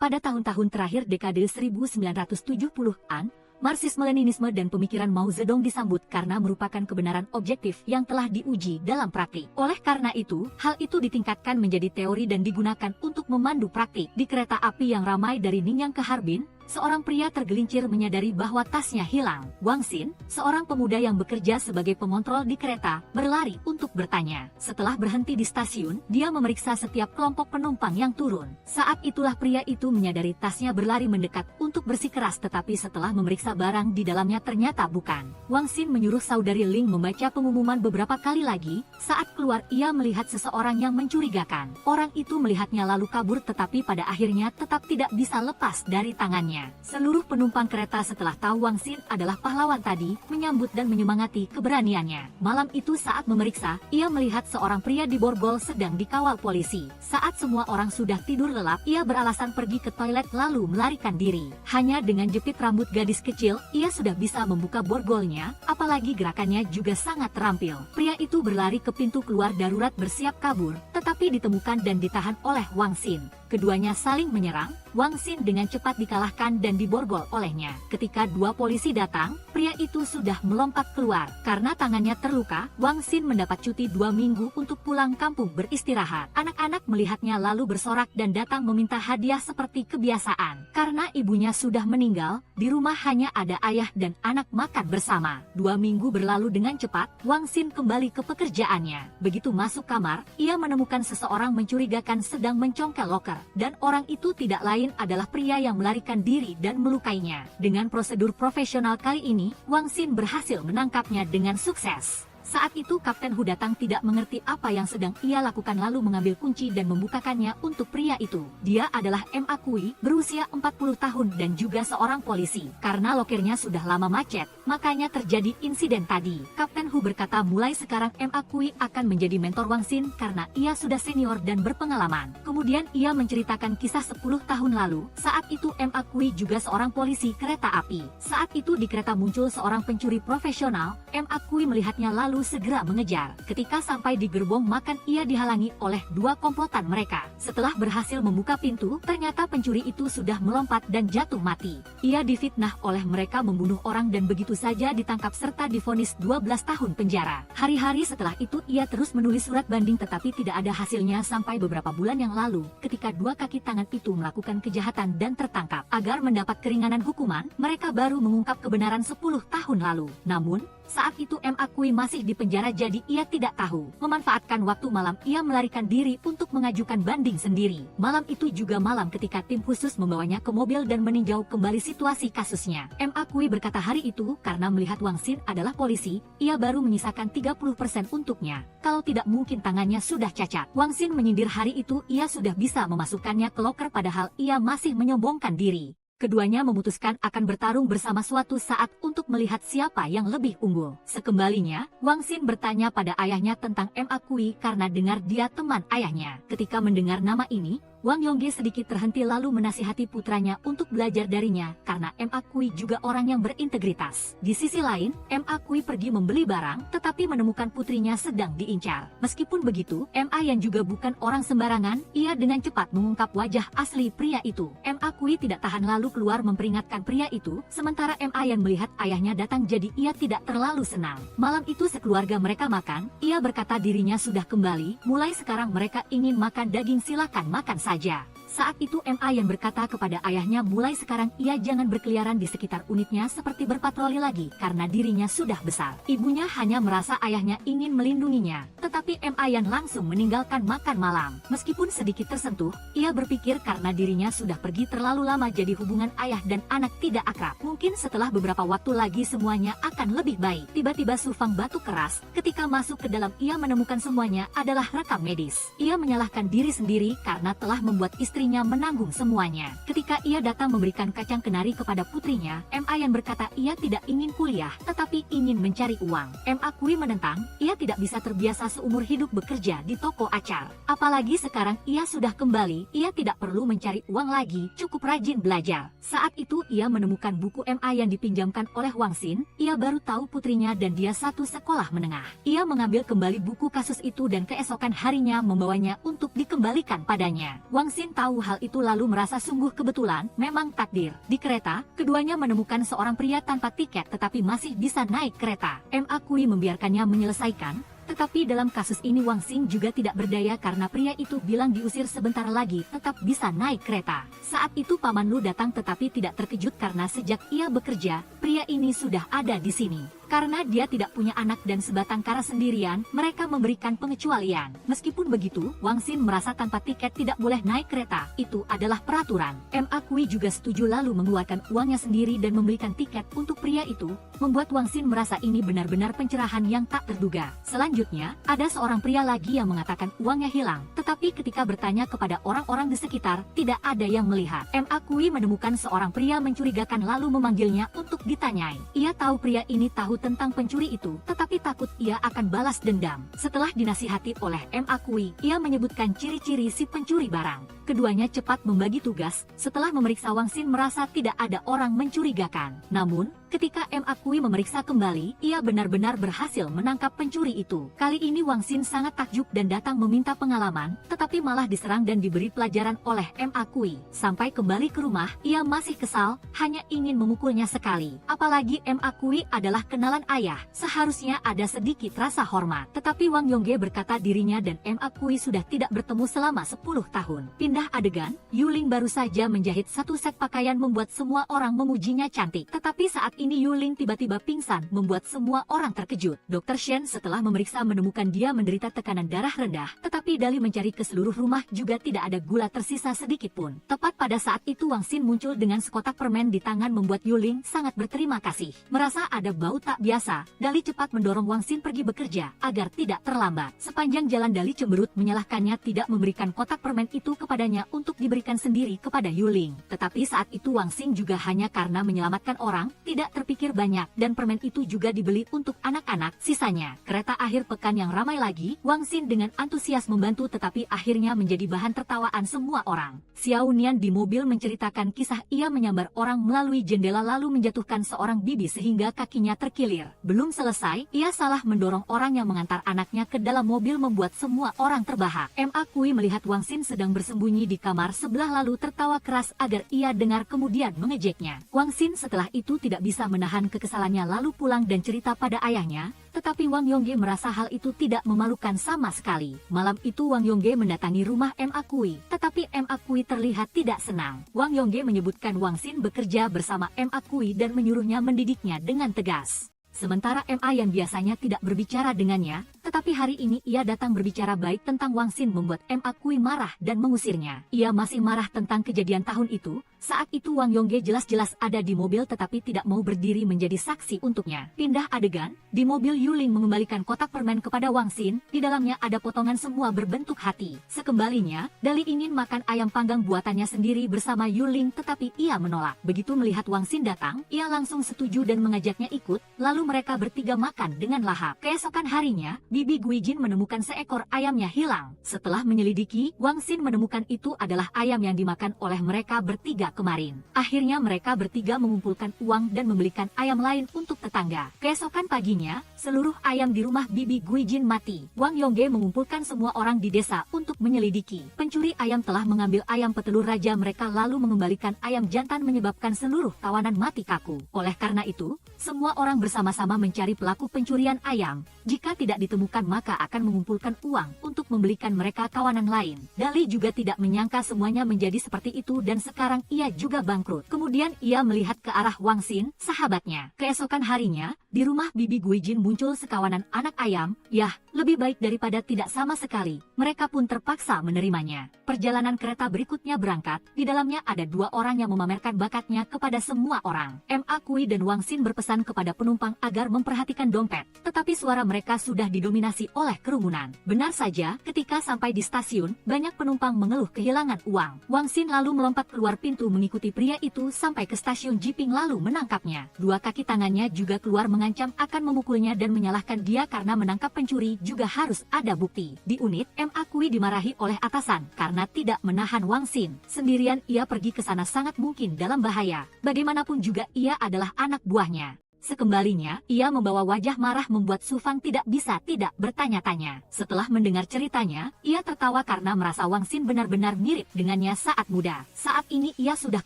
Pada tahun-tahun terakhir dekade 1970-an, Marxisme-Leninisme dan pemikiran Mao Zedong disambut karena merupakan kebenaran objektif yang telah diuji dalam praktik. Oleh karena itu, hal itu ditingkatkan menjadi teori dan digunakan untuk memandu praktik. Di kereta api yang ramai dari Ningyan ke Harbin, seorang pria tergelincir menyadari bahwa tasnya hilang. Wang Xin, seorang pemuda yang bekerja sebagai pengontrol di kereta, berlari untuk bertanya. Setelah berhenti di stasiun, dia memeriksa setiap kelompok penumpang yang turun. Saat itulah pria itu menyadari tasnya berlari mendekat untuk bersikeras, tetapi setelah memeriksa barang di dalamnya ternyata bukan. Wang Xin menyuruh saudari Ling membaca pengumuman beberapa kali lagi. Saat keluar, ia melihat seseorang yang mencurigakan. Orang itu melihatnya lalu kabur, tetapi pada akhirnya tetap tidak bisa lepas dari tangannya. Seluruh penumpang kereta setelah tahu Wang Xin adalah pahlawan tadi, menyambut dan menyemangati keberaniannya. Malam itu saat memeriksa, ia melihat seorang pria di borgol sedang dikawal polisi. Saat semua orang sudah tidur lelap, ia beralasan pergi ke toilet lalu melarikan diri. Hanya dengan jepit rambut gadis kecil, ia sudah bisa membuka borgolnya, apalagi gerakannya juga sangat terampil. Pria itu berlari ke pintu keluar darurat bersiap kabur, tetapi ditemukan dan ditahan oleh Wang Xin. Keduanya saling menyerang, Wang Xin dengan cepat dikalahkan dan diborgol olehnya. Ketika dua polisi datang, pria itu sudah melompat keluar. Karena tangannya terluka, Wang Xin mendapat cuti 2 minggu untuk pulang kampung beristirahat. Anak-anak melihatnya lalu bersorak dan datang meminta hadiah seperti kebiasaan. Karena ibunya sudah meninggal, di rumah hanya ada ayah dan anak makan bersama. 2 minggu berlalu dengan cepat, Wang Xin kembali ke pekerjaannya. Begitu masuk kamar, ia menemukan seseorang mencurigakan sedang mencongkel loker. Dan orang itu tidak lain adalah pria yang melarikan diri dan melukainya. Dengan prosedur profesional kali ini, Wang Xin berhasil menangkapnya dengan sukses. Saat itu Kapten Hu datang tidak mengerti apa yang sedang ia lakukan lalu mengambil kunci dan membukakannya untuk pria itu. Dia adalah M.A. Kui, berusia 40 tahun dan juga seorang polisi. Karena lokernya sudah lama macet, makanya terjadi insiden tadi. Kapten Hu berkata mulai sekarang M.A. Kui akan menjadi mentor Wang Xin karena ia sudah senior dan berpengalaman. Kemudian ia menceritakan kisah 10 tahun lalu. Saat itu M.A. Kui juga seorang polisi kereta api. Saat itu di kereta muncul seorang pencuri profesional. M.A. Kui melihatnya lalu segera mengejar. Ketika sampai di gerbong makan, ia dihalangi oleh 2 komplotan mereka. Setelah berhasil membuka pintu, ternyata pencuri itu sudah melompat dan jatuh mati. Ia difitnah oleh mereka membunuh orang dan begitu saja ditangkap serta divonis 12 tahun penjara. Hari-hari setelah itu ia terus menulis surat banding tetapi tidak ada hasilnya sampai beberapa bulan yang lalu ketika 2 kaki tangan itu melakukan kejahatan dan tertangkap. Agar mendapat keringanan hukuman, mereka baru mengungkap kebenaran 10 tahun lalu. Namun, saat itu M.A. Kui masih di penjara jadi ia tidak tahu. Memanfaatkan waktu malam ia melarikan diri untuk mengajukan banding sendiri. Malam itu juga malam ketika tim khusus membawanya ke mobil dan meninjau kembali situasi kasusnya. M.A. Kui berkata hari itu karena melihat Wang Xin adalah polisi, ia baru menyisakan 30% untuknya. Kalau tidak mungkin tangannya sudah cacat. Wang Xin menyindir hari itu ia sudah bisa memasukkannya ke loker padahal ia masih menyombongkan diri. Keduanya memutuskan akan bertarung bersama suatu saat untuk melihat siapa yang lebih unggul. Sekembalinya, Wang Xin bertanya pada ayahnya tentang M.A. Kui karena dengar dia teman ayahnya. Ketika mendengar nama ini, Wang Yongge sedikit terhenti lalu menasihati putranya untuk belajar darinya karena M.A. Kui juga orang yang berintegritas. Di sisi lain, M.A. Kui pergi membeli barang tetapi menemukan putrinya sedang diincar. Meskipun begitu, M.A. yang juga bukan orang sembarangan, ia dengan cepat mengungkap wajah asli pria itu. M.A. Kui tidak tahan lalu keluar memperingatkan pria itu, sementara M.A. yang melihat ayahnya datang jadi ia tidak terlalu senang. Malam itu sekeluarga mereka makan, ia berkata dirinya sudah kembali, mulai sekarang mereka ingin makan daging silakan makan saja. Saat itu M.A. yang berkata kepada ayahnya mulai sekarang ia jangan berkeliaran di sekitar unitnya seperti berpatroli lagi karena dirinya sudah besar. Ibunya hanya merasa ayahnya ingin melindunginya, tetapi M.A. yang langsung meninggalkan makan malam. Meskipun sedikit tersentuh, ia berpikir karena dirinya sudah pergi terlalu lama jadi hubungan ayah dan anak tidak akrab. Mungkin setelah beberapa waktu lagi semuanya akan lebih baik. Tiba-tiba Sufang batuk keras, ketika masuk ke dalam ia menemukan semuanya adalah rekam medis. Ia menyalahkan diri sendiri karena telah membuat istrinya menanggung semuanya. Ketika ia datang memberikan kacang kenari kepada putrinya, M.A. yang berkata ia tidak ingin kuliah, tetapi ingin mencari uang. M.A. Kui menentang, ia tidak bisa terbiasa seumur hidup bekerja di toko acar. Apalagi sekarang ia sudah kembali, ia tidak perlu mencari uang lagi, cukup rajin belajar. Saat itu ia menemukan buku M.A. yang dipinjamkan oleh Wang Xin, ia baru tahu putrinya dan dia satu sekolah menengah. Ia mengambil kembali buku kasus itu dan keesokan harinya membawanya untuk dikembalikan padanya. Wang Xin tahu tahu hal itu lalu merasa sungguh kebetulan, memang takdir. Di kereta, keduanya menemukan seorang pria tanpa tiket tetapi masih bisa naik kereta. Ma Kui membiarkannya menyelesaikan. Tetapi dalam kasus ini Wang Xin juga tidak berdaya karena pria itu bilang diusir sebentar lagi tetap bisa naik kereta. Saat itu Paman Lu datang tetapi tidak terkejut karena sejak ia bekerja, pria ini sudah ada di sini. Karena dia tidak punya anak dan sebatang kara sendirian, mereka memberikan pengecualian. Meskipun begitu, Wang Xin merasa tanpa tiket tidak boleh naik kereta. Itu adalah peraturan. Ma Kui juga setuju lalu mengeluarkan uangnya sendiri dan membelikan tiket untuk pria itu, membuat Wang Xin merasa ini benar-benar pencerahan yang tak terduga. Selanjutnya, ada seorang pria lagi yang mengatakan uangnya hilang. Tetapi ketika bertanya kepada orang-orang di sekitar, tidak ada yang melihat. Ma Kui menemukan seorang pria mencurigakan lalu memanggilnya untuk ditanyai. Ia tahu pria ini tahu tentang pencuri itu, tetapi takut ia akan balas dendam. Setelah dinasihati oleh Ma Kui, ia menyebutkan ciri-ciri si pencuri barang. Keduanya cepat membagi tugas. Setelah memeriksa Wang Xin merasa tidak ada orang mencurigakan. Namun, ketika Ma Kui memeriksa kembali, ia benar-benar berhasil menangkap pencuri itu. Kali ini Wang Xin sangat takjub dan datang meminta pengalaman, tetapi malah diserang dan diberi pelajaran oleh Ma Kui. Sampai kembali ke rumah, ia masih kesal, hanya ingin memukulnya sekali. Apalagi Ma Kui adalah kenalan ayah, seharusnya ada sedikit rasa hormat. Tetapi Wang Yongge berkata dirinya dan Ma Kui sudah tidak bertemu selama 10 tahun. Pindah adegan, Yuling baru saja menjahit satu set pakaian membuat semua orang memujinya cantik. Tetapi saat ini Yuling tiba-tiba pingsan membuat semua orang terkejut. Dr. Shen setelah memeriksa menemukan dia menderita tekanan darah rendah. Tetapi Dali mencari ke seluruh rumah juga tidak ada gula tersisa sedikit pun. Tepat pada saat itu Wang Xin muncul dengan sekotak permen di tangan membuat Yuling sangat berterima kasih. Merasa ada bau tak biasa, Dali cepat mendorong Wang Xin pergi bekerja agar tidak terlambat. Sepanjang jalan Dali cemberut menyalahkannya tidak memberikan kotak permen itu kepadanya untuk diberikan sendiri kepada Yuling. Tetapi saat itu Wang Xin juga hanya karena menyelamatkan orang, tidak terpikir banyak, dan permen itu juga dibeli untuk anak-anak. Sisanya, kereta akhir pekan yang ramai lagi, Wang Xin dengan antusias membantu tetapi akhirnya menjadi bahan tertawaan semua orang. Xiao Nian di mobil menceritakan kisah ia menyambar orang melalui jendela lalu menjatuhkan seorang bibi sehingga kakinya terkilir. Belum selesai, ia salah mendorong orang yang mengantar anaknya ke dalam mobil membuat semua orang terbahak. Ma Kui melihat Wang Xin sedang bersembunyi di kamar sebelah lalu tertawa keras agar ia dengar kemudian mengejeknya. Wang Xin setelah itu tidak bisa menahan kekesalannya lalu pulang dan cerita pada ayahnya, tetapi Wang Yongge merasa hal itu tidak memalukan sama sekali. Malam itu Wang Yongge mendatangi rumah Ma Kui, tetapi Ma Kui terlihat tidak senang. Wang Yongge menyebutkan Wang Xin bekerja bersama Ma Kui dan menyuruhnya mendidiknya dengan tegas. Sementara Ma yang biasanya tidak berbicara dengannya, tetapi hari ini ia datang berbicara baik tentang Wang Xin membuat Ma Kui marah dan mengusirnya. Ia masih marah tentang kejadian tahun itu. Saat itu Wang Yongge jelas-jelas ada di mobil tetapi tidak mau berdiri menjadi saksi untuknya. Pindah adegan, di mobil Yuling mengembalikan kotak permen kepada Wang Xin, di dalamnya ada potongan semua berbentuk hati. Sekembalinya, Dali ingin makan ayam panggang buatannya sendiri bersama Yuling tetapi ia menolak. Begitu melihat Wang Xin datang, ia langsung setuju dan mengajaknya ikut, lalu mereka bertiga makan dengan lahap. Keesokan harinya, Bibi Guijin menemukan seekor ayamnya hilang. Setelah menyelidiki, Wang Xin menemukan itu adalah ayam yang dimakan oleh mereka bertiga kemarin. Akhirnya mereka bertiga mengumpulkan uang dan membelikan ayam lain untuk tetangga. Keesokan paginya, seluruh ayam di rumah Bibi Guijin mati. Wang Yongge mengumpulkan semua orang di desa untuk menyelidiki. Pencuri ayam telah mengambil ayam petelur raja mereka lalu mengembalikan ayam jantan menyebabkan seluruh tawanan mati kaku. Oleh karena itu, semua orang bersama-sama mencari pelaku pencurian ayam. Jika tidak ditemukan maka akan mengumpulkan uang untuk membelikan mereka kawanan lain. Dali juga tidak menyangka semuanya menjadi seperti itu dan sekarang ia juga bangkrut. Kemudian ia melihat ke arah Wang Xin, sahabatnya. Keesokan harinya, di rumah Bibi Guijin muncul sekawanan anak ayam. Yah, lebih baik daripada tidak sama sekali. Mereka pun terpaksa menerimanya. Perjalanan kereta berikutnya berangkat. Di dalamnya ada dua orang yang memamerkan bakatnya kepada semua orang. Ma Kui dan Wang Xin berpesan kepada penumpang agar memperhatikan dompet. Tetapi suara mereka sudah didominasi oleh kerumunan. Benar saja, ketika sampai di stasiun, banyak penumpang mengeluh kehilangan uang. Wang Xin lalu melompat keluar pintu mengikuti pria itu sampai ke stasiun Jiping lalu menangkapnya. Dua kaki tangannya juga keluar mengancam akan memukulnya dan menyalahkan dia karena menangkap pencuri juga harus ada bukti. Di unit, Ma Kui dimarahi oleh atasan karena tidak menahan Wang Xin. Sendirian ia pergi ke sana sangat mungkin dalam bahaya. Bagaimanapun juga ia adalah anak buahnya. Sekembalinya, ia membawa wajah marah membuat Su Fang tidak bisa tidak bertanya-tanya. Setelah mendengar ceritanya, ia tertawa karena merasa Wang Xin benar-benar mirip dengannya saat muda. Saat ini ia sudah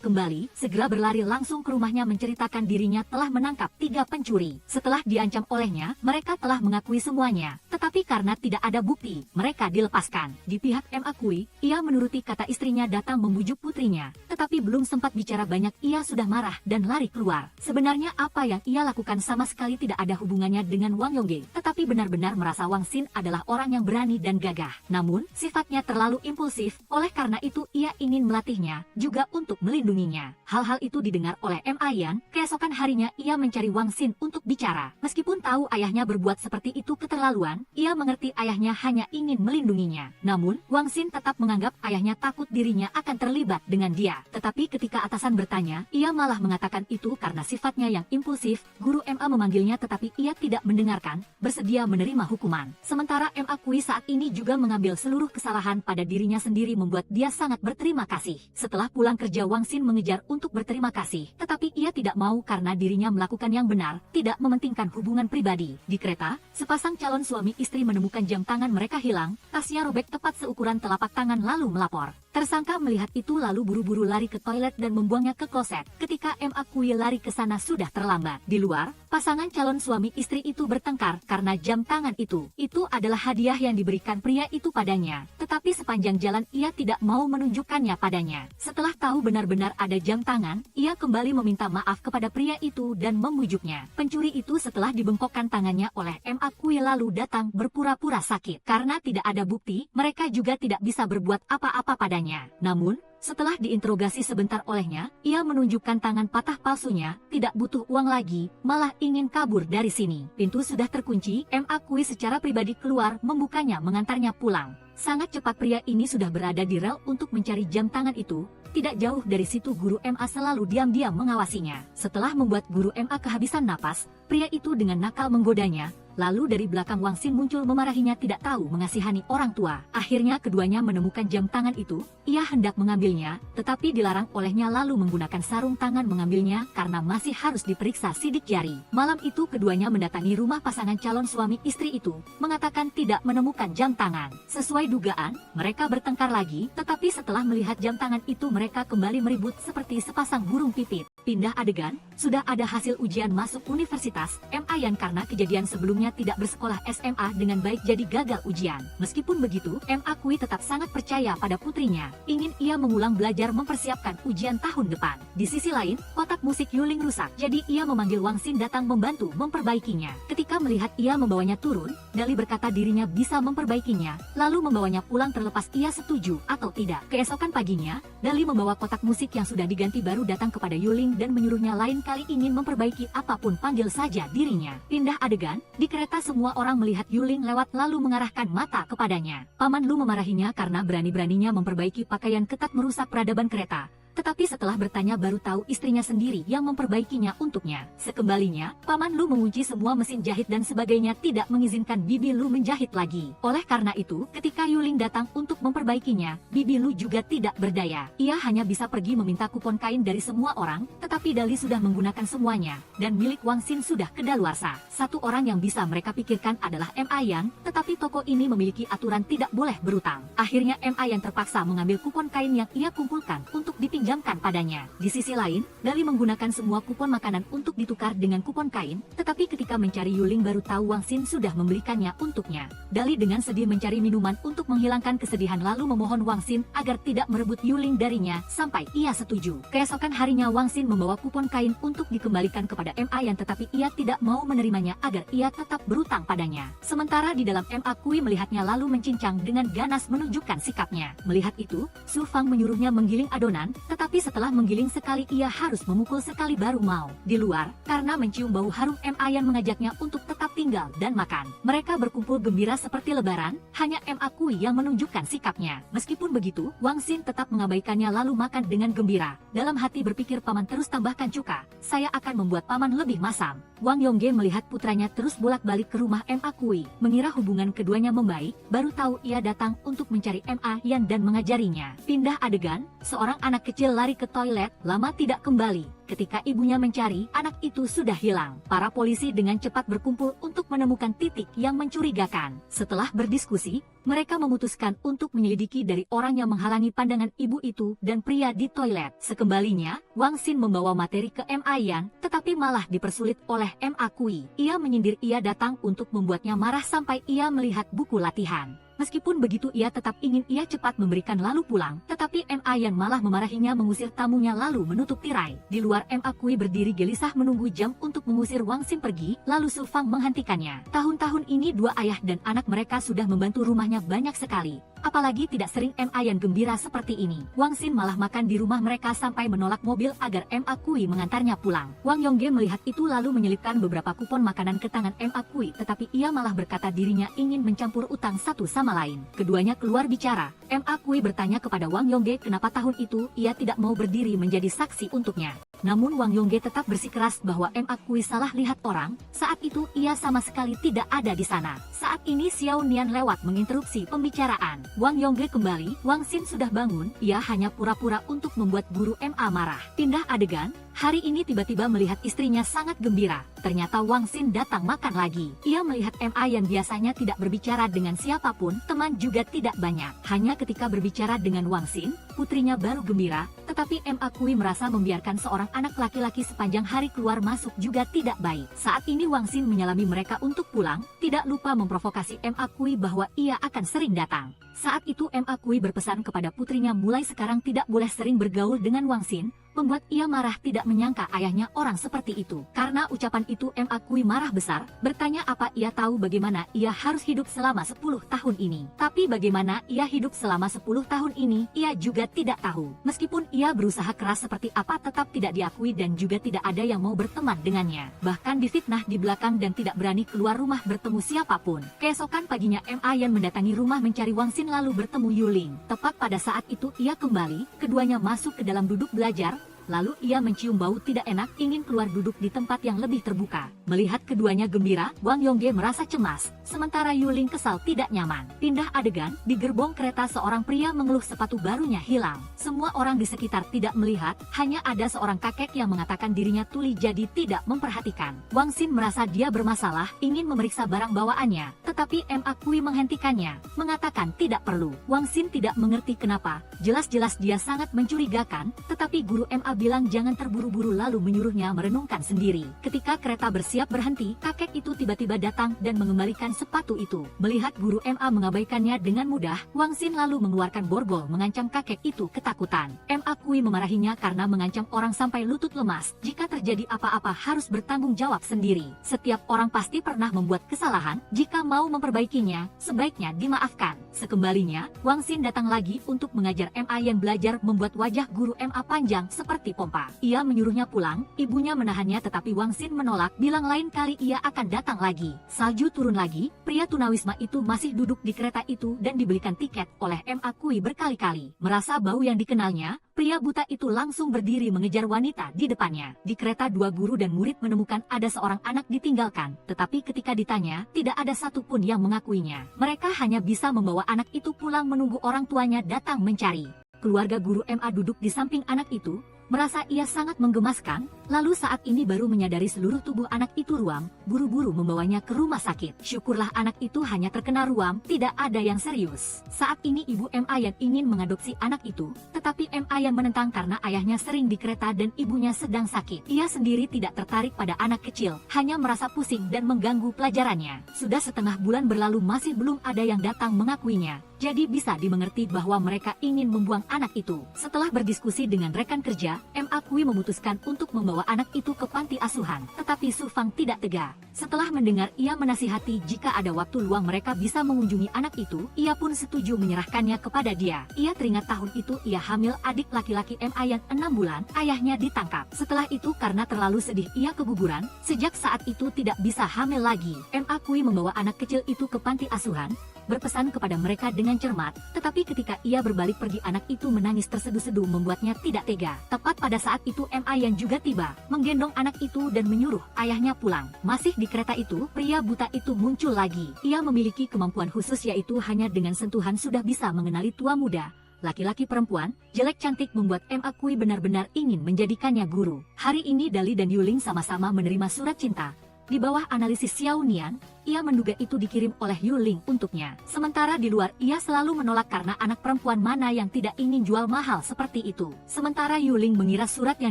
kembali, segera berlari langsung ke rumahnya menceritakan dirinya telah menangkap 3 pencuri. Setelah diancam olehnya, mereka telah mengakui semuanya. Tetapi karena tidak ada bukti, mereka dilepaskan. Di pihak M. Akui, ia menuruti kata istrinya datang membujuk putrinya. Tetapi belum sempat bicara banyak ia sudah marah dan lari keluar. Sebenarnya apa yang ia lakukan sama sekali tidak ada hubungannya dengan Wang Yongge, tetapi benar-benar merasa Wang Xin adalah orang yang berani dan gagah. Namun, sifatnya terlalu impulsif, oleh karena itu ia ingin melatihnya, juga untuk melindunginya. Hal-hal itu didengar oleh M. Ayan, keesokan harinya ia mencari Wang Xin untuk bicara. Meskipun tahu ayahnya berbuat seperti itu keterlaluan, ia mengerti ayahnya hanya ingin melindunginya. Namun, Wang Xin tetap menganggap ayahnya takut dirinya akan terlibat dengan dia. Tetapi ketika atasan bertanya, ia malah mengatakan itu karena sifatnya yang impulsif. Guru MA memanggilnya tetapi ia tidak mendengarkan, bersedia menerima hukuman. Sementara MA Kui saat ini juga mengambil seluruh kesalahan pada dirinya sendiri membuat dia sangat berterima kasih. Setelah pulang kerja Wang Xin mengejar untuk berterima kasih, tetapi ia tidak mau karena dirinya melakukan yang benar, tidak mementingkan hubungan pribadi. Di kereta, sepasang calon suami istri menemukan jam tangan mereka hilang, tasnya robek tepat seukuran telapak tangan lalu melapor. Tersangka melihat itu lalu buru-buru lari ke toilet dan membuangnya ke kloset. Ketika MA Kui lari ke sana sudah terlambat. Di luar, pasangan calon suami istri itu bertengkar karena jam tangan itu. Itu adalah hadiah yang diberikan pria itu padanya. Tetapi sepanjang jalan ia tidak mau menunjukkannya padanya. Setelah tahu benar-benar ada jam tangan, ia kembali meminta maaf kepada pria itu dan membujuknya. Pencuri itu setelah dibengkokkan tangannya oleh MA Kui lalu datang berpura-pura sakit. Karena tidak ada bukti, mereka juga tidak bisa berbuat apa-apa padanya. Namun, setelah diinterogasi sebentar olehnya, ia menunjukkan tangan patah palsunya, tidak butuh uang lagi, malah ingin kabur dari sini. Pintu sudah terkunci, MA Kui secara pribadi keluar, membukanya mengantarnya pulang. Sangat cepat pria ini sudah berada di rel untuk mencari jam tangan itu. Tidak jauh dari situ guru MA selalu diam-diam mengawasinya. Setelah membuat guru MA kehabisan napas, pria itu dengan nakal menggodanya. Lalu dari belakang Wang Xin muncul memarahinya tidak tahu mengasihani orang tua. Akhirnya keduanya menemukan jam tangan itu, ia hendak mengambilnya, tetapi dilarang olehnya lalu menggunakan sarung tangan mengambilnya karena masih harus diperiksa sidik jari. Malam itu keduanya mendatangi rumah pasangan calon suami istri itu, mengatakan tidak menemukan jam tangan. Sesuai dugaan, mereka bertengkar lagi, tetapi setelah melihat jam tangan itu mereka kembali meribut seperti sepasang burung pipit. Pindah adegan, sudah ada hasil ujian masuk universitas, M. Ayan karena kejadian sebelumnya tidak bersekolah SMA dengan baik jadi gagal ujian. Meskipun begitu, M. Akui tetap sangat percaya pada putrinya. Ingin ia mengulang belajar mempersiapkan ujian tahun depan. Di sisi lain, kotak musik Yuling rusak, jadi ia memanggil Wang Xin datang membantu memperbaikinya. Ketika melihat ia membawanya turun, Dali berkata dirinya bisa memperbaikinya, lalu membawanya pulang terlepas ia setuju atau tidak. Keesokan paginya, Dali membawa kotak musik yang sudah diganti baru datang kepada Yuling dan menyuruhnya lain kali ingin memperbaiki apapun panggil saja dirinya. Pindah adegan, di kereta semua orang melihat Yuling lewat lalu mengarahkan mata kepadanya. Paman Lu memarahinya karena berani-beraninya memperbaiki pakaian ketat merusak peradaban kereta. Tetapi setelah bertanya baru tahu istrinya sendiri yang memperbaikinya untuknya. Sekembalinya, Paman Lu mengunci semua mesin jahit dan sebagainya tidak mengizinkan Bibi Lu menjahit lagi. Oleh karena itu, ketika Yuling datang untuk memperbaikinya, Bibi Lu juga tidak berdaya. Ia hanya bisa pergi meminta kupon kain dari semua orang, tetapi Dali sudah menggunakan semuanya, dan milik Wang Xin sudah kedaluarsa. Satu orang yang bisa mereka pikirkan adalah M. Ayan, tetapi toko ini memiliki aturan tidak boleh berutang. Akhirnya M. Ayan terpaksa mengambil kupon kain yang ia kumpulkan untuk dipinjam padanya. Di sisi lain, Dali menggunakan semua kupon makanan untuk ditukar dengan kupon kain, tetapi ketika mencari Yuling baru tahu Wang Xin sudah membelikannya untuknya. Dali dengan sedih mencari minuman untuk menghilangkan kesedihan lalu memohon Wang Xin agar tidak merebut Yuling darinya sampai ia setuju. Keesokan harinya Wang Xin membawa kupon kain untuk dikembalikan kepada M. Ayan tetapi ia tidak mau menerimanya agar ia tetap berutang padanya. Sementara di dalam M. Akui melihatnya lalu mencincang dengan ganas menunjukkan sikapnya. Melihat itu, Su Fang menyuruhnya menggiling adonan, tetapi setelah menggiling sekali ia harus memukul sekali baru mau. Di luar, karena mencium bau harum M. Ayan mengajaknya untuk tetap tinggal dan makan. Mereka berkumpul gembira seperti lebaran, hanya M. Akui yang menunjukkan sikapnya. Meskipun begitu, Wang Xin tetap mengabaikannya lalu makan dengan gembira. Dalam hati berpikir paman terus tambahkan cuka, saya akan membuat paman lebih masam. Wang Yongge melihat putranya terus bolak-balik ke rumah M. Akui, mengira hubungan keduanya membaik, baru tahu ia datang untuk mencari M. Ayan dan mengajarinya. Pindah adegan, seorang anak kecil lari ke toilet, lama tidak kembali. Ketika ibunya mencari, anak itu sudah hilang. Para polisi dengan cepat berkumpul untuk menemukan titik yang mencurigakan. Setelah berdiskusi, mereka memutuskan untuk menyelidiki dari orang yang menghalangi pandangan ibu itu dan pria di toilet. Sekembalinya, Wang Xin membawa materi ke Ma Yan, tetapi malah dipersulit oleh Ma Kui. Ia menyindir ia datang untuk membuatnya marah sampai ia melihat buku latihan. Meskipun begitu ia tetap ingin ia cepat memberikan lalu pulang, tetapi Ma Yan malah memarahinya mengusir tamunya lalu menutup tirai. Di luar Ma Kui berdiri gelisah menunggu jam untuk mengusir Wang Xin pergi, lalu Su Fang menghentikannya. Tahun-tahun ini dua ayah dan anak mereka sudah membantu rumahnya banyak sekali. Apalagi tidak sering Ma Yan gembira seperti ini. Wang Xin malah makan di rumah mereka sampai menolak mobil agar Ma Kui mengantarnya pulang. Wang Yongge melihat itu lalu menyelipkan beberapa kupon makanan ke tangan Ma Kui, tetapi ia malah berkata dirinya ingin mencampur utang satu sama lain. Keduanya keluar bicara. Ma Kui bertanya kepada Wang Yongge kenapa tahun itu ia tidak mau berdiri menjadi saksi untuknya. Namun Wang Yongge tetap bersikeras bahwa Ma Kui salah lihat orang, saat itu ia sama sekali tidak ada di sana. Saat ini Xiao Nian lewat menginterupsi pembicaraan. Wang Yongge kembali, Wang Xin sudah bangun, ia hanya pura-pura untuk membuat guru Ma marah. Pindah adegan, hari ini tiba-tiba melihat istrinya sangat gembira. Ternyata Wang Xin datang makan lagi. Ia melihat Ma yang biasanya tidak berbicara dengan siapapun, teman juga tidak banyak. Hanya ketika berbicara dengan Wang Xin, putrinya baru gembira, tetapi Ma Kui merasa membiarkan seorang anak laki-laki sepanjang hari keluar masuk juga tidak baik. Saat ini Wang Xin menyalami mereka untuk pulang, tidak lupa memprovokasi Ma Kui bahwa ia akan sering datang. Saat itu Ma Kui berpesan kepada putrinya mulai sekarang tidak boleh sering bergaul dengan Wang Xin, membuat ia marah tidak menyangka ayahnya orang seperti itu. Karena ucapan itu Ma Kui marah besar, bertanya apa ia tahu bagaimana ia harus hidup selama 10 tahun ini. Tapi bagaimana ia hidup selama 10 tahun ini, ia juga tidak tahu. Meskipun ia berusaha keras seperti apa tetap tidak diakui dan juga tidak ada yang mau berteman dengannya. Bahkan difitnah di belakang dan tidak berani keluar rumah bertemu siapapun. Keesokan paginya Ma Yan mendatangi rumah mencari Wang Xin lalu bertemu Yuling. Tepat pada saat itu ia kembali, keduanya masuk ke dalam duduk belajar. Lalu ia mencium bau tidak enak, ingin keluar duduk di tempat yang lebih terbuka. Melihat keduanya gembira, Wang Yongge merasa cemas, sementara Yuling kesal tidak nyaman. Pindah adegan, di gerbong kereta seorang pria mengeluh sepatu barunya hilang. Semua orang di sekitar tidak melihat, hanya ada seorang kakek yang mengatakan dirinya tuli jadi tidak memperhatikan. Wang Xin merasa dia bermasalah, ingin memeriksa barang bawaannya, tetapi Ma Kui menghentikannya, mengatakan tidak perlu. Wang Xin tidak mengerti kenapa, jelas-jelas dia sangat mencurigakan, tetapi guru Ma bilang jangan terburu-buru lalu menyuruhnya merenungkan sendiri. Ketika kereta bersiap berhenti, kakek itu tiba-tiba datang dan mengembalikan sepatu itu. Melihat guru Ma mengabaikannya dengan mudah, Wang Xin lalu mengeluarkan borgol mengancam kakek itu ketakutan. Ma Kui memarahinya karena mengancam orang sampai lutut lemas. Jika terjadi apa-apa harus bertanggung jawab sendiri. Setiap orang pasti pernah membuat kesalahan, jika mau memperbaikinya, sebaiknya dimaafkan. Sekembalinya, Wang Xin datang lagi untuk mengajar Ma yang belajar membuat wajah guru Ma panjang seperti pompa. Ia menyuruhnya pulang, ibunya menahannya tetapi Wang Xin menolak, bilang lain kali ia akan datang lagi. Salju turun lagi, pria tunawisma itu masih duduk di kereta itu dan dibelikan tiket oleh Ma Kui berkali-kali. Merasa bau yang dikenalnya, pria buta itu langsung berdiri mengejar wanita di depannya. Di kereta dua guru dan murid menemukan ada seorang anak ditinggalkan, tetapi ketika ditanya, tidak ada satupun yang mengakuinya. Mereka hanya bisa membawa anak itu pulang menunggu orang tuanya datang mencari. Keluarga guru Ma duduk di samping anak itu, merasa ia sangat menggemaskan, lalu saat ini baru menyadari seluruh tubuh anak itu ruam, buru-buru membawanya ke rumah sakit. Syukurlah anak itu hanya terkena ruam, tidak ada yang serius. Saat ini ibu Ma yang ingin mengadopsi anak itu, tetapi Ma yang menentang karena ayahnya sering di kereta dan ibunya sedang sakit. Ia sendiri tidak tertarik pada anak kecil, hanya merasa pusing dan mengganggu pelajarannya. Sudah setengah bulan berlalu masih belum ada yang datang mengakuinya. Jadi bisa dimengerti bahwa mereka ingin membuang anak itu. Setelah berdiskusi dengan rekan kerja, Ma Kui memutuskan untuk membawa anak itu ke panti asuhan. Tetapi Su Fang tidak tega. Setelah mendengar ia menasihati jika ada waktu luang mereka bisa mengunjungi anak itu, ia pun setuju menyerahkannya kepada dia. Ia teringat tahun itu ia hamil adik laki-laki Ma yang 6 bulan, ayahnya ditangkap. Setelah itu karena terlalu sedih ia keguguran, sejak saat itu tidak bisa hamil lagi. Ma Kui membawa anak kecil itu ke panti asuhan, berpesan kepada mereka dengan cermat, tetapi ketika ia berbalik pergi anak itu menangis terseduh-seduh membuatnya tidak tega. Tepat pada saat itu Ma yang juga tiba, menggendong anak itu dan menyuruh ayahnya pulang. Masih di kereta itu, pria buta itu muncul lagi. Ia memiliki kemampuan khusus yaitu hanya dengan sentuhan sudah bisa mengenali tua muda. laki-laki perempuan, jelek cantik membuat Ma Kui benar-benar ingin menjadikannya guru. Hari ini Dali dan Yuling sama-sama menerima surat cinta. Di bawah analisis Xiao Nian, ia menduga itu dikirim oleh Yuling untuknya. Sementara di luar ia selalu menolak karena anak perempuan mana yang tidak ingin jual mahal seperti itu. Sementara Yuling mengira surat yang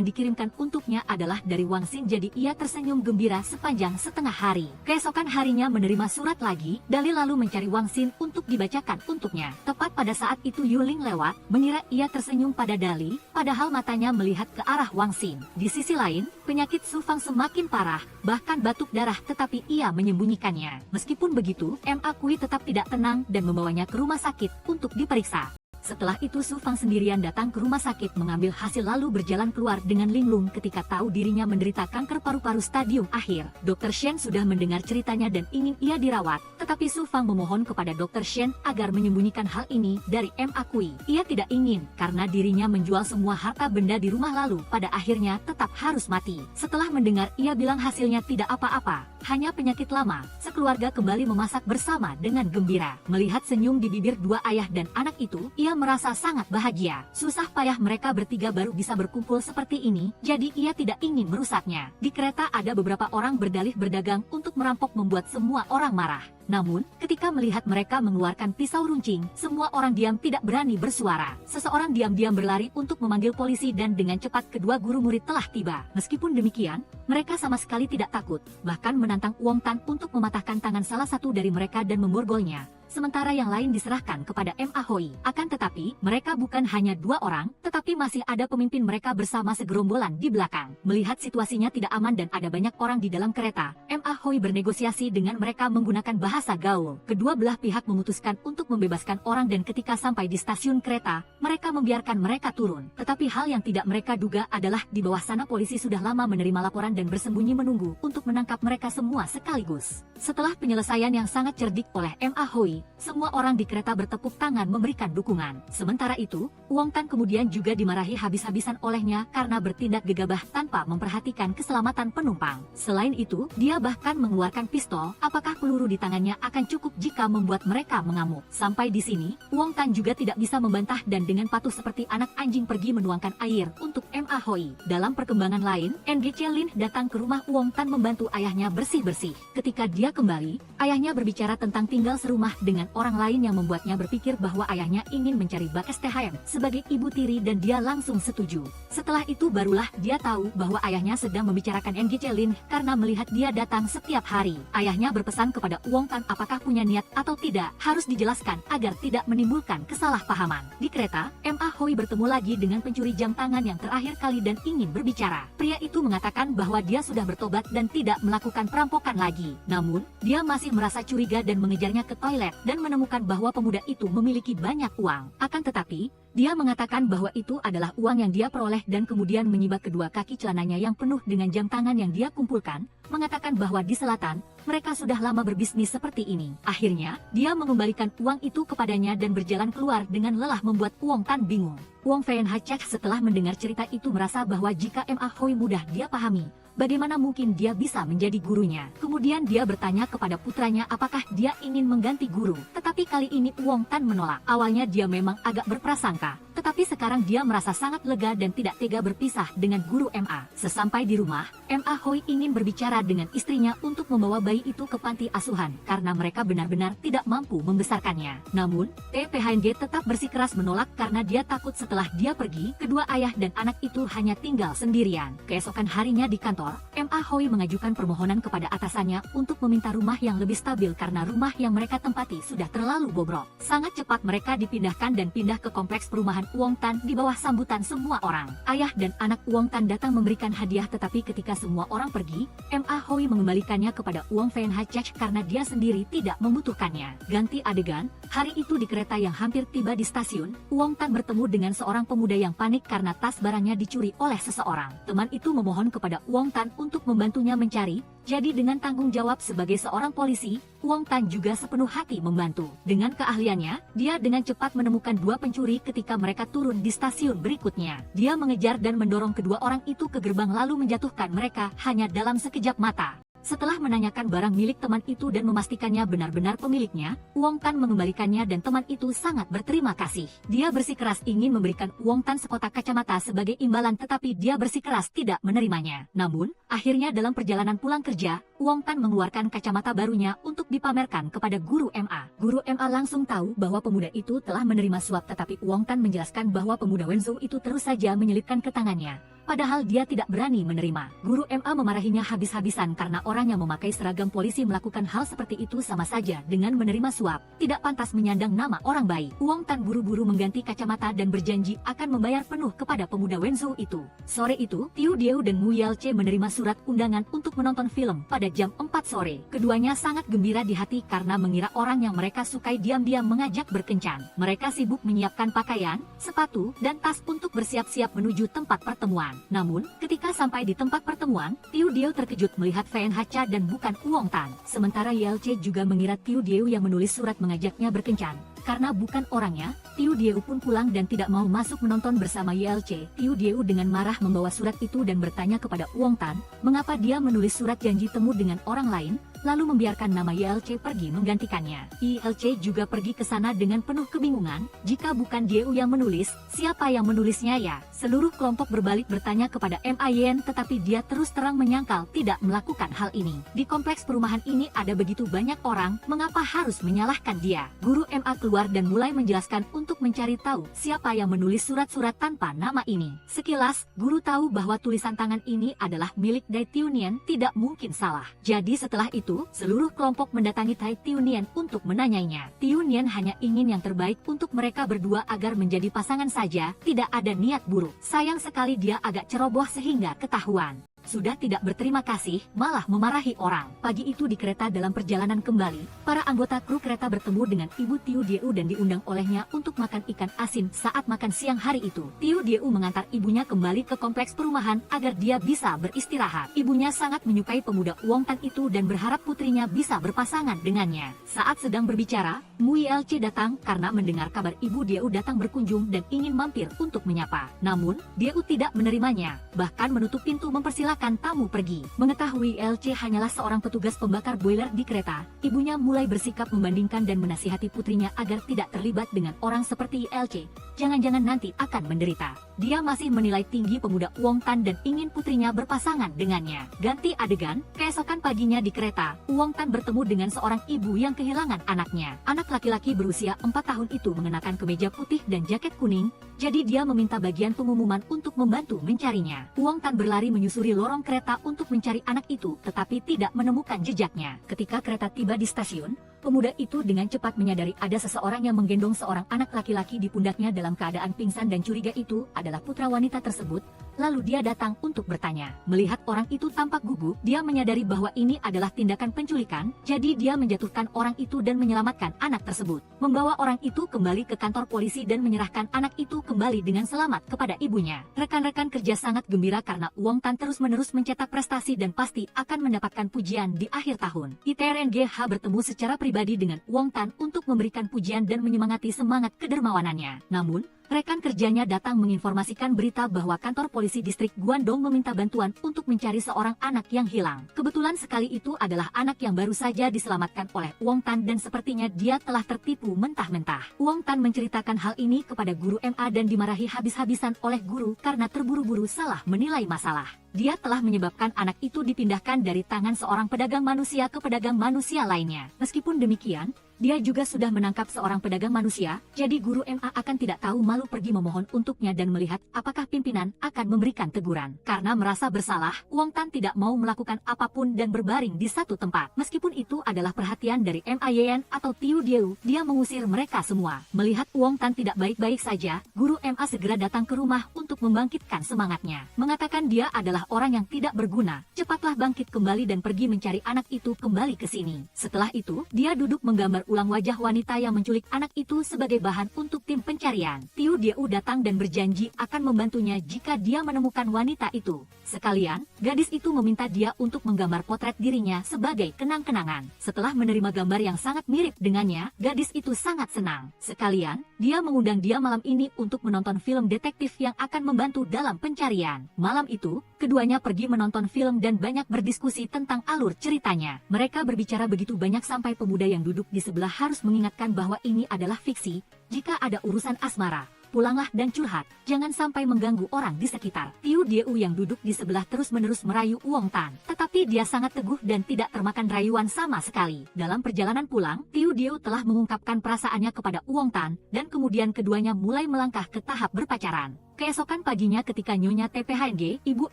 dikirimkan untuknya adalah dari Wang Xin, jadi ia tersenyum gembira sepanjang setengah hari. Keesokan harinya menerima surat lagi, Dali lalu mencari Wang Xin untuk dibacakan untuknya. Tepat pada saat itu Yuling lewat, mengira ia tersenyum pada Dali, padahal matanya melihat ke arah Wang Xin. Di sisi lain, penyakit Su Fang semakin parah, bahkan batuk darah, tetapi ia menyembunyikannya. Meskipun begitu, Ma Kui tetap tidak tenang dan membawanya ke rumah sakit untuk diperiksa. Setelah itu Su Fang sendirian datang ke rumah sakit mengambil hasil lalu berjalan keluar dengan linglung ketika tahu dirinya menderita kanker paru-paru stadium akhir. Dr. Shen sudah mendengar ceritanya dan ingin ia dirawat, tetapi Su Fang memohon kepada Dr. Shen agar menyembunyikan hal ini dari Ma Kui. Ia tidak ingin karena dirinya menjual semua harta benda di rumah lalu pada akhirnya tetap harus mati. Setelah mendengar ia bilang hasilnya tidak apa-apa, hanya penyakit lama. Sekeluarga kembali memasak bersama dengan gembira. Melihat senyum di bibir dua ayah dan anak itu, ia merasa sangat bahagia. Susah payah mereka bertiga baru bisa berkumpul seperti ini, jadi ia tidak ingin merusaknya. Di kereta ada beberapa orang berdalih berdagang untuk merampok membuat semua orang marah. Namun, ketika melihat mereka mengeluarkan pisau runcing, semua orang diam tidak berani bersuara. Seseorang diam-diam berlari untuk memanggil polisi dan dengan cepat kedua guru murid telah tiba. Meskipun demikian, mereka sama sekali tidak takut, bahkan menantang Wong Tan untuk mematahkan tangan salah satu dari mereka dan memborgolnya. Sementara yang lain diserahkan kepada Ma Hoi. Akan tetapi, mereka bukan hanya dua orang, tetapi masih ada pemimpin mereka bersama segerombolan di belakang. Melihat situasinya tidak aman dan ada banyak orang di dalam kereta, Ma Hoi bernegosiasi dengan mereka menggunakan bahasa gaul. Kedua belah pihak memutuskan untuk membebaskan orang dan ketika sampai di stasiun kereta, mereka membiarkan mereka turun. Tetapi hal yang tidak mereka duga adalah di bawah sana polisi sudah lama menerima laporan dan bersembunyi menunggu untuk menangkap mereka semua sekaligus. Setelah penyelesaian yang sangat cerdik oleh Ma Hoi, semua orang di kereta bertepuk tangan memberikan dukungan. Sementara itu, Wong Tan kemudian juga dimarahi habis-habisan olehnya karena bertindak gegabah tanpa memperhatikan keselamatan penumpang. Selain itu, dia bahkan mengeluarkan pistol. Apakah peluru di tangannya akan cukup jika membuat mereka mengamuk? Sampai di sini, Wong Tan juga tidak bisa membantah dan dengan patuh seperti anak anjing pergi menuangkan air untuk Ma Hoi. Dalam perkembangan lain, NGC Lin datang ke rumah Wong Tan membantu ayahnya bersih-bersih. Ketika dia kembali, ayahnya berbicara tentang tinggal serumah dengan orang lain yang membuatnya berpikir bahwa ayahnya ingin mencari Bak STHM sebagai ibu tiri dan dia langsung setuju. Setelah itu barulah dia tahu bahwa ayahnya sedang membicarakan NGC Lin karena melihat dia datang setiap hari. Ayahnya berpesan kepada Wong Tan apakah punya niat atau tidak harus dijelaskan agar tidak menimbulkan kesalahpahaman. Di kereta, Ma Hoi bertemu lagi dengan pencuri jam tangan yang terakhir kali dan ingin berbicara. Pria itu mengatakan bahwa dia sudah bertobat dan tidak melakukan perampokan lagi. Namun, dia masih merasa curiga dan mengejarnya ke toilet dan menemukan bahwa pemuda itu memiliki banyak uang. Akan tetapi, dia mengatakan bahwa itu adalah uang yang dia peroleh dan kemudian menyibak kedua kaki celananya yang penuh dengan jam tangan yang dia kumpulkan, mengatakan bahwa di selatan, mereka sudah lama berbisnis seperti ini. Akhirnya, dia mengembalikan uang itu kepadanya dan berjalan keluar dengan lelah membuat Wong Tan bingung. Wong Fenhacek setelah mendengar cerita itu merasa bahwa jika Ma Hoi mudah dia pahami, bagaimana mungkin dia bisa menjadi gurunya. Kemudian dia bertanya kepada putranya apakah dia ingin mengganti guru. Tetapi kali ini Wong Tan menolak. Awalnya dia memang agak berprasangka, tetapi sekarang dia merasa sangat lega dan tidak tega berpisah dengan guru MA. Sesampai di rumah, Ma Hoi ingin berbicara dengan istrinya untuk membawa bayi itu ke panti asuhan karena mereka benar-benar tidak mampu membesarkannya. Namun, TPHNG tetap bersikeras menolak karena dia takut setelah dia pergi, kedua ayah dan anak itu hanya tinggal sendirian. Keesokan harinya di kantor, Ma Hoi mengajukan permohonan kepada atasannya untuk meminta rumah yang lebih stabil karena rumah yang mereka tempati sudah terlalu bobrok. Sangat cepat mereka dipindahkan dan pindah ke kompleks perumahan Wong Tan di bawah sambutan semua orang. Ayah dan anak Wong Tan datang memberikan hadiah tetapi ketika semua orang pergi, Ma Hoi mengembalikannya kepada Wong Fenhacek karena dia sendiri tidak membutuhkannya. Ganti adegan, hari itu di kereta yang hampir tiba di stasiun, Wong Tan bertemu dengan seorang pemuda yang panik karena tas barangnya dicuri oleh seseorang. Teman itu memohon kepada Wong Tan untuk membantunya mencari, jadi dengan tanggung jawab sebagai seorang polisi, Wong Tan juga sepenuh hati membantu. Dengan keahliannya, dia dengan cepat menemukan dua pencuri ketika mereka turun di stasiun berikutnya. Dia mengejar dan mendorong kedua orang itu ke gerbang lalu menjatuhkan mereka hanya dalam sekejap mata. Setelah menanyakan barang milik teman itu dan memastikannya benar-benar pemiliknya, Wong Tan mengembalikannya dan teman itu sangat berterima kasih. Dia bersikeras ingin memberikan Wong Tan sekotak kacamata sebagai imbalan, tetapi dia bersikeras tidak menerimanya. Namun, akhirnya dalam perjalanan pulang kerja, Wong Tan mengeluarkan kacamata barunya untuk dipamerkan kepada guru MA. Guru MA langsung tahu bahwa pemuda itu telah menerima suap, tetapi Wong Tan menjelaskan bahwa pemuda Wenzhou itu terus saja menyelipkan ke tangannya. Padahal dia tidak berani menerima. Guru MA memarahinya habis-habisan karena orang yang memakai seragam polisi melakukan hal seperti itu sama saja dengan menerima suap. Tidak pantas menyandang nama orang baik. Wong Tan buru-buru mengganti kacamata dan berjanji akan membayar penuh kepada pemuda Wenzhou itu. Sore itu, Tiu Dieu dan Mu Yelche menerima surat undangan untuk menonton film pada jam 4 sore. Keduanya sangat gembira di hati karena mengira orang yang mereka sukai diam-diam mengajak berkencan. Mereka sibuk menyiapkan pakaian, sepatu, dan tas untuk bersiap-siap menuju tempat pertemuan. Namun, ketika sampai di tempat pertemuan, Tiu Dieu terkejut melihat Fen Hacha dan bukan Wong Tan. Sementara Yelche juga mengira Tiu Dieu yang menulis surat mengajaknya berkencan. Karena bukan orangnya, Tiu Dieu pun pulang dan tidak mau masuk menonton bersama Yelche. Tiu Dieu dengan marah membawa surat itu dan bertanya kepada Wong Tan, mengapa dia menulis surat janji temu dengan orang lain, lalu membiarkan nama Yelche pergi menggantikannya. Yelche juga pergi ke sana dengan penuh kebingungan, jika bukan Dieu yang menulis, siapa yang menulisnya ya? Seluruh kelompok berbalik bertanya kepada Ma Yen, tetapi dia terus terang menyangkal tidak melakukan hal ini. Di kompleks perumahan ini ada begitu banyak orang, mengapa harus menyalahkan dia? Guru Ma keluar dan mulai menjelaskan untuk mencari tahu siapa yang menulis surat-surat tanpa nama ini. Sekilas, guru tahu bahwa tulisan tangan ini adalah milik Dai Tiunian, tidak mungkin salah. Jadi setelah itu, seluruh kelompok mendatangi Dai Tiunian untuk menanyainya. Tiunian hanya ingin yang terbaik untuk mereka berdua agar menjadi pasangan saja, tidak ada niat buruk. Sayang sekali dia agak ceroboh sehingga ketahuan. Sudah tidak berterima kasih, malah memarahi orang. Pagi itu di kereta dalam perjalanan kembali, para anggota kru kereta bertemu dengan Ibu Tiu Dieu dan diundang olehnya untuk makan ikan asin saat makan siang hari itu. Tiu Dieu mengantar ibunya kembali ke kompleks perumahan agar dia bisa beristirahat. Ibunya sangat menyukai pemuda Wong Tan itu dan berharap putrinya bisa berpasangan dengannya. Saat sedang berbicara, Mu Yelche datang karena mendengar kabar Ibu Dieu datang berkunjung dan ingin mampir untuk menyapa. Namun, Dieu tidak menerimanya, bahkan menutup pintu mempersilahkan tamu pergi. Mengetahui Yelche hanyalah seorang petugas pembakar boiler di kereta, ibunya mulai bersikap membandingkan dan menasihati putrinya agar tidak terlibat dengan orang seperti Yelche. Jangan-jangan nanti akan menderita. Dia masih menilai tinggi pemuda Wong Tan dan ingin putrinya berpasangan dengannya. Ganti adegan, keesokan paginya di kereta, Wong Tan bertemu dengan seorang ibu yang kehilangan anaknya. Anak laki-laki berusia 4 tahun itu mengenakan kemeja putih dan jaket kuning, jadi dia meminta bagian pengumuman untuk membantu mencarinya. Wong Tan berlari menyusuri lorong kereta untuk mencari anak itu, tetapi tidak menemukan jejaknya. Ketika kereta tiba di stasiun, pemuda itu dengan cepat menyadari ada seseorang yang menggendong seorang anak laki-laki di pundaknya dalam keadaan pingsan dan curiga itu adalah putra wanita tersebut. Lalu dia datang untuk bertanya. Melihat orang itu tampak gugup, dia menyadari bahwa ini adalah tindakan penculikan, jadi dia menjatuhkan orang itu dan menyelamatkan anak tersebut. Membawa orang itu kembali ke kantor polisi dan menyerahkan anak itu kembali dengan selamat kepada ibunya. Rekan-rekan kerja sangat gembira karena Wong Tan terus-menerus mencetak prestasi dan pasti akan mendapatkan pujian di akhir tahun. ITRNGH bertemu secara pribadi dengan Wong Tan untuk memberikan pujian dan menyemangati semangat kedermawanannya. Namun, rekan kerjanya datang menginformasikan berita bahwa kantor polisi distrik Guangdong meminta bantuan untuk mencari seorang anak yang hilang. Kebetulan sekali itu adalah anak yang baru saja diselamatkan oleh Wong Tan dan sepertinya dia telah tertipu mentah-mentah. Wong Tan menceritakan hal ini kepada guru MA dan dimarahi habis-habisan oleh guru karena terburu-buru salah menilai masalah. Dia telah menyebabkan anak itu dipindahkan dari tangan seorang pedagang manusia ke pedagang manusia lainnya. Meskipun demikian, dia juga sudah menangkap seorang pedagang manusia, jadi guru MA akan tidak tahu malu pergi memohon untuknya dan melihat apakah pimpinan akan memberikan teguran. Karena merasa bersalah, Wong Tan tidak mau melakukan apapun dan berbaring di satu tempat. Meskipun itu adalah perhatian dari Ma Yen atau Tiu Dieu, dia mengusir mereka semua. Melihat Wong Tan tidak baik-baik saja, guru MA segera datang ke rumah untuk membangkitkan semangatnya. Mengatakan dia adalah orang yang tidak berguna, cepatlah bangkit kembali dan pergi mencari anak itu kembali ke sini. Setelah itu, dia duduk menggambar ulang wajah wanita yang menculik anak itu sebagai bahan untuk tim pencarian. Tiu Dieu datang dan berjanji akan membantunya jika dia menemukan wanita itu. Sekalian, gadis itu meminta dia untuk menggambar potret dirinya sebagai kenang-kenangan. Setelah menerima gambar yang sangat mirip dengannya, gadis itu sangat senang. Sekalian, dia mengundang dia malam ini untuk menonton film detektif yang akan membantu dalam pencarian. Malam itu, kedua Keduanya pergi menonton film dan banyak berdiskusi tentang alur ceritanya. Mereka berbicara begitu banyak sampai pemuda yang duduk di sebelah harus mengingatkan bahwa ini adalah fiksi. Jika ada urusan asmara, pulanglah dan curhat, jangan sampai mengganggu orang di sekitar. Tiu Dieu yang duduk di sebelah terus-menerus merayu Wong Tan, tetapi dia sangat teguh dan tidak termakan rayuan sama sekali. Dalam perjalanan pulang, Tiu Dieu telah mengungkapkan perasaannya kepada Wong Tan, dan kemudian keduanya mulai melangkah ke tahap berpacaran. Keesokan paginya ketika Nyonya TPHNG, Ibu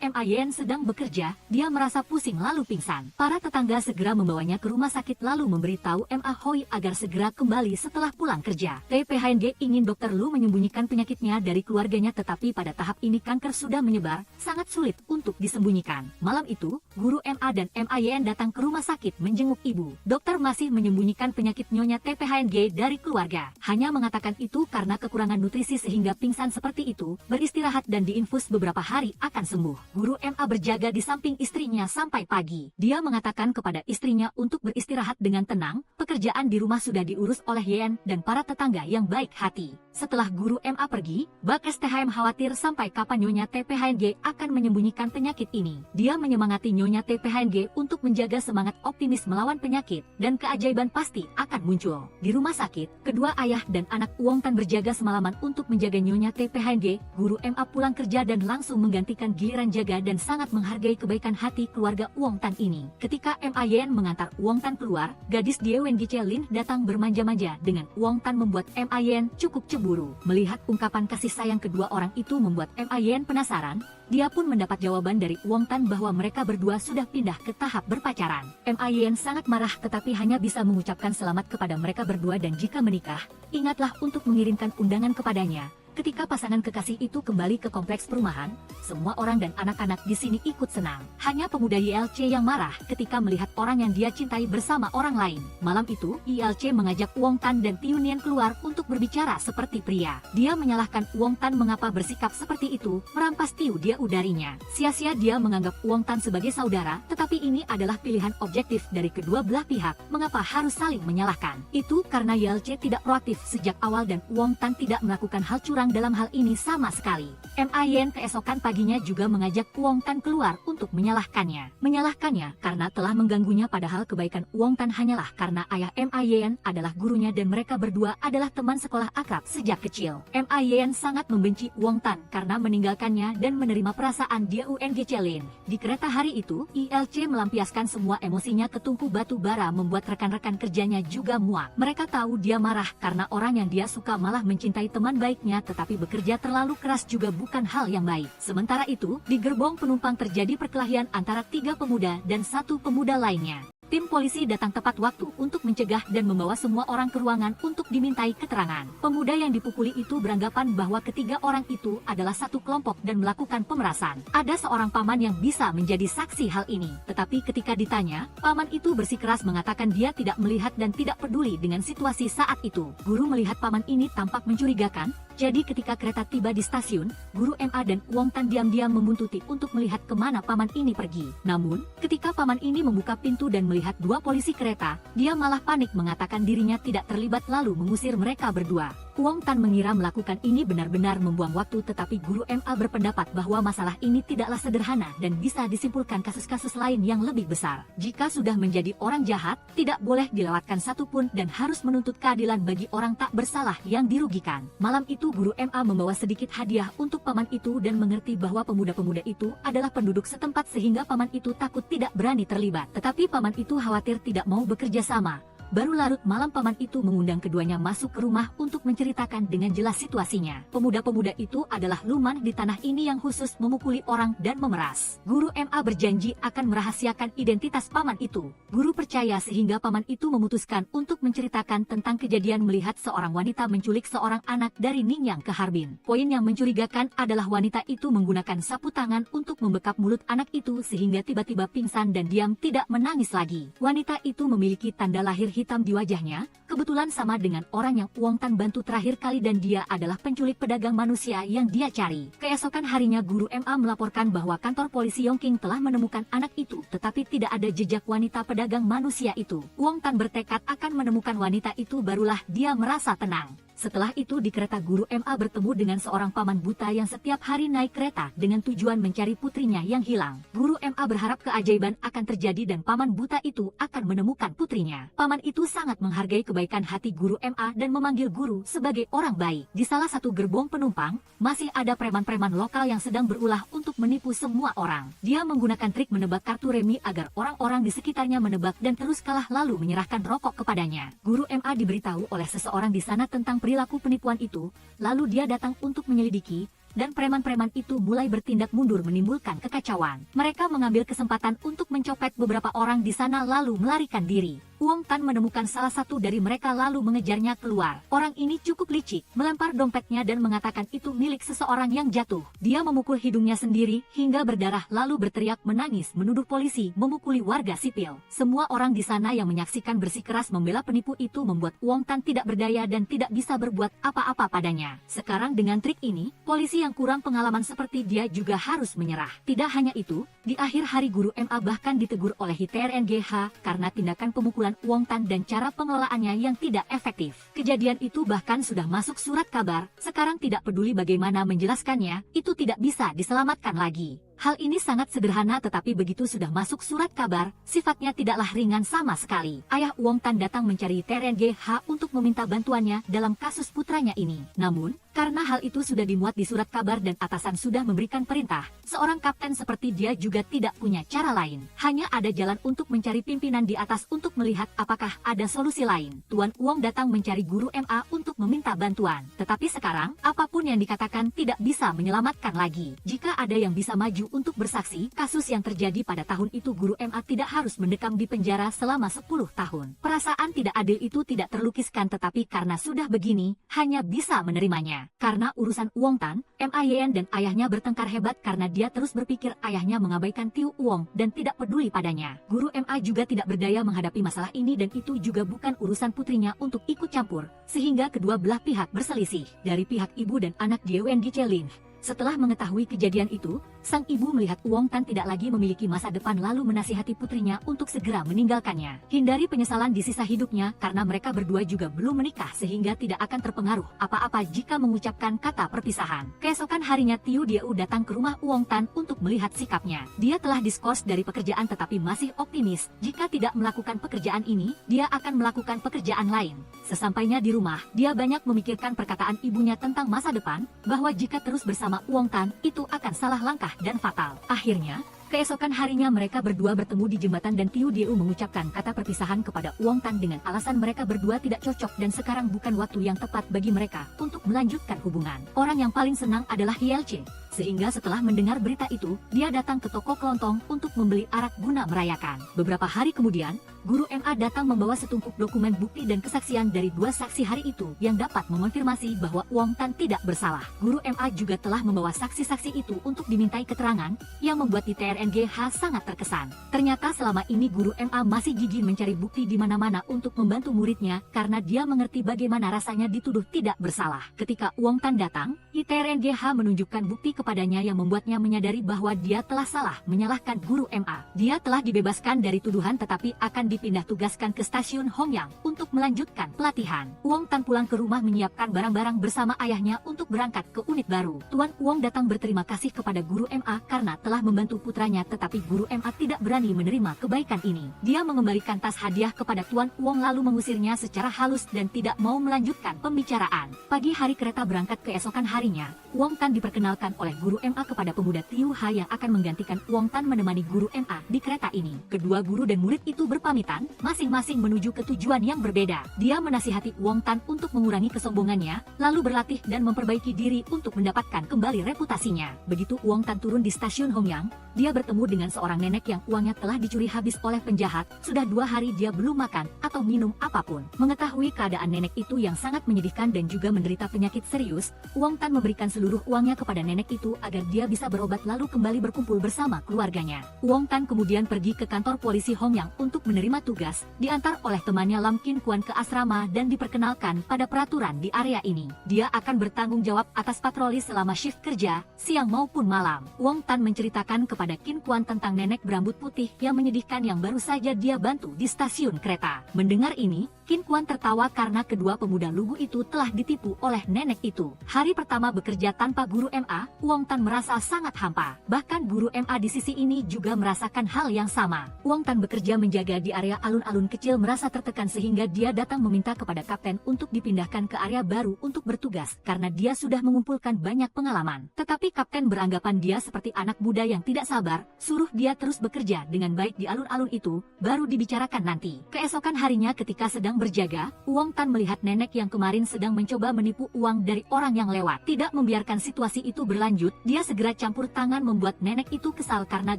MAYN sedang bekerja, dia merasa pusing lalu pingsan. Para tetangga segera membawanya ke rumah sakit lalu memberitahu MA Hoi agar segera kembali setelah pulang kerja. TPHNG ingin Dr. Lu menyembunyikan penyakitnya dari keluarganya, tetapi pada tahap ini kanker sudah menyebar, sangat sulit untuk disembunyikan. Malam itu, guru MA dan MAYN datang ke rumah sakit menjenguk ibu. Dokter masih menyembunyikan penyakit Nyonya TPHNG dari keluarga. Hanya mengatakan itu karena kekurangan nutrisi sehingga pingsan seperti itu. Beristirahat dan diinfus beberapa hari akan sembuh. Guru MA berjaga di samping istrinya sampai pagi. Dia mengatakan kepada istrinya untuk beristirahat dengan tenang, pekerjaan di rumah sudah diurus oleh Yen dan para tetangga yang baik hati. Setelah guru MA pergi, Bak STHM khawatir sampai kapan Nyonya TPHNG akan menyembunyikan penyakit ini. Dia menyemangati Nyonya TPHNG untuk menjaga semangat optimis melawan penyakit, dan keajaiban pasti akan muncul. Di rumah sakit, kedua ayah dan anak Wong Tan berjaga semalaman untuk menjaga Nyonya TPHNG. Guru MA pulang kerja dan langsung menggantikan giliran jaga dan sangat menghargai kebaikan hati keluarga Wong Tan ini. Ketika MAYN mengantar Wong Tan keluar, gadis Diewen Gichelin datang bermanja-manja dengan Wong Tan membuat MAYN cukup cemburu. Melihat ungkapan kasih sayang kedua orang itu membuat MAYN penasaran. Dia pun mendapat jawaban dari Wong Tan bahwa mereka berdua sudah pindah ke tahap berpacaran. MAYN sangat marah tetapi hanya bisa mengucapkan selamat kepada mereka berdua dan jika menikah, ingatlah untuk mengirimkan undangan kepadanya. Ketika pasangan kekasih itu kembali ke kompleks perumahan, semua orang dan anak-anak di sini ikut senang. Hanya pemuda YLC yang marah ketika melihat orang yang dia cintai bersama orang lain. Malam itu, YLC mengajak Wong Tan dan Tiu Nian keluar untuk berbicara seperti pria. Dia menyalahkan Wong Tan mengapa bersikap seperti itu, merampas Tiu Dieu darinya. Sia-sia dia menganggap Wong Tan sebagai saudara, tetapi ini adalah pilihan objektif dari kedua belah pihak. Mengapa harus saling menyalahkan? Itu karena YLC tidak proaktif sejak awal dan Wong Tan tidak melakukan hal curang dalam hal ini sama sekali. MAYN keesokan paginya juga mengajak Wong Tan keluar untuk menyalahkannya. Menyalahkannya karena telah mengganggunya padahal kebaikan Wong Tan hanyalah karena ayah MAYN adalah gurunya dan mereka berdua adalah teman sekolah akrab sejak kecil. MAYN sangat membenci Wong Tan karena meninggalkannya dan menerima perasaan Diewen Gichelin. Di kereta hari itu, ILC melampiaskan semua emosinya ke tungku batu bara membuat rekan-rekan kerjanya juga muak. Mereka tahu dia marah karena orang yang dia suka malah mencintai teman baiknya tetapi bekerja terlalu keras juga bukan hal yang baik. Sementara itu, di gerbong penumpang terjadi perkelahian antara 3 pemuda dan 1 pemuda lainnya. Tim polisi datang tepat waktu untuk mencegah dan membawa semua orang ke ruangan untuk dimintai keterangan. Pemuda yang dipukuli itu beranggapan bahwa ketiga orang itu adalah satu kelompok dan melakukan pemerasan. Ada seorang paman yang bisa menjadi saksi hal ini. Tetapi ketika ditanya, paman itu bersikeras mengatakan dia tidak melihat dan tidak peduli dengan situasi saat itu. Guru melihat paman ini tampak mencurigakan. Jadi ketika kereta tiba di stasiun, guru MA dan Wong Tan diam-diam membuntuti untuk melihat kemana paman ini pergi. Namun, ketika paman ini membuka pintu dan melihat 2 polisi kereta, dia malah panik mengatakan dirinya tidak terlibat lalu mengusir mereka berdua. Wong Tan mengira melakukan ini benar-benar membuang waktu tetapi guru MA berpendapat bahwa masalah ini tidaklah sederhana dan bisa disimpulkan kasus-kasus lain yang lebih besar. Jika sudah menjadi orang jahat, tidak boleh dilewatkan satupun dan harus menuntut keadilan bagi orang tak bersalah yang dirugikan. Malam itu guru MA membawa sedikit hadiah untuk paman itu dan mengerti bahwa pemuda-pemuda itu adalah penduduk setempat sehingga paman itu takut tidak berani terlibat. Tetapi paman itu khawatir tidak mau bekerja sama. Baru larut malam paman itu mengundang keduanya masuk ke rumah untuk menceritakan dengan jelas situasinya. Pemuda-pemuda itu adalah luman di tanah ini yang khusus memukuli orang dan memeras. Guru MA berjanji akan merahasiakan identitas paman itu. Guru percaya sehingga paman itu memutuskan untuk menceritakan tentang kejadian melihat seorang wanita menculik seorang anak dari Ningyang ke Harbin. Poin yang mencurigakan adalah wanita itu menggunakan sapu tangan untuk membekap mulut anak itu sehingga tiba-tiba pingsan dan diam tidak menangis lagi. Wanita itu memiliki tanda lahir hitam di wajahnya, kebetulan sama dengan orang yang Wong Tan bantu terakhir kali dan dia adalah penculik pedagang manusia yang dia cari. Keesokan harinya guru MA melaporkan bahwa kantor polisi Yongqing telah menemukan anak itu tetapi tidak ada jejak wanita pedagang manusia itu. Wong Tan bertekad akan menemukan wanita itu barulah dia merasa tenang. Setelah itu di kereta Guru MA bertemu dengan seorang paman buta yang setiap hari naik kereta dengan tujuan mencari putrinya yang hilang. Guru MA berharap keajaiban akan terjadi dan paman buta itu akan menemukan putrinya. Paman itu sangat menghargai kebaikan hati Guru MA dan memanggil guru sebagai orang baik. Di salah satu gerbong penumpang, masih ada preman-preman lokal yang sedang berulah untuk menipu semua orang. Dia menggunakan trik menebak kartu remi agar orang-orang di sekitarnya menebak dan terus kalah lalu menyerahkan rokok kepadanya. Guru MA diberitahu oleh seseorang di sana tentang perilaku penipuan itu, lalu dia datang untuk menyelidiki, dan preman-preman itu mulai bertindak mundur menimbulkan kekacauan. Mereka mengambil kesempatan untuk mencopet beberapa orang di sana lalu melarikan diri. Wong Tan menemukan salah satu dari mereka lalu mengejarnya keluar. Orang ini cukup licik, melempar dompetnya dan mengatakan itu milik seseorang yang jatuh. Dia memukul hidungnya sendiri hingga berdarah lalu berteriak menangis menuduh polisi memukuli warga sipil. Semua orang di sana yang menyaksikan bersikeras membela penipu itu membuat Wong Tan tidak berdaya dan tidak bisa berbuat apa-apa padanya. Sekarang dengan trik ini, polisi yang kurang pengalaman seperti dia juga harus menyerah. Tidak hanya itu, di akhir hari Guru MA bahkan ditegur oleh HTRNGH karena tindakan pemukulan Wong Tan dan cara pengelolaannya yang tidak efektif. Kejadian itu bahkan sudah masuk surat kabar, sekarang tidak peduli bagaimana menjelaskannya, itu tidak bisa diselamatkan lagi. Hal ini sangat sederhana tetapi begitu sudah masuk surat kabar, sifatnya tidaklah ringan sama sekali. Ayah Wong Tan datang mencari TRNGH untuk meminta bantuannya dalam kasus putranya ini. Namun, karena hal itu sudah dimuat di surat kabar dan atasan sudah memberikan perintah, seorang kapten seperti dia juga tidak punya cara lain. Hanya ada jalan untuk mencari pimpinan di atas untuk melihat apakah ada solusi lain. Tuan Wong datang mencari Guru MA untuk meminta bantuan. Tetapi sekarang, apapun yang dikatakan tidak bisa menyelamatkan lagi. Jika ada yang bisa maju untuk bersaksi, kasus yang terjadi pada tahun itu Guru MA tidak harus mendekam di penjara selama 10 tahun. Perasaan tidak adil itu tidak terlukiskan tetapi karena sudah begini, hanya bisa menerimanya. Karena urusan Wong Tan, MAYN dan ayahnya bertengkar hebat karena dia terus berpikir ayahnya mengabaikan Tiu Wong dan tidak peduli padanya. Guru MA juga tidak berdaya menghadapi masalah ini dan itu juga bukan urusan putrinya untuk ikut campur, sehingga kedua belah pihak berselisih. Dari pihak ibu dan anak Jewen Gichelin, setelah mengetahui kejadian itu, sang ibu melihat Wong Tan tidak lagi memiliki masa depan lalu menasihati putrinya untuk segera meninggalkannya. Hindari penyesalan di sisa hidupnya karena mereka berdua juga belum menikah sehingga tidak akan terpengaruh apa-apa jika mengucapkan kata perpisahan. Keesokan harinya Tiu Dieu datang ke rumah Wong Tan untuk melihat sikapnya. Dia telah diskors dari pekerjaan tetapi masih optimis jika tidak melakukan pekerjaan ini, dia akan melakukan pekerjaan lain. Sesampainya di rumah, dia banyak memikirkan perkataan ibunya tentang masa depan, bahwa jika terus bersama Wong Tan, itu akan salah langkah dan fatal. Akhirnya, keesokan harinya mereka berdua bertemu di jembatan dan Tiu Dieu mengucapkan kata perpisahan kepada Wong Tan dengan alasan mereka berdua tidak cocok dan sekarang bukan waktu yang tepat bagi mereka untuk melanjutkan hubungan. Orang yang paling senang adalah Hielche. Sehingga setelah mendengar berita itu, dia datang ke toko kelontong untuk membeli arak guna merayakan. Beberapa hari kemudian, Guru MA datang membawa setumpuk dokumen bukti dan kesaksian dari dua saksi hari itu yang dapat mengonfirmasi bahwa Wong Tan tidak bersalah. Guru MA juga telah membawa saksi-saksi itu untuk dimintai keterangan, yang membuat TRNGH sangat terkesan. Ternyata selama ini Guru MA masih gigih mencari bukti di mana-mana untuk membantu muridnya karena dia mengerti bagaimana rasanya dituduh tidak bersalah. Ketika Wong Tan datang, TRNGH menunjukkan bukti kepadanya yang membuatnya menyadari bahwa dia telah salah menyalahkan Guru MA. Dia telah dibebaskan dari tuduhan tetapi akan dipindah tugaskan ke stasiun Hongyang untuk melanjutkan pelatihan. Wong Tan pulang ke rumah menyiapkan barang-barang bersama ayahnya untuk berangkat ke unit baru. Tuan Wong datang berterima kasih kepada Guru MA karena telah membantu putranya tetapi Guru MA tidak berani menerima kebaikan ini. Dia mengembalikan tas hadiah kepada Tuan Wong lalu mengusirnya secara halus dan tidak mau melanjutkan pembicaraan. Pagi hari kereta berangkat keesokan harinya, Wong Tan diperkenalkan oleh Guru MA kepada pemuda Tiu Ha yang akan menggantikan Wong Tan menemani Guru MA di kereta ini. Kedua guru dan murid itu berpamitan, masing-masing menuju ke tujuan yang berbeda. Dia menasihati Wong Tan untuk mengurangi kesombongannya, lalu berlatih dan memperbaiki diri untuk mendapatkan kembali reputasinya. Begitu Wong Tan turun di stasiun Hongyang, dia bertemu dengan seorang nenek yang uangnya telah dicuri habis oleh penjahat. Sudah 2 hari dia belum makan atau minum apapun. Mengetahui keadaan nenek itu yang sangat menyedihkan dan juga menderita penyakit serius, Wong Tan memberikan seluruh uangnya kepada nenek itu agar dia bisa berobat lalu kembali berkumpul bersama keluarganya. Wong Tan kemudian pergi ke kantor polisi Hongyang untuk menerima tugas, diantar oleh temannya Lam Kin Kuan ke asrama dan diperkenalkan pada peraturan di area ini. Dia akan bertanggung jawab atas patroli selama shift kerja, siang maupun malam. Wong Tan menceritakan kepada Kin Kuan tentang nenek berambut putih yang menyedihkan yang baru saja dia bantu di stasiun kereta. Mendengar ini, Qin Kuan tertawa karena kedua pemuda lugu itu telah ditipu oleh nenek itu. Hari pertama bekerja tanpa guru MA, Wang Tan merasa sangat hampa. Bahkan guru MA di sisi ini juga merasakan hal yang sama. Wang Tan bekerja menjaga di area alun-alun kecil merasa tertekan sehingga dia datang meminta kepada kapten untuk dipindahkan ke area baru untuk bertugas karena dia sudah mengumpulkan banyak pengalaman. Tetapi kapten beranggapan dia seperti anak muda yang tidak sabar, suruh dia terus bekerja dengan baik di alun-alun itu, baru dibicarakan nanti. Keesokan harinya ketika sedang berjaga, Wang Tan melihat nenek yang kemarin sedang mencoba menipu uang dari orang yang lewat. Tidak membiarkan situasi itu berlanjut, dia segera campur tangan membuat nenek itu kesal karena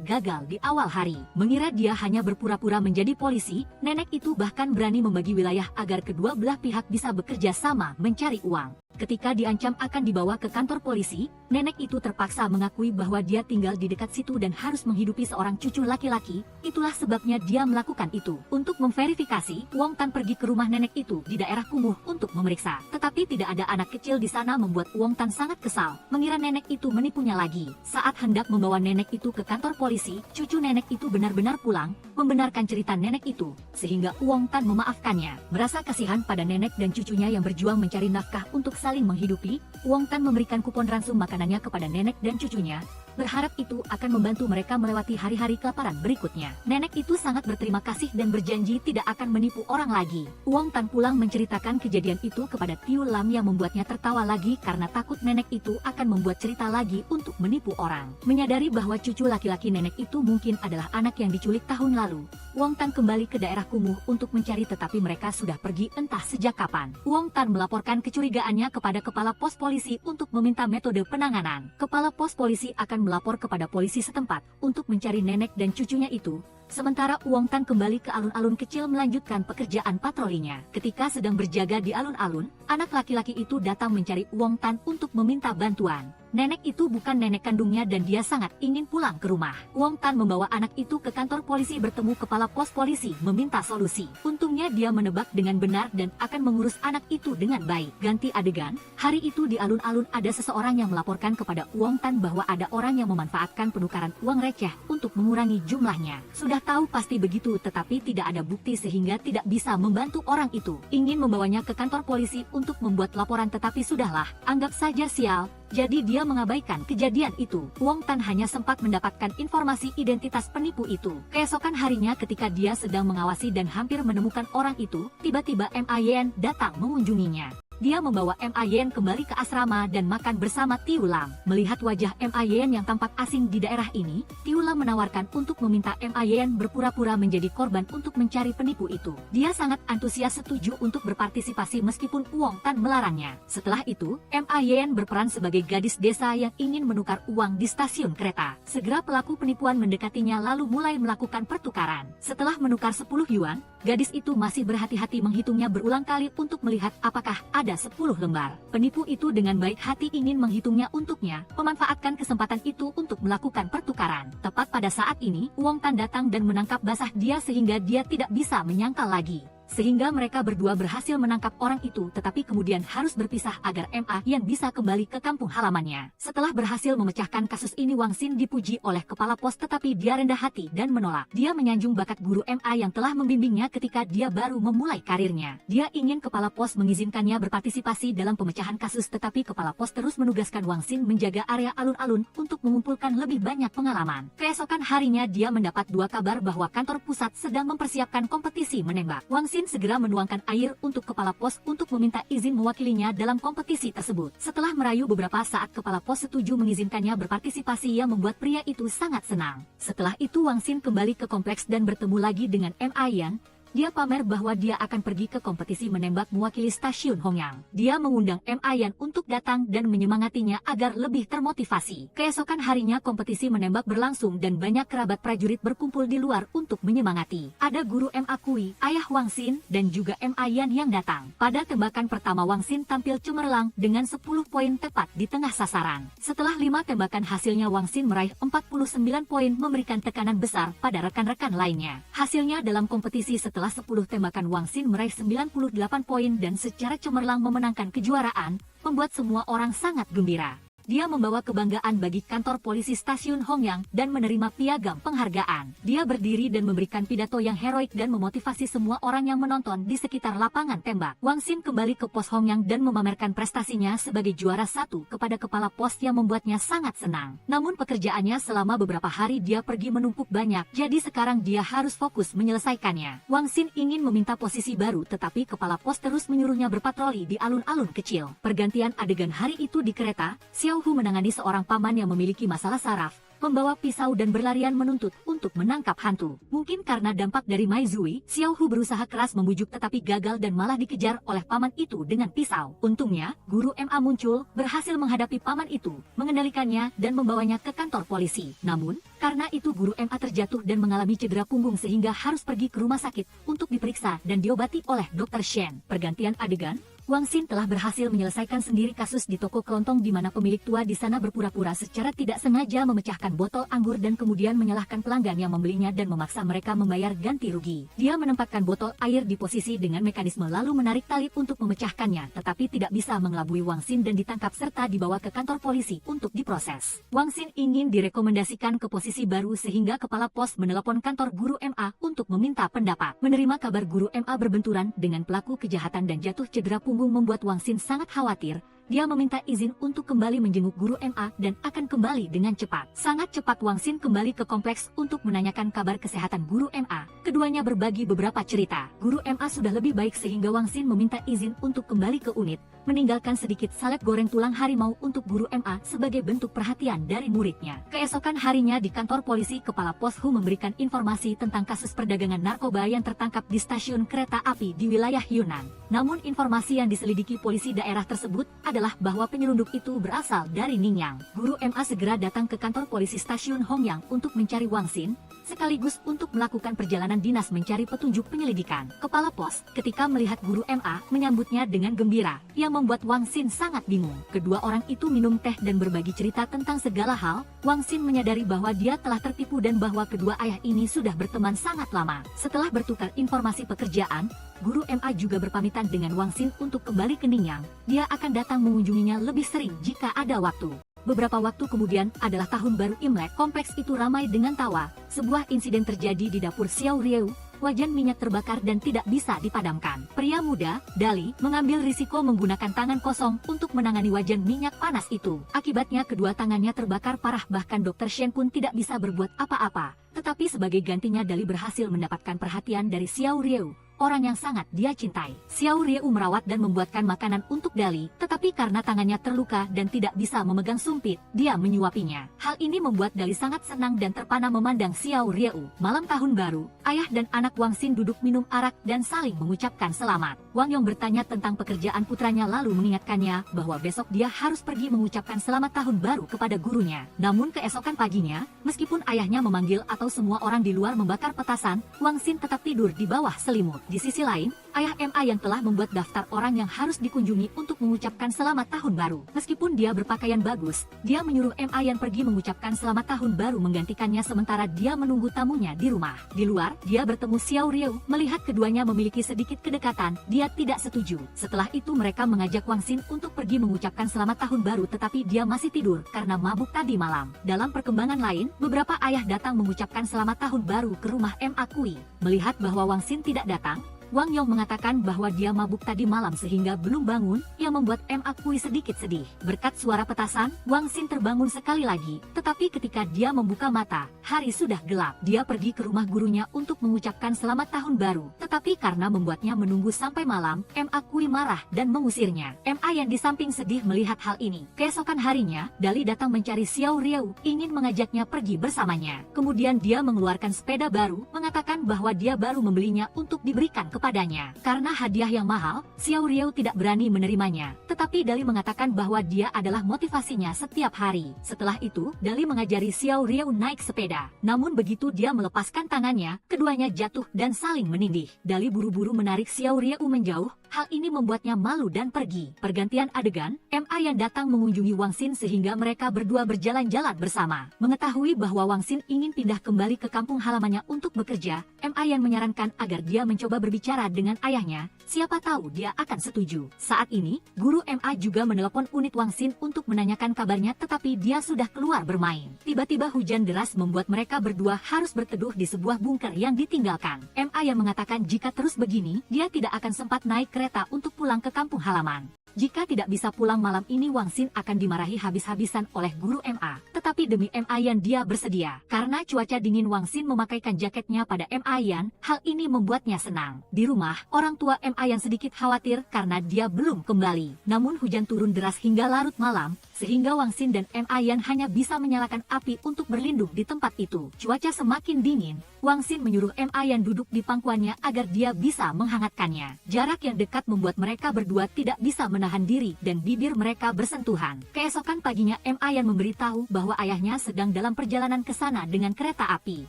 gagal di awal hari. Mengira dia hanya berpura-pura menjadi polisi, nenek itu bahkan berani membagi wilayah agar kedua belah pihak bisa bekerja sama mencari uang. Ketika diancam akan dibawa ke kantor polisi, nenek itu terpaksa mengakui bahwa dia tinggal di dekat situ dan harus menghidupi seorang cucu laki-laki. Itulah sebabnya dia melakukan itu. Untuk memverifikasi, Wang Tan pergi ke rumah nenek itu di daerah kumuh untuk memeriksa. Tetapi tidak ada anak kecil di sana membuat Wang Tan sangat kesal, mengira nenek itu menipunya lagi. Saat hendak membawa nenek itu ke kantor polisi, cucu nenek itu benar-benar pulang, membenarkan cerita nenek itu, sehingga Wang Tan memaafkannya. Merasa kasihan pada nenek dan cucunya yang berjuang mencari nafkah untuk saling menghidupi, Wang Tan memberikan kupon ransum makanannya kepada nenek dan cucunya, berharap itu akan membantu mereka melewati hari-hari kelaparan berikutnya. Nenek itu sangat berterima kasih dan berjanji tidak akan menipu orang lagi. Wang Tan pulang menceritakan kejadian itu kepada Tiu Lam yang membuatnya tertawa lagi karena takut nenek itu akan membuat cerita lagi untuk menipu orang. Menyadari bahwa cucu laki-laki nenek itu mungkin adalah anak yang diculik tahun lalu, Wang Tan kembali ke daerah kumuh untuk mencari tetapi mereka sudah pergi entah sejak kapan. Wang Tan melaporkan kecurigaannya kepada kepala pos polisi untuk meminta metode penanganan. Kepala pos polisi akan melapor kepada polisi setempat untuk mencari nenek dan cucunya itu. Sementara Wang Tan kembali ke alun-alun kecil melanjutkan pekerjaan patrolinya. Ketika sedang berjaga di alun-alun, anak laki-laki itu datang mencari Wang Tan untuk meminta bantuan. Nenek itu bukan nenek kandungnya dan dia sangat ingin pulang ke rumah. Wang Tan membawa anak itu ke kantor polisi bertemu kepala pos polisi meminta solusi. Untungnya dia menebak dengan benar dan akan mengurus anak itu dengan baik. Ganti adegan, hari itu di alun-alun ada seseorang yang melaporkan kepada Wang Tan bahwa ada orang yang memanfaatkan penukaran uang receh untuk mengurangi jumlahnya. Sudah tahu pasti begitu tetapi tidak ada bukti sehingga tidak bisa membantu orang itu. Ingin membawanya ke kantor polisi untuk membuat laporan tetapi sudahlah, anggap saja sial. Jadi dia mengabaikan kejadian itu. Wang Tan hanya sempat mendapatkan informasi identitas penipu itu. Keesokan harinya ketika dia sedang mengawasi dan hampir menemukan orang itu, tiba-tiba Ma Yan datang mengunjunginya. Dia membawa Ma Yan kembali ke asrama dan makan bersama Tiu Lam. Melihat wajah Ma Yan yang tampak asing di daerah ini, Tiu Lam menawarkan untuk meminta Ma Yan berpura-pura menjadi korban untuk mencari penipu itu. Dia sangat antusias setuju untuk berpartisipasi meskipun Wang Tan melarangnya. Setelah itu, Ma Yan berperan sebagai gadis desa yang ingin menukar uang di stasiun kereta. Segera pelaku penipuan mendekatinya lalu mulai melakukan pertukaran. Setelah menukar 10 yuan, gadis itu masih berhati-hati menghitungnya berulang kali untuk melihat apakah ada 10 lembar. Penipu itu dengan baik hati ingin menghitungnya untuknya, memanfaatkan kesempatan itu untuk melakukan pertukaran. Tepat pada saat ini, Wang Tan datang dan menangkap basah dia sehingga dia tidak bisa menyangkal lagi. Sehingga mereka berdua berhasil menangkap orang itu tetapi kemudian harus berpisah agar Ma Yan bisa kembali ke kampung halamannya. Setelah berhasil memecahkan kasus ini Wang Xin dipuji oleh kepala pos tetapi dia rendah hati dan menolak. Dia menyanjung bakat guru Ma yang telah membimbingnya ketika dia baru memulai karirnya. Dia ingin kepala pos mengizinkannya berpartisipasi dalam pemecahan kasus tetapi kepala pos terus menugaskan Wang Xin menjaga area alun-alun untuk mengumpulkan lebih banyak pengalaman. Keesokan harinya dia mendapat 2 kabar bahwa kantor pusat sedang mempersiapkan kompetisi menembak. Wang Xin segera menuangkan air untuk kepala pos untuk meminta izin mewakilinya dalam kompetisi tersebut. Setelah merayu beberapa saat kepala pos setuju mengizinkannya berpartisipasi yang membuat pria itu sangat senang. Setelah itu Wang Xin kembali ke kompleks dan bertemu lagi dengan Ma Yan. Dia pamer bahwa dia akan pergi ke kompetisi menembak mewakili stasiun Hongyang. Dia mengundang Ma Yan untuk datang dan menyemangatinya agar lebih termotivasi. Keesokan harinya kompetisi menembak berlangsung dan banyak kerabat prajurit berkumpul di luar untuk menyemangati. Ada guru Ma Kui, ayah Wang Xin, dan juga Ma Yan yang datang. Pada tembakan pertama Wang Xin tampil cemerlang dengan 10 poin tepat di tengah sasaran. Setelah 5 tembakan hasilnya Wang Xin meraih 49 poin memberikan tekanan besar pada rekan-rekan lainnya. Hasilnya dalam kompetisi setelah 10 tembakan Wang Xin meraih 98 poin dan secara cemerlang memenangkan kejuaraan, membuat semua orang sangat gembira. dia membawa kebanggaan bagi kantor polisi stasiun Hongyang dan menerima piagam penghargaan. Dia berdiri dan memberikan pidato yang heroik dan memotivasi semua orang yang menonton di sekitar lapangan tembak. Wang Xin kembali ke pos Hongyang dan memamerkan prestasinya sebagai juara 1 kepada kepala pos yang membuatnya sangat senang. Namun pekerjaannya selama beberapa hari dia pergi menumpuk banyak, jadi sekarang dia harus fokus menyelesaikannya. Wang Xin ingin meminta posisi baru, tetapi kepala pos terus menyuruhnya berpatroli di alun-alun kecil. Pergantian adegan hari itu di kereta, Xiao Hu menangani seorang paman yang memiliki masalah saraf, membawa pisau dan berlarian menuntut untuk menangkap hantu. Mungkin karena dampak dari Mai Zui, Xiao Hu berusaha keras membujuk tetapi gagal dan malah dikejar oleh paman itu dengan pisau. Untungnya, guru MA muncul, berhasil menghadapi paman itu, mengendalikannya dan membawanya ke kantor polisi. Namun, karena itu guru MA terjatuh dan mengalami cedera punggung sehingga harus pergi ke rumah sakit untuk diperiksa dan diobati oleh Dr. Shen. Pergantian adegan, Wang Xin telah berhasil menyelesaikan sendiri kasus di toko kelontong di mana pemilik tua di sana berpura-pura secara tidak sengaja memecahkan botol anggur dan kemudian menyalahkan pelanggan yang membelinya dan memaksa mereka membayar ganti rugi. Dia menempatkan botol air di posisi dengan mekanisme lalu menarik tali untuk memecahkannya, tetapi tidak bisa mengelabui Wang Xin dan ditangkap serta dibawa ke kantor polisi untuk diproses. Wang Xin ingin direkomendasikan ke posisi baru sehingga kepala pos menelepon kantor guru MA untuk meminta pendapat. Menerima kabar guru MA berbenturan dengan pelaku kejahatan dan jatuh cedera punggung membuat Wang Xin sangat khawatir. Dia meminta izin untuk kembali menjenguk guru MA dan akan kembali dengan cepat. Sangat cepat Wang Xin kembali ke kompleks untuk menanyakan kabar kesehatan guru MA. Keduanya berbagi beberapa cerita. Guru MA sudah lebih baik sehingga Wang Xin meminta izin untuk kembali ke unit, meninggalkan sedikit salep goreng tulang harimau untuk guru MA sebagai bentuk perhatian dari muridnya. Keesokan harinya di kantor polisi, kepala pos Hu memberikan informasi tentang kasus perdagangan narkoba yang tertangkap di stasiun kereta api di wilayah Yunnan. Namun informasi yang diselidiki polisi daerah tersebut adalah bahwa penyelundup itu berasal dari Ningyang. Guru MA segera datang ke kantor polisi stasiun Hongyang untuk mencari Wang Xin, sekaligus untuk melakukan perjalanan dinas mencari petunjuk penyelidikan. Kepala pos, ketika melihat guru MA, menyambutnya dengan gembira, yang membuat Wang Xin sangat bingung. Kedua orang itu minum teh dan berbagi cerita tentang segala hal. Wang Xin menyadari bahwa dia telah tertipu dan bahwa kedua ayah ini sudah berteman sangat lama. Setelah bertukar informasi pekerjaan, guru MA juga berpamitan dengan Wang Xin untuk kembali ke Ningyang. Dia akan datang mengunjunginya lebih sering jika ada waktu. Beberapa waktu kemudian adalah tahun baru Imlek. Kompleks itu ramai dengan tawa. Sebuah insiden terjadi di dapur Xiao Rieu. Wajan minyak terbakar dan tidak bisa dipadamkan. Pria muda, Dali, mengambil risiko menggunakan tangan kosong untuk menangani wajan minyak panas itu. Akibatnya kedua tangannya terbakar parah, bahkan Dr. Shen pun tidak bisa berbuat apa-apa. Tetapi sebagai gantinya Dali berhasil mendapatkan perhatian dari Xiao Rieu, orang yang sangat dia cintai. Xiao Rieu merawat dan membuatkan makanan untuk Dali, tetapi karena tangannya terluka dan tidak bisa memegang sumpit, dia menyuapinya. Hal ini membuat Dali sangat senang dan terpana memandang Xiao Rieu. Malam tahun baru, ayah dan anak Wang Xin duduk minum arak dan saling mengucapkan selamat. Wang Yong bertanya tentang pekerjaan putranya lalu mengingatkannya bahwa besok dia harus pergi mengucapkan selamat tahun baru kepada gurunya. Namun keesokan paginya, meskipun ayahnya memanggil atau semua orang di luar membakar petasan, Wang Xin tetap tidur di bawah selimut. Di sisi lain, ayah MA yang telah membuat daftar orang yang harus dikunjungi untuk mengucapkan selamat tahun baru. Meskipun dia berpakaian bagus, dia menyuruh MA yang pergi mengucapkan selamat tahun baru menggantikannya sementara dia menunggu tamunya di rumah. Di luar, dia bertemu Xiao Rieu. Melihat keduanya memiliki sedikit kedekatan, dia tidak setuju. Setelah itu mereka mengajak Wang Xin untuk pergi mengucapkan selamat tahun baru, tetapi dia masih tidur karena mabuk tadi malam. Dalam perkembangan lain, beberapa ayah datang mengucapkan selamat tahun baru ke rumah MA Kui. Melihat bahwa Wang Xin tidak datang, Wang Yong mengatakan bahwa dia mabuk tadi malam sehingga belum bangun, yang membuat MA Kui sedikit sedih. Berkat suara petasan, Wang Xin terbangun sekali lagi, tetapi ketika dia membuka mata, hari sudah gelap. Dia pergi ke rumah gurunya untuk mengucapkan selamat tahun baru, tetapi karena membuatnya menunggu sampai malam, MA Kui marah dan mengusirnya. MA yang di samping sedih melihat hal ini. Keesokan harinya, Dali datang mencari Xiao Rieu, ingin mengajaknya pergi bersamanya. Kemudian dia mengeluarkan sepeda baru, mengatakan bahwa dia baru membelinya untuk diberikan kepadanya. Karena hadiah yang mahal, Xiao Rieu tidak berani menerimanya. Tetapi Dali mengatakan bahwa dia adalah motivasinya setiap hari. Setelah itu, Dali mengajari Xiao Rieu naik sepeda. Namun begitu dia melepaskan tangannya, keduanya jatuh dan saling menindih. Dali buru-buru menarik Xiao Rieu menjauh, Hal ini membuatnya malu dan pergi. Pergantian adegan, MA yang datang mengunjungi Wang Xin sehingga mereka berdua berjalan-jalan bersama. Mengetahui bahwa Wang Xin ingin pindah kembali ke kampung halamannya untuk bekerja, MA yang menyarankan agar dia mencoba berbicara dengan ayahnya, siapa tahu dia akan setuju. Saat ini, guru MA juga menelepon unit Wang Xin untuk menanyakan kabarnya tetapi dia sudah keluar bermain. Tiba-tiba hujan deras membuat mereka berdua harus berteduh di sebuah bunker yang ditinggalkan. MA yang mengatakan jika terus begini, dia tidak akan sempat naik kereta untuk pulang ke kampung halaman. Jika tidak bisa pulang malam ini, Wang Xin akan dimarahi habis-habisan oleh guru MA. Tetapi demi MA Yan dia bersedia. Karena cuaca dingin, Wang Xin memakaikan jaketnya pada MA Yan. Hal ini membuatnya senang. Di rumah, orang tua MA Yan sedikit khawatir karena dia belum kembali. Namun hujan turun deras hingga larut malam, sehingga Wang Xin dan MA Yan hanya bisa menyalakan api untuk berlindung di tempat itu. Cuaca semakin dingin, Wang Xin menyuruh MA Yan duduk di pangkuannya agar dia bisa menghangatkannya. Jarak yang dekat membuat mereka berdua tidak bisa menahan diri dan bibir mereka bersentuhan. Keesokan paginya MA Yan memberitahu bahwa ayahnya sedang dalam perjalanan ke sana dengan kereta api.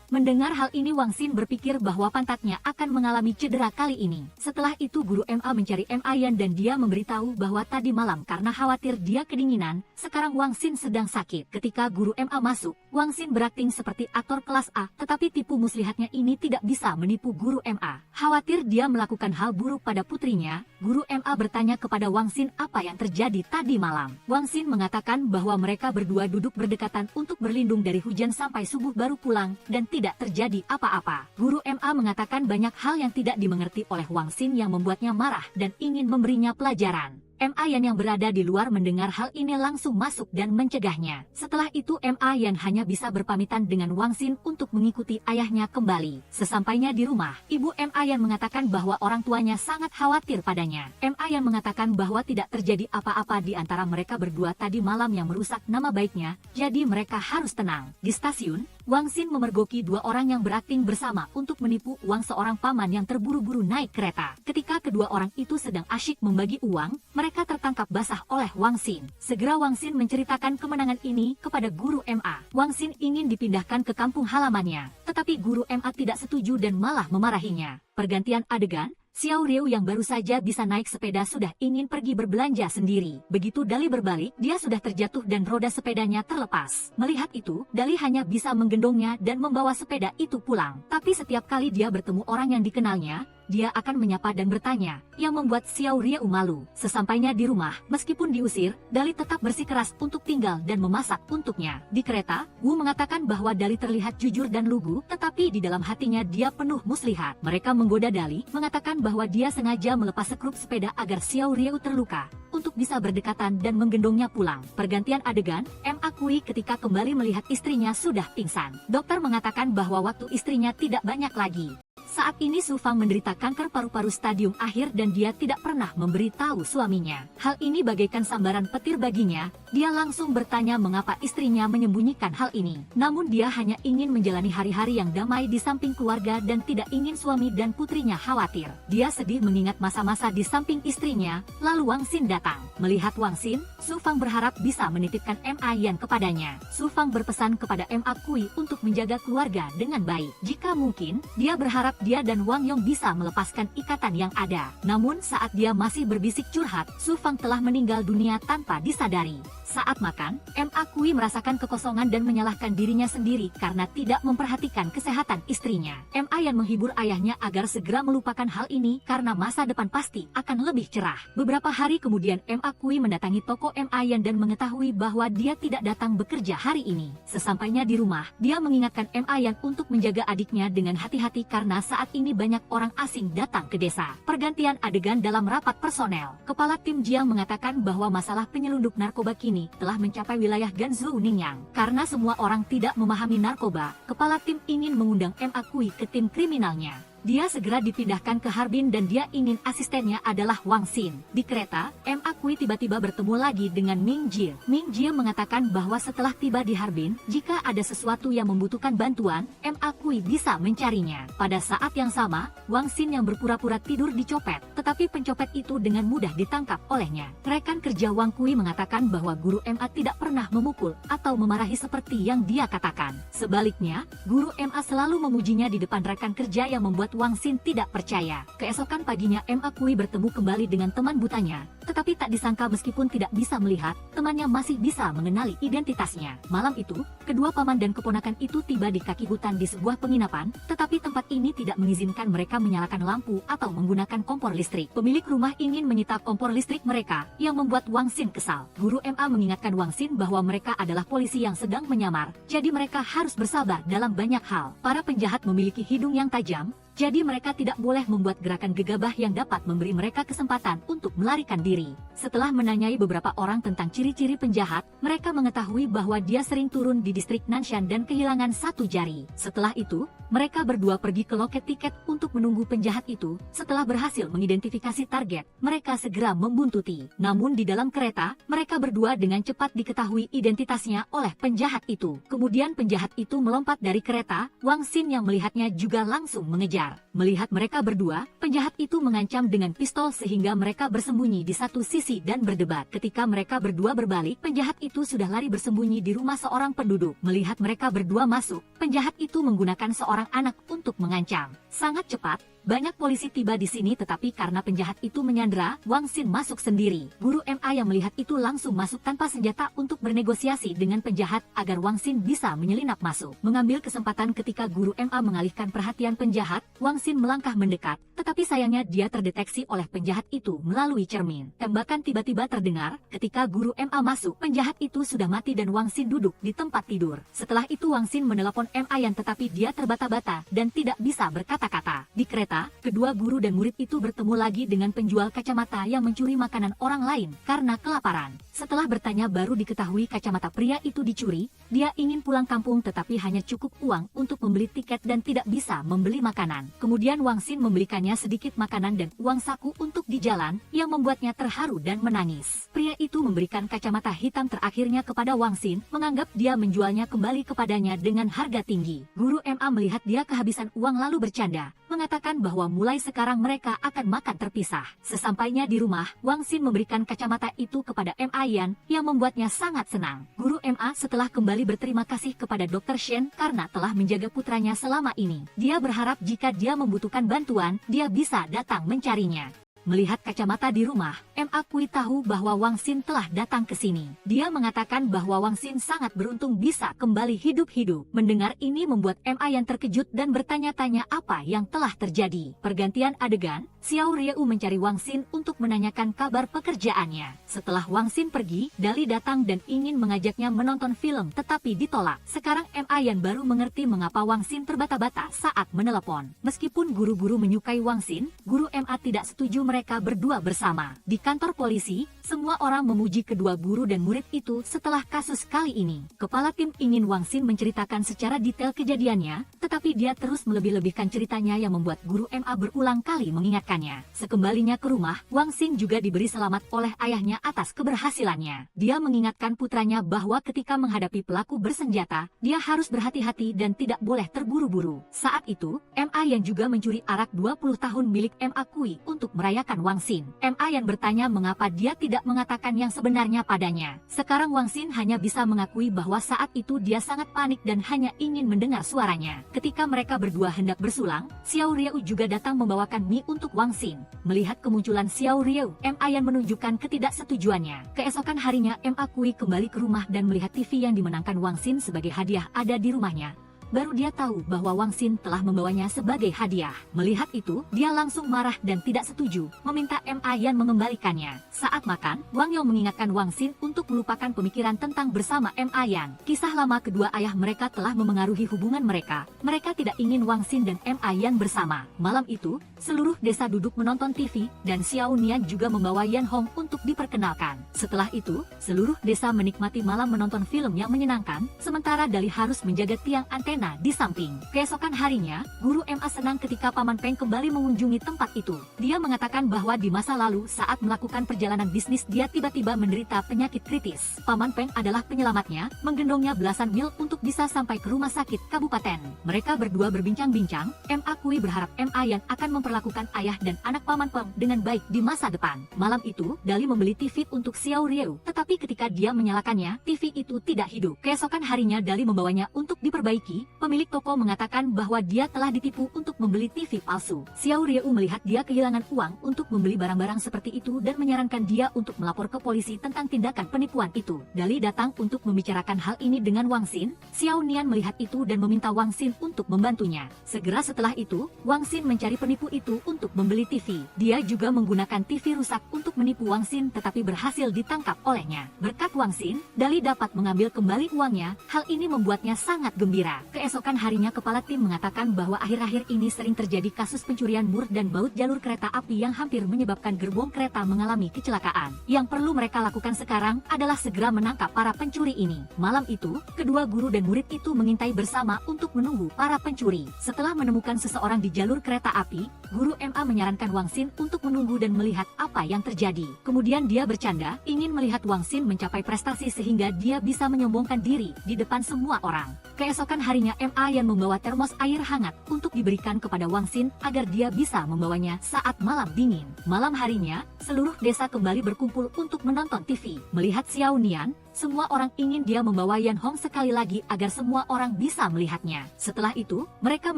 Mendengar hal ini, Wang Xin berpikir bahwa pantatnya akan mengalami cedera kali ini. Setelah itu guru MA mencari MA Yan dan dia memberitahu bahwa tadi malam karena khawatir dia kedinginan, sekarang Wang Xin sedang sakit. Ketika guru MA masuk, Wang Xin berakting seperti aktor kelas A, tetapi tipu muslihatnya ini tidak bisa menipu guru MA. Khawatir dia melakukan hal buruk pada putrinya, guru MA bertanya kepada Wang Xin apa yang terjadi tadi malam. Wang Xin mengatakan bahwa mereka berdua duduk berdekatan untuk berlindung dari hujan sampai subuh baru pulang dan tidak terjadi apa-apa. Guru MA mengatakan banyak hal yang tidak dimengerti oleh Wang Xin yang membuatnya marah dan ingin memberinya pelajaran. MA Yan yang berada di luar mendengar hal ini langsung masuk dan mencegahnya. Setelah itu MA Yan hanya bisa berpamitan dengan Wang Xin untuk mengikuti ayahnya kembali. Sesampainya di rumah, ibu MA Yan mengatakan bahwa orang tuanya sangat khawatir padanya. MA Yan mengatakan bahwa tidak terjadi apa-apa di antara mereka berdua tadi malam yang merusak nama baiknya, jadi mereka harus tenang. Di stasiun, Wang Xin memergoki dua orang yang berakting bersama untuk menipu uang seorang paman yang terburu-buru naik kereta. Ketika kedua orang itu sedang asyik membagi uang, mereka tertangkap basah oleh Wang Xin. Segera Wang Xin menceritakan kemenangan ini kepada guru MA. Wang Xin ingin dipindahkan ke kampung halamannya, tetapi guru MA tidak setuju dan malah memarahinya. Pergantian adegan, Xiao Riu yang baru saja bisa naik sepeda sudah ingin pergi berbelanja sendiri. Begitu Dali berbalik, dia sudah terjatuh dan roda sepedanya terlepas. Melihat itu, Dali hanya bisa menggendongnya dan membawa sepeda itu pulang. Tapi setiap kali dia bertemu orang yang dikenalnya, dia akan menyapa dan bertanya, yang membuat Xiao Riu malu. Sesampainya di rumah, meskipun diusir, Dali tetap bersikeras untuk tinggal dan memasak untuknya. Di kereta, Wu mengatakan bahwa Dali terlihat jujur dan lugu, tetapi di dalam hatinya dia penuh muslihat. Mereka menggoda Dali, mengatakan bahwa dia sengaja melepas sekrup sepeda agar Xiao Riu terluka, untuk bisa berdekatan dan menggendongnya pulang. Pergantian adegan, MA Kui ketika kembali melihat istrinya sudah pingsan. Dokter mengatakan bahwa waktu istrinya tidak banyak lagi. Saat ini Su Fang menderita kanker paru-paru stadium akhir dan dia tidak pernah memberitahu suaminya. Hal ini bagaikan sambaran petir baginya, dia langsung bertanya mengapa istrinya menyembunyikan hal ini. Namun dia hanya ingin menjalani hari-hari yang damai di samping keluarga dan tidak ingin suami dan putrinya khawatir. Dia sedih mengingat masa-masa di samping istrinya, lalu Wang Xin datang. Melihat Wang Xin, Su Fang berharap bisa menitipkan MA Yan kepadanya. Su Fang berpesan kepada MA Kui untuk menjaga keluarga dengan baik. Jika mungkin, dia berharap dia dan Wang Yong bisa melepaskan ikatan yang ada. Namun saat dia masih berbisik curhat, Su Fang telah meninggal dunia tanpa disadari. Saat makan, MA Kui merasakan kekosongan dan menyalahkan dirinya sendiri karena tidak memperhatikan kesehatan istrinya. MA Yan menghibur ayahnya agar segera melupakan hal ini karena masa depan pasti akan lebih cerah. Beberapa hari kemudian MA Kui mendatangi toko MA Yan dan mengetahui bahwa dia tidak datang bekerja hari ini. Sesampainya di rumah, dia mengingatkan MA Yan untuk menjaga adiknya dengan hati-hati karena saat ini banyak orang asing datang ke desa. Pergantian adegan dalam rapat personel. Kepala tim Jiang mengatakan bahwa masalah penyelundup narkoba kini telah mencapai wilayah Ganzhou Ningyang. Karena semua orang tidak memahami narkoba, kepala tim ingin mengundang MA Kui ke tim kriminalnya. Dia segera dipindahkan ke Harbin dan dia ingin asistennya adalah Wang Xin. Di kereta, MA Kui tiba-tiba bertemu lagi dengan Ming Jie. Ming Jie mengatakan bahwa setelah tiba di Harbin, jika ada sesuatu yang membutuhkan bantuan, MA Kui bisa mencarinya. Pada saat yang sama, Wang Xin yang berpura-pura tidur dicopet, tetapi pencopet itu dengan mudah ditangkap olehnya. Rekan kerja Wang Kui mengatakan bahwa guru MA tidak pernah memukul atau memarahi seperti yang dia katakan. Sebaliknya, guru MA selalu memujinya di depan rekan kerja yang membuat membuat Wang Xin tidak percaya. Keesokan paginya Ma Kui bertemu kembali dengan teman butanya, tetapi tak disangka meskipun tidak bisa melihat, temannya masih bisa mengenali identitasnya. Malam itu, kedua paman dan keponakan itu tiba di kaki hutan di sebuah penginapan, tetapi tempat ini tidak mengizinkan mereka menyalakan lampu atau menggunakan kompor listrik. Pemilik rumah ingin menyita kompor listrik mereka, yang membuat Wang Xin kesal. Guru Ma mengingatkan Wang Xin bahwa mereka adalah polisi yang sedang menyamar, jadi mereka harus bersabar dalam banyak hal. Para penjahat memiliki hidung yang tajam, jadi mereka tidak boleh membuat gerakan gegabah yang dapat memberi mereka kesempatan untuk melarikan diri. Setelah menanyai beberapa orang tentang ciri-ciri penjahat, mereka mengetahui bahwa dia sering turun di distrik Nanshan dan kehilangan satu jari. Setelah itu, mereka berdua pergi ke loket tiket untuk menunggu penjahat itu. Setelah berhasil mengidentifikasi target, mereka segera membuntuti. Namun di dalam kereta, mereka berdua dengan cepat diketahui identitasnya oleh penjahat itu. Kemudian penjahat itu melompat dari kereta, Wang Xin yang melihatnya juga langsung mengejar. Melihat mereka berdua, penjahat itu mengancam dengan pistol sehingga mereka bersembunyi di satu sisi dan berdebat. Ketika mereka berdua berbalik, penjahat itu sudah lari bersembunyi di rumah seorang penduduk. Melihat mereka berdua masuk, penjahat itu menggunakan seorang anak untuk mengancam. Sangat cepat, banyak polisi tiba di sini tetapi karena penjahat itu menyandera, Wang Xin masuk sendiri. Guru Ma yang melihat itu langsung masuk tanpa senjata untuk bernegosiasi dengan penjahat agar Wang Xin bisa menyelinap masuk. Mengambil kesempatan ketika Guru Ma mengalihkan perhatian penjahat, Wang Xin melangkah mendekat, tetapi sayangnya dia terdeteksi oleh penjahat itu melalui cermin. Tembakan tiba-tiba terdengar, ketika Guru Ma masuk, penjahat itu sudah mati dan Wang Xin duduk di tempat tidur. Setelah itu Wang Xin menelepon Ma Yan tetapi dia terbata-bata dan tidak bisa berkata-kata. Di kereta, kedua guru dan murid itu bertemu lagi dengan penjual kacamata yang mencuri makanan orang lain karena kelaparan. Setelah bertanya baru diketahui kacamata pria itu dicuri, dia ingin pulang kampung tetapi hanya cukup uang untuk membeli tiket dan tidak bisa membeli makanan. Kemudian Wang Xin membelikannya sedikit makanan dan uang saku untuk di jalan, yang membuatnya terharu dan menangis. Pria itu memberikan kacamata hitam terakhirnya kepada Wang Xin, menganggap dia menjualnya kembali kepadanya dengan harga tinggi. Guru Ma melihat dia kehabisan uang lalu bercanda, mengatakan bahwa mulai sekarang mereka akan makan terpisah. Sesampainya di rumah, Wang Xin memberikan kacamata itu kepada Ma Yan, yang membuatnya sangat senang. Guru Ma setelah kembali berterima kasih kepada Dr. Shen karena telah menjaga putranya selama ini. Dia berharap jika dia membutuhkan bantuan, dia bisa datang mencarinya. Melihat kacamata di rumah, Ma Kui tahu bahwa Wang Xin telah datang ke sini. Dia mengatakan bahwa Wang Xin sangat beruntung bisa kembali hidup-hidup. Mendengar ini membuat Ma Yan terkejut dan bertanya-tanya apa yang telah terjadi. Pergantian adegan, Xiao Rieu mencari Wang Xin untuk menanyakan kabar pekerjaannya. Setelah Wang Xin pergi, Dali datang dan ingin mengajaknya menonton film tetapi ditolak. Sekarang Ma Yan baru mengerti mengapa Wang Xin terbata-bata saat menelepon. Meskipun guru-guru menyukai Wang Xin, Guru Ma tidak setuju mereka berdua bersama. Di kantor polisi, semua orang memuji kedua guru dan murid itu setelah kasus kali ini. Kepala tim ingin Wang Xin menceritakan secara detail kejadiannya, tetapi dia terus melebih-lebihkan ceritanya yang membuat Guru Ma berulang kali mengingatkannya. Sekembalinya ke rumah, Wang Xin juga diberi selamat oleh ayahnya atas keberhasilannya. Dia mengingatkan putranya bahwa ketika menghadapi pelaku bersenjata, dia harus berhati-hati dan tidak boleh terburu-buru. Saat itu, Ma Yan juga mencuri arak 20 tahun milik Ma Kui untuk merayakan Wang Xin. Ma Yan bertanya mengapa dia tidak mengatakan yang sebenarnya padanya. Sekarang Wang Xin hanya bisa mengakui bahwa saat itu dia sangat panik dan hanya ingin mendengar suaranya. Ketika mereka berdua hendak bersulang, Xiao Rieu juga datang membawakan mie untuk Wang Xin. Melihat kemunculan Xiao Rieu, Ma Yan menunjukkan ketidaksetujuannya. Keesokan harinya Ma Kui kembali ke rumah dan melihat TV yang dimenangkan Wang Xin sebagai hadiah ada di rumahnya. Baru dia tahu bahwa Wang Xin telah membawanya sebagai hadiah. Melihat itu, dia langsung marah dan tidak setuju, meminta Ma Yan mengembalikannya. Saat makan, Wang Yong mengingatkan Wang Xin untuk melupakan pemikiran tentang bersama Ma Yan. Kisah lama kedua ayah mereka telah memengaruhi hubungan mereka. Mereka tidak ingin Wang Xin dan Ma Yan bersama. Malam itu, seluruh desa duduk menonton TV, dan Xiao Nian juga membawa Yan Hong untuk diperkenalkan. Setelah itu, seluruh desa menikmati malam menonton film yang menyenangkan, sementara Dali harus menjaga tiang antena di samping. Keesokan harinya, Guru Ma senang ketika Paman Peng kembali mengunjungi tempat itu. Dia mengatakan bahwa di masa lalu saat melakukan perjalanan bisnis dia tiba-tiba menderita penyakit kritis. Paman Peng adalah penyelamatnya, menggendongnya belasan mil untuk bisa sampai ke rumah sakit kabupaten. Mereka berdua berbincang-bincang, Ma Kui berharap Ma Yan akan memperlakukan ayah dan anak Paman Peng dengan baik di masa depan. Malam itu, Dali membeli TV untuk Xiao Rieu, tetapi ketika dia menyalakannya, TV itu tidak hidup. Keesokan harinya Dali membawanya untuk diperbaiki, pemilik toko mengatakan bahwa dia telah ditipu untuk membeli TV palsu. Xiao Rieu melihat dia kehilangan uang untuk membeli barang-barang seperti itu dan menyarankan dia untuk melapor ke polisi tentang tindakan penipuan itu. Dali datang untuk membicarakan hal ini dengan Wang Xin. Xiao Nian melihat itu dan meminta Wang Xin untuk membantunya. Segera setelah itu, Wang Xin mencari penipu itu untuk membeli TV. Dia juga menggunakan TV rusak untuk menipu Wang Xin tetapi berhasil ditangkap olehnya. Berkat Wang Xin, Dali dapat mengambil kembali uangnya. Hal ini membuatnya sangat gembira. Keesokan harinya kepala tim mengatakan bahwa akhir-akhir ini sering terjadi kasus pencurian mur dan baut jalur kereta api yang hampir menyebabkan gerbong kereta mengalami kecelakaan. Yang perlu mereka lakukan sekarang adalah segera menangkap para pencuri ini. Malam itu, kedua guru dan murid itu mengintai bersama untuk menunggu para pencuri. Setelah menemukan seseorang di jalur kereta api, Guru MA menyarankan Wang Xin untuk menunggu dan melihat apa yang terjadi. Kemudian dia bercanda, ingin melihat Wang Xin mencapai prestasi sehingga dia bisa menyombongkan diri di depan semua orang. Keesokan harinya MA yang membawa termos air hangat untuk diberikan kepada Wang Xin agar dia bisa membawanya saat malam dingin. Malam harinya, seluruh desa kembali berkumpul untuk menonton TV. Melihat Xiao Nian, semua orang ingin dia membawa Yan Hong sekali lagi agar semua orang bisa melihatnya. Setelah itu, mereka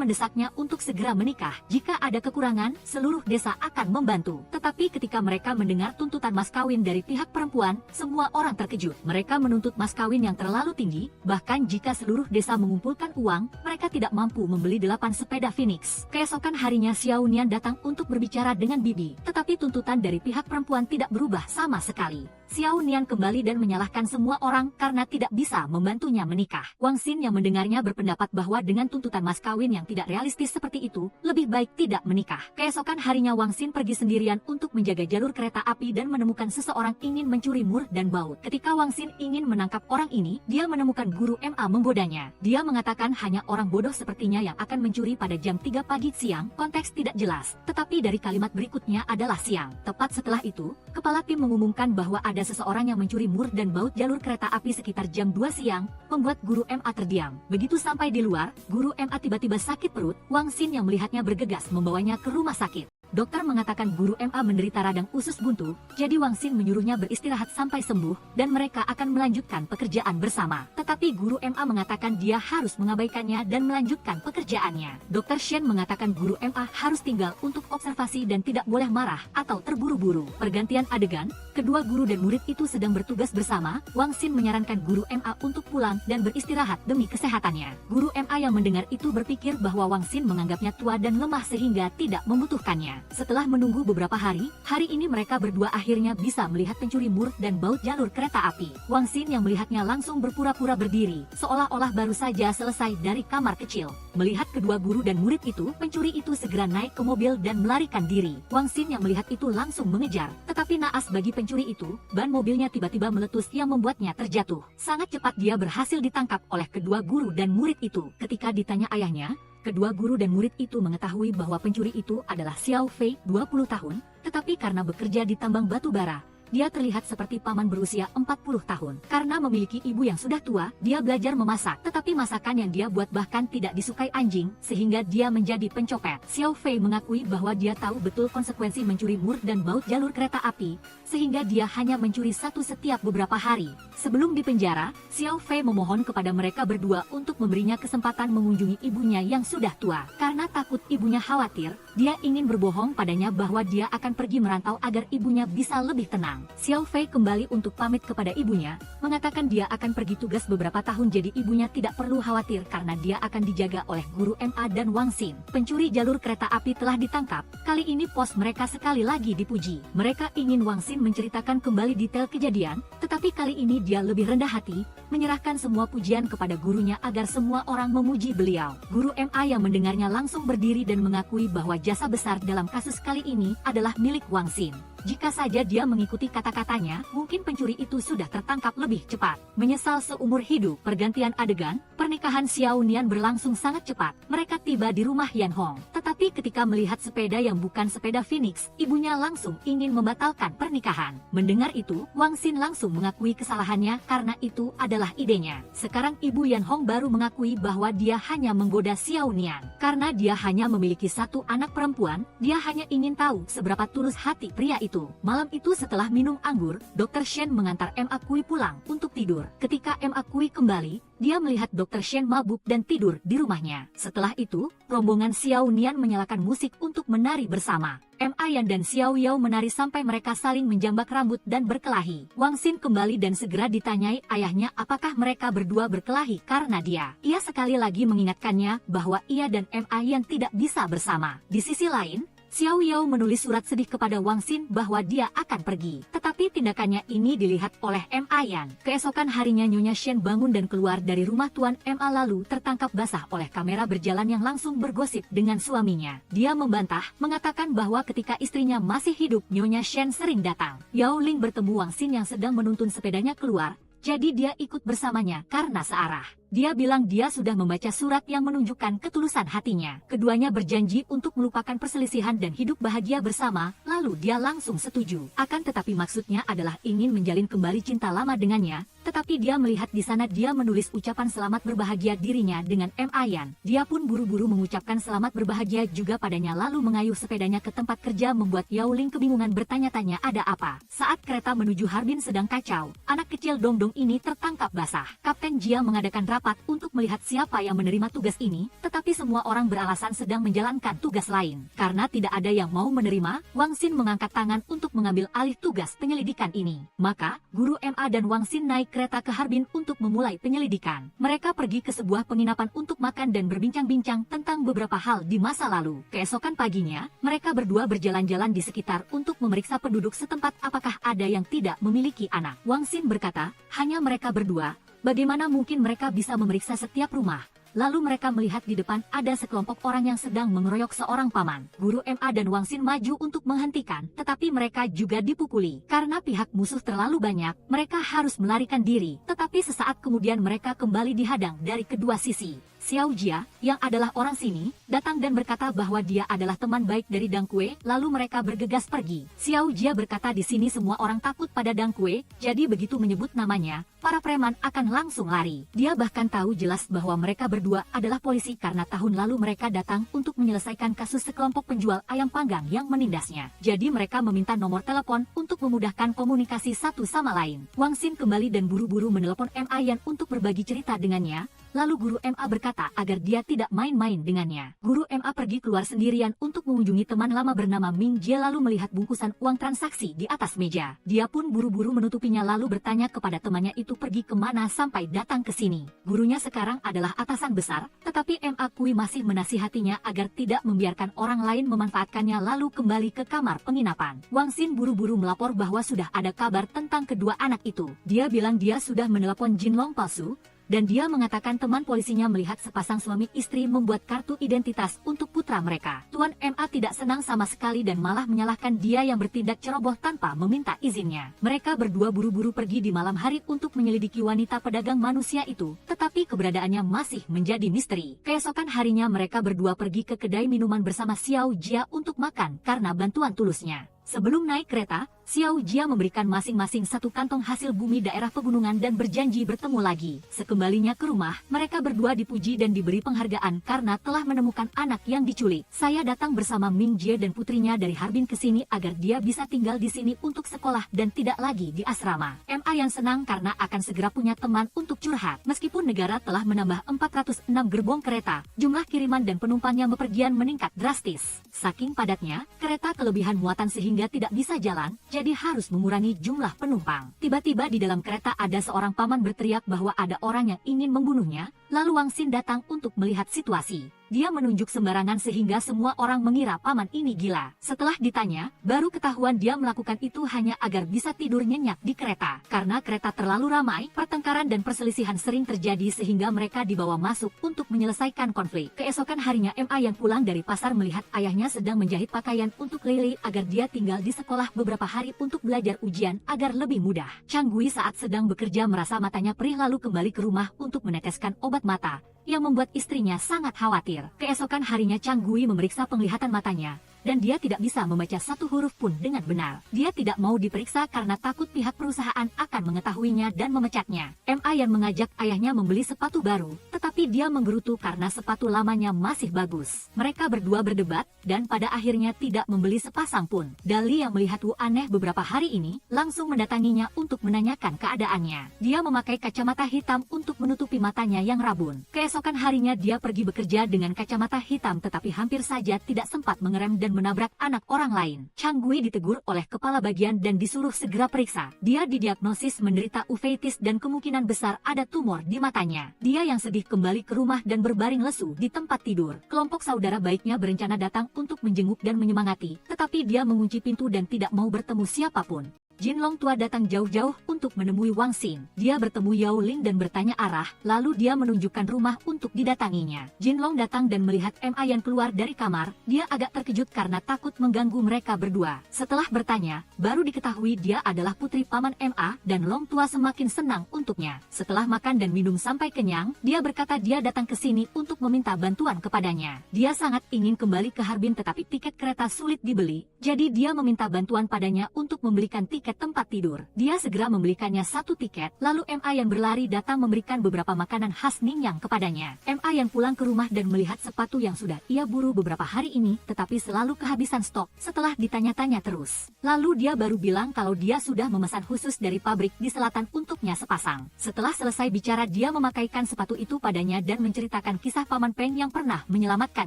mendesaknya untuk segera menikah. Jika ada kekurangan, seluruh desa akan membantu. Tetapi ketika mereka mendengar tuntutan mas kawin dari pihak perempuan, semua orang terkejut. Mereka menuntut mas kawin yang terlalu tinggi, bahkan jika seluruh desa mengumpulkan uang, mereka tidak mampu membeli 8 sepeda Phoenix. Keesokan harinya Xiao Nian datang untuk berbicara dengan Bibi, tetapi tuntutan dari pihak perempuan tidak berubah sama sekali. Xiao Nian kembali dan menyalahkan semua orang karena tidak bisa membantunya menikah. Wang Xin yang mendengarnya berpendapat bahwa dengan tuntutan mas kawin yang tidak realistis seperti itu, lebih baik tidak menikah. Keesokan harinya Wang Xin pergi sendirian untuk menjaga jalur kereta api dan menemukan seseorang ingin mencuri mur dan baut. Ketika Wang Xin ingin menangkap orang ini, dia menemukan guru MA menggodanya. Dia mengatakan hanya orang bodoh sepertinya yang akan mencuri pada jam 3 pagi siang, konteks tidak jelas. Tetapi dari kalimat berikutnya adalah siang. Tepat setelah itu, kepala tim mengumumkan bahwa ada seseorang yang mencuri mur dan baut jalur kereta api sekitar jam 2 siang, membuat guru MA terdiam. Begitu sampai di luar, guru MA tiba-tiba sakit perut. Wang Xin yang melihatnya bergegas membawanya ke rumah sakit. Dokter mengatakan guru MA menderita radang usus buntu, jadi Wang Xin menyuruhnya beristirahat sampai sembuh, dan mereka akan melanjutkan pekerjaan bersama. Tetapi guru MA mengatakan dia harus mengabaikannya dan melanjutkan pekerjaannya. Dokter Shen mengatakan guru MA harus tinggal untuk observasi dan tidak boleh marah atau terburu-buru. Pergantian adegan, kedua guru dan murid itu sedang bertugas bersama. Wang Xin menyarankan guru MA untuk pulang dan beristirahat demi kesehatannya. Guru MA yang mendengar itu berpikir bahwa Wang Xin menganggapnya tua dan lemah sehingga tidak membutuhkannya. Setelah menunggu beberapa hari ini mereka berdua akhirnya bisa melihat pencuri mur dan baut jalur kereta api. Wang Xin yang melihatnya langsung berpura-pura berdiri, seolah-olah baru saja selesai dari kamar kecil. Melihat kedua guru dan murid itu, pencuri itu segera naik ke mobil dan melarikan diri. Wang Xin yang melihat itu langsung mengejar, tetapi naas bagi pencuri itu, ban mobilnya tiba-tiba meletus yang membuatnya terjatuh. Sangat cepat dia berhasil ditangkap oleh kedua guru dan murid itu. Ketika ditanya ayahnya, kedua guru dan murid itu mengetahui bahwa pencuri itu adalah Xiao Fei, 20 tahun, tetapi karena bekerja di tambang batu bara, dia terlihat seperti paman berusia 40 tahun. Karena memiliki ibu yang sudah tua, dia belajar memasak, tetapi masakan yang dia buat bahkan tidak disukai anjing, sehingga dia menjadi pencopet. Xiao Fei mengakui bahwa dia tahu betul konsekuensi mencuri mur dan baut jalur kereta api, sehingga dia hanya mencuri satu setiap beberapa hari. Sebelum dipenjara, Xiao Fei memohon kepada mereka berdua untuk memberinya kesempatan mengunjungi ibunya yang sudah tua. Karena takut ibunya khawatir, dia ingin berbohong padanya bahwa dia akan pergi merantau agar ibunya bisa lebih tenang. Xiao Fei kembali untuk pamit kepada ibunya, mengatakan dia akan pergi tugas beberapa tahun jadi ibunya tidak perlu khawatir karena dia akan dijaga oleh guru MA dan Wang Xin. Pencuri jalur kereta api telah ditangkap, kali ini pos mereka sekali lagi dipuji. Mereka ingin Wang Xin menceritakan kembali detail kejadian, tetapi kali ini dia lebih rendah hati, menyerahkan semua pujian kepada gurunya agar semua orang memuji beliau. Guru MA yang mendengarnya langsung berdiri dan mengakui bahwa jasa besar dalam kasus kali ini adalah milik Wang Xin. Jika saja dia mengikuti kata-katanya, mungkin pencuri itu sudah tertangkap lebih cepat. Menyesal seumur hidup. Pergantian adegan, pernikahan Xiao Nian berlangsung sangat cepat. Mereka tiba di rumah Yan Hong. Tetapi ketika melihat sepeda yang bukan sepeda Phoenix, ibunya langsung ingin membatalkan pernikahan. Mendengar itu, Wang Xin langsung mengakui kesalahannya karena itu adalah idenya. Sekarang ibu Yan Hong baru mengakui bahwa dia hanya menggoda Xiao Nian. Karena dia hanya memiliki satu anak perempuan, dia hanya ingin tahu seberapa tulus hati pria itu. itu. Malam itu setelah minum anggur, Dr. Shen mengantar Ma Kui pulang untuk tidur. Ketika Ma Kui kembali, dia melihat Dr. Shen mabuk dan tidur di rumahnya. Setelah itu, rombongan Xiao Nian menyalakan musik untuk menari bersama. Ma Yan dan Xiao Yao menari sampai mereka saling menjambak rambut dan berkelahi. Wang Xin kembali dan segera ditanyai ayahnya apakah mereka berdua berkelahi karena dia. Ia sekali lagi mengingatkannya bahwa ia dan Ma Yan tidak bisa bersama. Di sisi lain, Xiao Yao menulis surat sedih kepada Wang Xin bahwa dia akan pergi. Tetapi tindakannya ini dilihat oleh Ma Yan. Keesokan harinya Nyonya Shen bangun dan keluar dari rumah Tuan Ma lalu tertangkap basah oleh kamera berjalan yang langsung bergosip dengan suaminya. Dia membantah, mengatakan bahwa ketika istrinya masih hidup, Nyonya Shen sering datang. Yao Ling bertemu Wang Xin yang sedang menuntun sepedanya keluar, jadi dia ikut bersamanya karena searah. Dia bilang dia sudah membaca surat yang menunjukkan ketulusan hatinya. Keduanya berjanji untuk melupakan perselisihan dan hidup bahagia bersama, lalu dia langsung setuju. Akan tetapi maksudnya adalah ingin menjalin kembali cinta lama dengannya, tetapi dia melihat di sana dia menulis ucapan selamat berbahagia dirinya dengan Ma Yan. Dia pun buru-buru mengucapkan selamat berbahagia juga padanya lalu mengayuh sepedanya ke tempat kerja membuat Yao Ling kebingungan bertanya-tanya ada apa. Saat kereta menuju Harbin sedang kacau, anak kecil Dongdong ini tertangkap basah. Kapten Jia mengadakan rapat untuk melihat siapa yang menerima tugas ini, tetapi semua orang beralasan sedang menjalankan tugas lain. Karena tidak ada yang mau menerima, Wang Xin mengangkat tangan untuk mengambil alih tugas penyelidikan ini. Maka, Guru Ma dan Wang Xin naik kereta ke Harbin untuk memulai penyelidikan. Mereka pergi ke sebuah penginapan untuk makan dan berbincang-bincang tentang beberapa hal di masa lalu. Keesokan paginya, mereka berdua berjalan-jalan di sekitar untuk memeriksa penduduk setempat apakah ada yang tidak memiliki anak. Wang Xin berkata, hanya mereka berdua. Bagaimana mungkin mereka bisa memeriksa setiap rumah? Lalu mereka melihat di depan ada sekelompok orang yang sedang mengeroyok seorang paman. Guru Ma dan Wang Xin maju untuk menghentikan, tetapi mereka juga dipukuli. Karena pihak musuh terlalu banyak, mereka harus melarikan diri. Tetapi sesaat kemudian mereka kembali dihadang dari kedua sisi. Xiao Jia, yang adalah orang sini, datang dan berkata bahwa dia adalah teman baik dari Dang Kue, lalu mereka bergegas pergi. Xiao Jia berkata di sini semua orang takut pada Dang Kue, jadi begitu menyebut namanya, para preman akan langsung lari. Dia bahkan tahu jelas bahwa mereka berdua adalah polisi karena tahun lalu mereka datang untuk menyelesaikan kasus sekelompok penjual ayam panggang yang menindasnya. Jadi mereka meminta nomor telepon untuk memudahkan komunikasi satu sama lain. Wang Xin kembali dan buru-buru menelepon Ma Yan untuk berbagi cerita dengannya. Lalu Guru Ma berkata agar dia tidak main-main dengannya. Guru Ma pergi keluar sendirian untuk mengunjungi teman lama bernama Ming Jie lalu melihat bungkusan uang transaksi di atas meja. Dia pun buru-buru menutupinya lalu bertanya kepada temannya itu pergi kemana sampai datang ke sini. Gurunya sekarang adalah atasan besar, tetapi Ma Kui masih menasihatinya agar tidak membiarkan orang lain memanfaatkannya lalu kembali ke kamar penginapan. Wang Xin buru-buru melapor bahwa sudah ada kabar tentang kedua anak itu. Dia bilang dia sudah menelepon Jin Long palsu, dan dia mengatakan teman polisinya melihat sepasang suami istri membuat kartu identitas untuk putra mereka. Tuan Ma tidak senang sama sekali dan malah menyalahkan dia yang bertindak ceroboh tanpa meminta izinnya. Mereka berdua buru-buru pergi di malam hari untuk menyelidiki wanita pedagang manusia itu, tetapi keberadaannya masih menjadi misteri. Keesokan harinya mereka berdua pergi ke kedai minuman bersama Xiao Jia untuk makan karena bantuan tulusnya. Sebelum naik kereta, Xiao Jia memberikan masing-masing satu kantong hasil bumi daerah pegunungan dan berjanji bertemu lagi. Sekembalinya ke rumah, mereka berdua dipuji dan diberi penghargaan karena telah menemukan anak yang diculik. Saya datang bersama Ming Jie dan putrinya dari Harbin ke sini agar dia bisa tinggal di sini untuk sekolah dan tidak lagi di asrama. Ma yang senang karena akan segera punya teman untuk curhat. Meskipun negara telah menambah 406 gerbong kereta, jumlah kiriman dan penumpang yang bepergian meningkat drastis. Saking padatnya, kereta kelebihan muatan sehingga tidak bisa jalan, jadi harus mengurangi jumlah penumpang. Tiba-tiba di dalam kereta ada seorang paman berteriak bahwa ada orang yang ingin membunuhnya, lalu Wang Xin datang untuk melihat situasi. Dia menunjuk sembarangan sehingga semua orang mengira paman ini gila. Setelah ditanya, baru ketahuan dia melakukan itu hanya agar bisa tidur nyenyak di kereta. Karena kereta terlalu ramai, pertengkaran dan perselisihan sering terjadi sehingga mereka dibawa masuk untuk menyelesaikan konflik. Keesokan harinya Ma yang pulang dari pasar melihat ayahnya sedang menjahit pakaian untuk Lily agar dia tinggal di sekolah beberapa hari untuk belajar ujian agar lebih mudah. Chang Gui saat sedang bekerja merasa matanya perih lalu kembali ke rumah untuk meneteskan obat mata, yang membuat istrinya sangat khawatir. Keesokan harinya Chang Gui memeriksa penglihatan matanya, dan dia tidak bisa membaca satu huruf pun dengan benar. Dia tidak mau diperiksa karena takut pihak perusahaan akan mengetahuinya dan memecatnya. MA yang mengajak ayahnya membeli sepatu baru, tetapi dia menggerutu karena sepatu lamanya masih bagus. Mereka berdua berdebat, dan pada akhirnya tidak membeli sepasang pun. Dali yang melihat Wu aneh beberapa hari ini, langsung mendatanginya untuk menanyakan keadaannya. Dia memakai kacamata hitam untuk menutupi matanya yang rabun. Keesokan harinya dia pergi bekerja dengan kacamata hitam tetapi hampir saja tidak sempat mengerem dan menabrak anak orang lain. Chang Gui ditegur oleh kepala bagian dan disuruh segera periksa. Dia didiagnosis menderita uveitis dan kemungkinan besar ada tumor di matanya. Dia yang sedih kembali ke rumah dan berbaring lesu di tempat tidur. Kelompok saudara baiknya berencana datang untuk menjenguk dan menyemangati, tetapi dia mengunci pintu dan tidak mau bertemu siapapun. Jinlong tua datang jauh-jauh untuk menemui Wang Xin. Dia bertemu Yao Ling dan bertanya arah, lalu dia menunjukkan rumah untuk didatanginya. Jinlong datang dan melihat Ma Yan keluar dari kamar. Dia agak terkejut karena takut mengganggu mereka berdua. Setelah bertanya, baru diketahui dia adalah putri paman Ma dan Long tua semakin senang untuknya. Setelah makan dan minum sampai kenyang, dia berkata dia datang ke sini untuk meminta bantuan kepadanya. Dia sangat ingin kembali ke Harbin tetapi tiket kereta sulit dibeli, jadi dia meminta bantuan padanya untuk membelikan tiket tempat tidur. Dia segera membelikannya satu tiket, lalu Ma yang berlari datang memberikan beberapa makanan khas Ningyang kepadanya. Ma yang pulang ke rumah dan melihat sepatu yang sudah ia buru beberapa hari ini, tetapi selalu kehabisan stok. Setelah ditanya-tanya terus, lalu dia baru bilang kalau dia sudah memesan khusus dari pabrik di selatan untuknya sepasang. Setelah selesai bicara, dia memakaikan sepatu itu padanya dan menceritakan kisah Paman Peng yang pernah menyelamatkan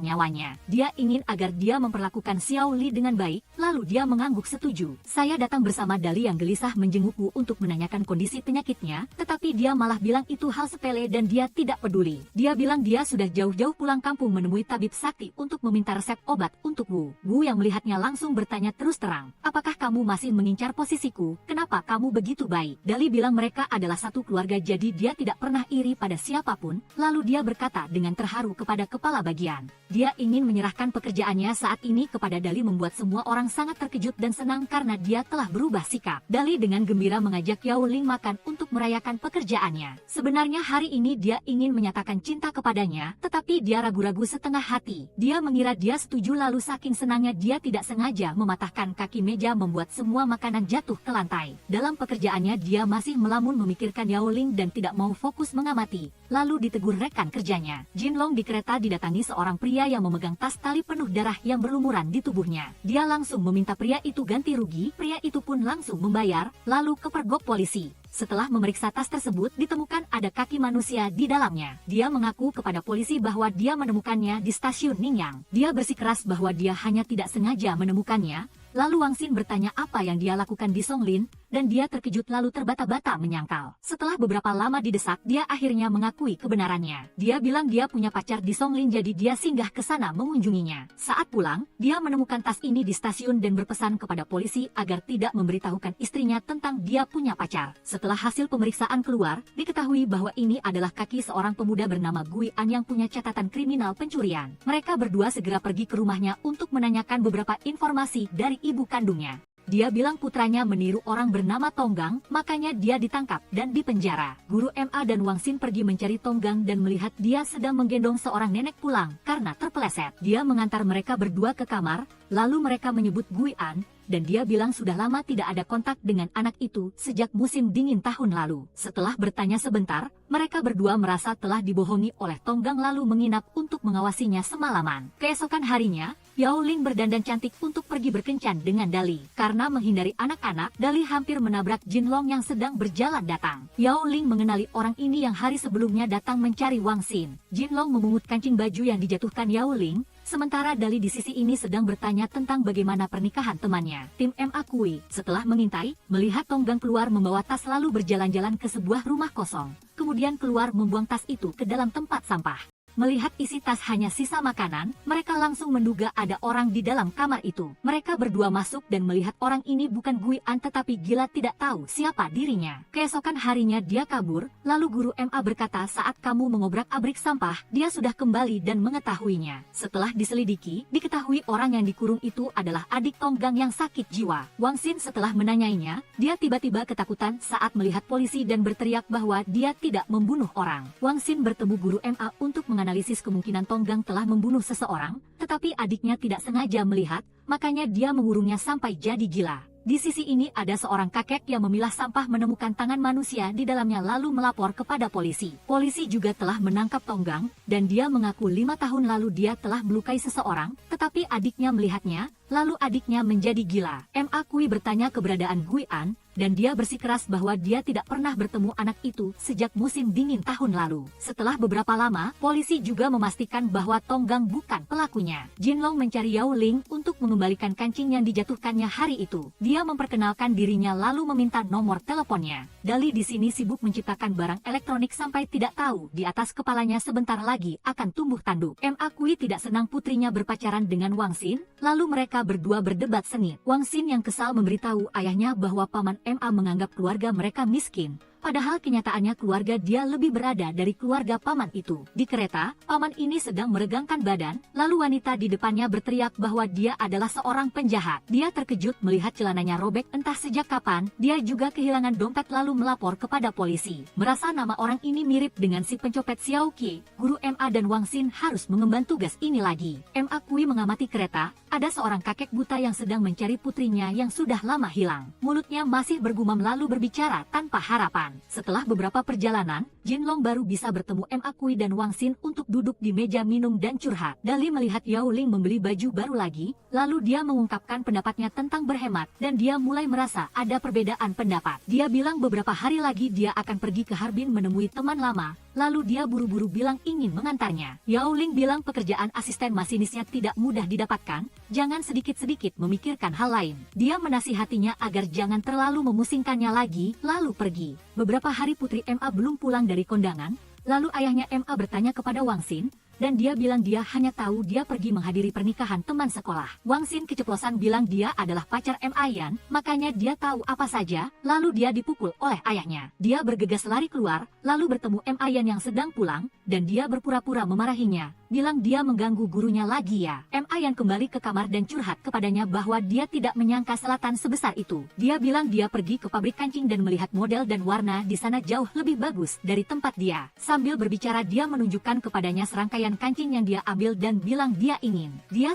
nyawanya. Dia ingin agar dia memperlakukan Xiao Li dengan baik, lalu dia mengangguk setuju. Saya datang bersama Dali yang gelisah menjengukku untuk menanyakan kondisi penyakitnya, tetapi dia malah bilang itu hal sepele dan dia tidak peduli. Dia bilang dia sudah jauh-jauh pulang kampung menemui tabib sakti untuk meminta resep obat untuk Wu. Wu yang melihatnya langsung bertanya terus terang, apakah kamu masih mengincar posisiku? Kenapa kamu begitu baik? Dali bilang mereka adalah satu keluarga jadi dia tidak pernah iri pada siapapun, lalu dia berkata dengan terharu kepada kepala bagian. Dia ingin menyerahkan pekerjaannya saat ini kepada Dali membuat semua orang sangat terkejut dan senang karena dia telah berubah sikap. Dali dengan gembira mengajak Yao Ling makan untuk merayakan pekerjaannya. Sebenarnya hari ini dia ingin menyatakan cinta kepadanya, tetapi dia ragu-ragu setengah hati. Dia mengira dia setuju lalu saking senangnya dia tidak sengaja mematahkan kaki meja membuat semua makanan jatuh ke lantai. Dalam pekerjaannya dia masih melamun memikirkan Yao Ling dan tidak mau fokus mengamati. Lalu ditegur rekan kerjanya. Jinlong di kereta didatangi seorang pria yang memegang tas tali penuh darah yang berlumuran di tubuhnya. Dia langsung meminta pria itu ganti rugi. Pria itu pun langsung membayar, lalu kepergok polisi. Setelah memeriksa tas tersebut, ditemukan ada kaki manusia di dalamnya. Dia mengaku kepada polisi bahwa dia menemukannya di stasiun Ningyang. Dia bersikeras bahwa dia hanya tidak sengaja menemukannya. Lalu Wang Xin bertanya apa yang dia lakukan di Songlin, dan dia terkejut lalu terbata-bata menyangkal. Setelah beberapa lama didesak, dia akhirnya mengakui kebenarannya. Dia bilang dia punya pacar di Songlin jadi dia singgah ke sana mengunjunginya. Saat pulang, dia menemukan tas ini di stasiun dan berpesan kepada polisi agar tidak memberitahukan istrinya tentang dia punya pacar. Setelah hasil pemeriksaan keluar, diketahui bahwa ini adalah kaki seorang pemuda bernama Gui An yang punya catatan kriminal pencurian. Mereka berdua segera pergi ke rumahnya untuk menanyakan beberapa informasi dari ibu kandungnya. Dia bilang putranya meniru orang bernama Tonggang, makanya dia ditangkap dan dipenjara. Guru Ma dan Wang Xin pergi mencari Tonggang dan melihat dia sedang menggendong seorang nenek pulang karena terpeleset. Dia mengantar mereka berdua ke kamar, lalu mereka menyebut Gui An, dan dia bilang sudah lama tidak ada kontak dengan anak itu sejak musim dingin tahun lalu. Setelah bertanya sebentar, mereka berdua merasa telah dibohongi oleh Tonggang lalu menginap untuk mengawasinya semalaman. Keesokan harinya, Yao Ling berdandan cantik untuk pergi berkencan dengan Dali. Karena menghindari anak-anak, Dali hampir menabrak Jinlong yang sedang berjalan datang. Yao Ling mengenali orang ini yang hari sebelumnya datang mencari Wang Xin. Jinlong memungut kancing baju yang dijatuhkan Yao Ling, sementara Dali di sisi ini sedang bertanya tentang bagaimana pernikahan temannya. Tim Ma Kui, setelah mengintai, melihat Tonggang keluar membawa tas lalu berjalan-jalan ke sebuah rumah kosong. Kemudian keluar membuang tas itu ke dalam tempat sampah. Melihat isi tas hanya sisa makanan, mereka langsung menduga ada orang di dalam kamar itu. Mereka berdua masuk dan melihat orang ini bukan Gui An tetapi Gila tidak tahu siapa dirinya. Keesokan harinya dia kabur, lalu guru Ma berkata saat kamu mengobrak-abrik sampah, dia sudah kembali dan mengetahuinya. Setelah diselidiki, diketahui orang yang dikurung itu adalah adik Tonggang yang sakit jiwa. Wang Xin setelah menanyainya, dia tiba-tiba ketakutan saat melihat polisi dan berteriak bahwa dia tidak membunuh orang. Wang Xin bertemu guru Ma untuk menganalisis kemungkinan Tonggang telah membunuh seseorang, tetapi adiknya tidak sengaja melihat, makanya dia mengurungnya sampai jadi gila. Di sisi ini ada seorang kakek yang memilah sampah menemukan tangan manusia di dalamnya lalu melapor kepada polisi. Polisi juga telah menangkap Tonggang, dan dia mengaku 5 tahun lalu dia telah melukai seseorang, tetapi adiknya melihatnya, lalu adiknya menjadi gila. Ma Kui bertanya keberadaan Gui An, dan dia bersikeras bahwa dia tidak pernah bertemu anak itu sejak musim dingin tahun lalu. Setelah beberapa lama, polisi juga memastikan bahwa Tonggang bukan pelakunya. Jinlong mencari Yao Ling untuk mengembalikan kancing yang dijatuhkannya hari itu. Dia memperkenalkan dirinya lalu meminta nomor teleponnya. Dali di sini sibuk menciptakan barang elektronik sampai tidak tahu di atas kepalanya sebentar lagi akan tumbuh tanduk. Ma Kui tidak senang putrinya berpacaran dengan Wang Xin, lalu mereka berdua berdebat sengit. Wang Xin yang kesal memberitahu ayahnya bahwa paman Ma menganggap keluarga mereka miskin. Padahal kenyataannya keluarga dia lebih berada dari keluarga paman itu. Di kereta, paman ini sedang meregangkan badan, lalu wanita di depannya berteriak bahwa dia adalah seorang penjahat. Dia terkejut melihat celananya robek entah sejak kapan, dia juga kehilangan dompet lalu melapor kepada polisi. Merasa nama orang ini mirip dengan si pencopet Xiao Qi, guru Ma dan Wang Xin harus mengemban tugas ini lagi. Ma Kui mengamati kereta, ada seorang kakek buta yang sedang mencari putrinya yang sudah lama hilang. Mulutnya masih bergumam lalu berbicara tanpa harapan. Setelah beberapa perjalanan, Jinlong baru bisa bertemu Ma Kui dan Wang Xin untuk duduk di meja minum dan curhat. Dali melihat Yao Ling membeli baju baru lagi, lalu dia mengungkapkan pendapatnya tentang berhemat, dan dia mulai merasa ada perbedaan pendapat. Dia bilang beberapa hari lagi dia akan pergi ke Harbin menemui teman lama, lalu dia buru-buru bilang ingin mengantarnya. Yao Ling bilang pekerjaan asisten masinisnya tidak mudah didapatkan, jangan sedikit-sedikit memikirkan hal lain. Dia menasihatinya agar jangan terlalu memusingkannya lagi, lalu pergi. Beberapa hari putri Ma belum pulang dari kondangan, lalu ayahnya Ma bertanya kepada Wang Xin, dan dia bilang dia hanya tahu dia pergi menghadiri pernikahan teman sekolah. Wang Xin keceplosan bilang dia adalah pacar Ma Yan, makanya dia tahu apa saja, lalu dia dipukul oleh ayahnya. Dia bergegas lari keluar, lalu bertemu Ma Yan yang sedang pulang, dan dia berpura-pura memarahinya, bilang dia mengganggu gurunya lagi ya. Ma Yan kembali ke kamar dan curhat kepadanya bahwa dia tidak menyangka selatan sebesar itu. Dia bilang dia pergi ke pabrik kancing dan melihat model dan warna di sana jauh lebih bagus dari tempat dia. Sambil berbicara dia menunjukkan kepadanya serangkaian kancing yang dia ambil dan bilang dia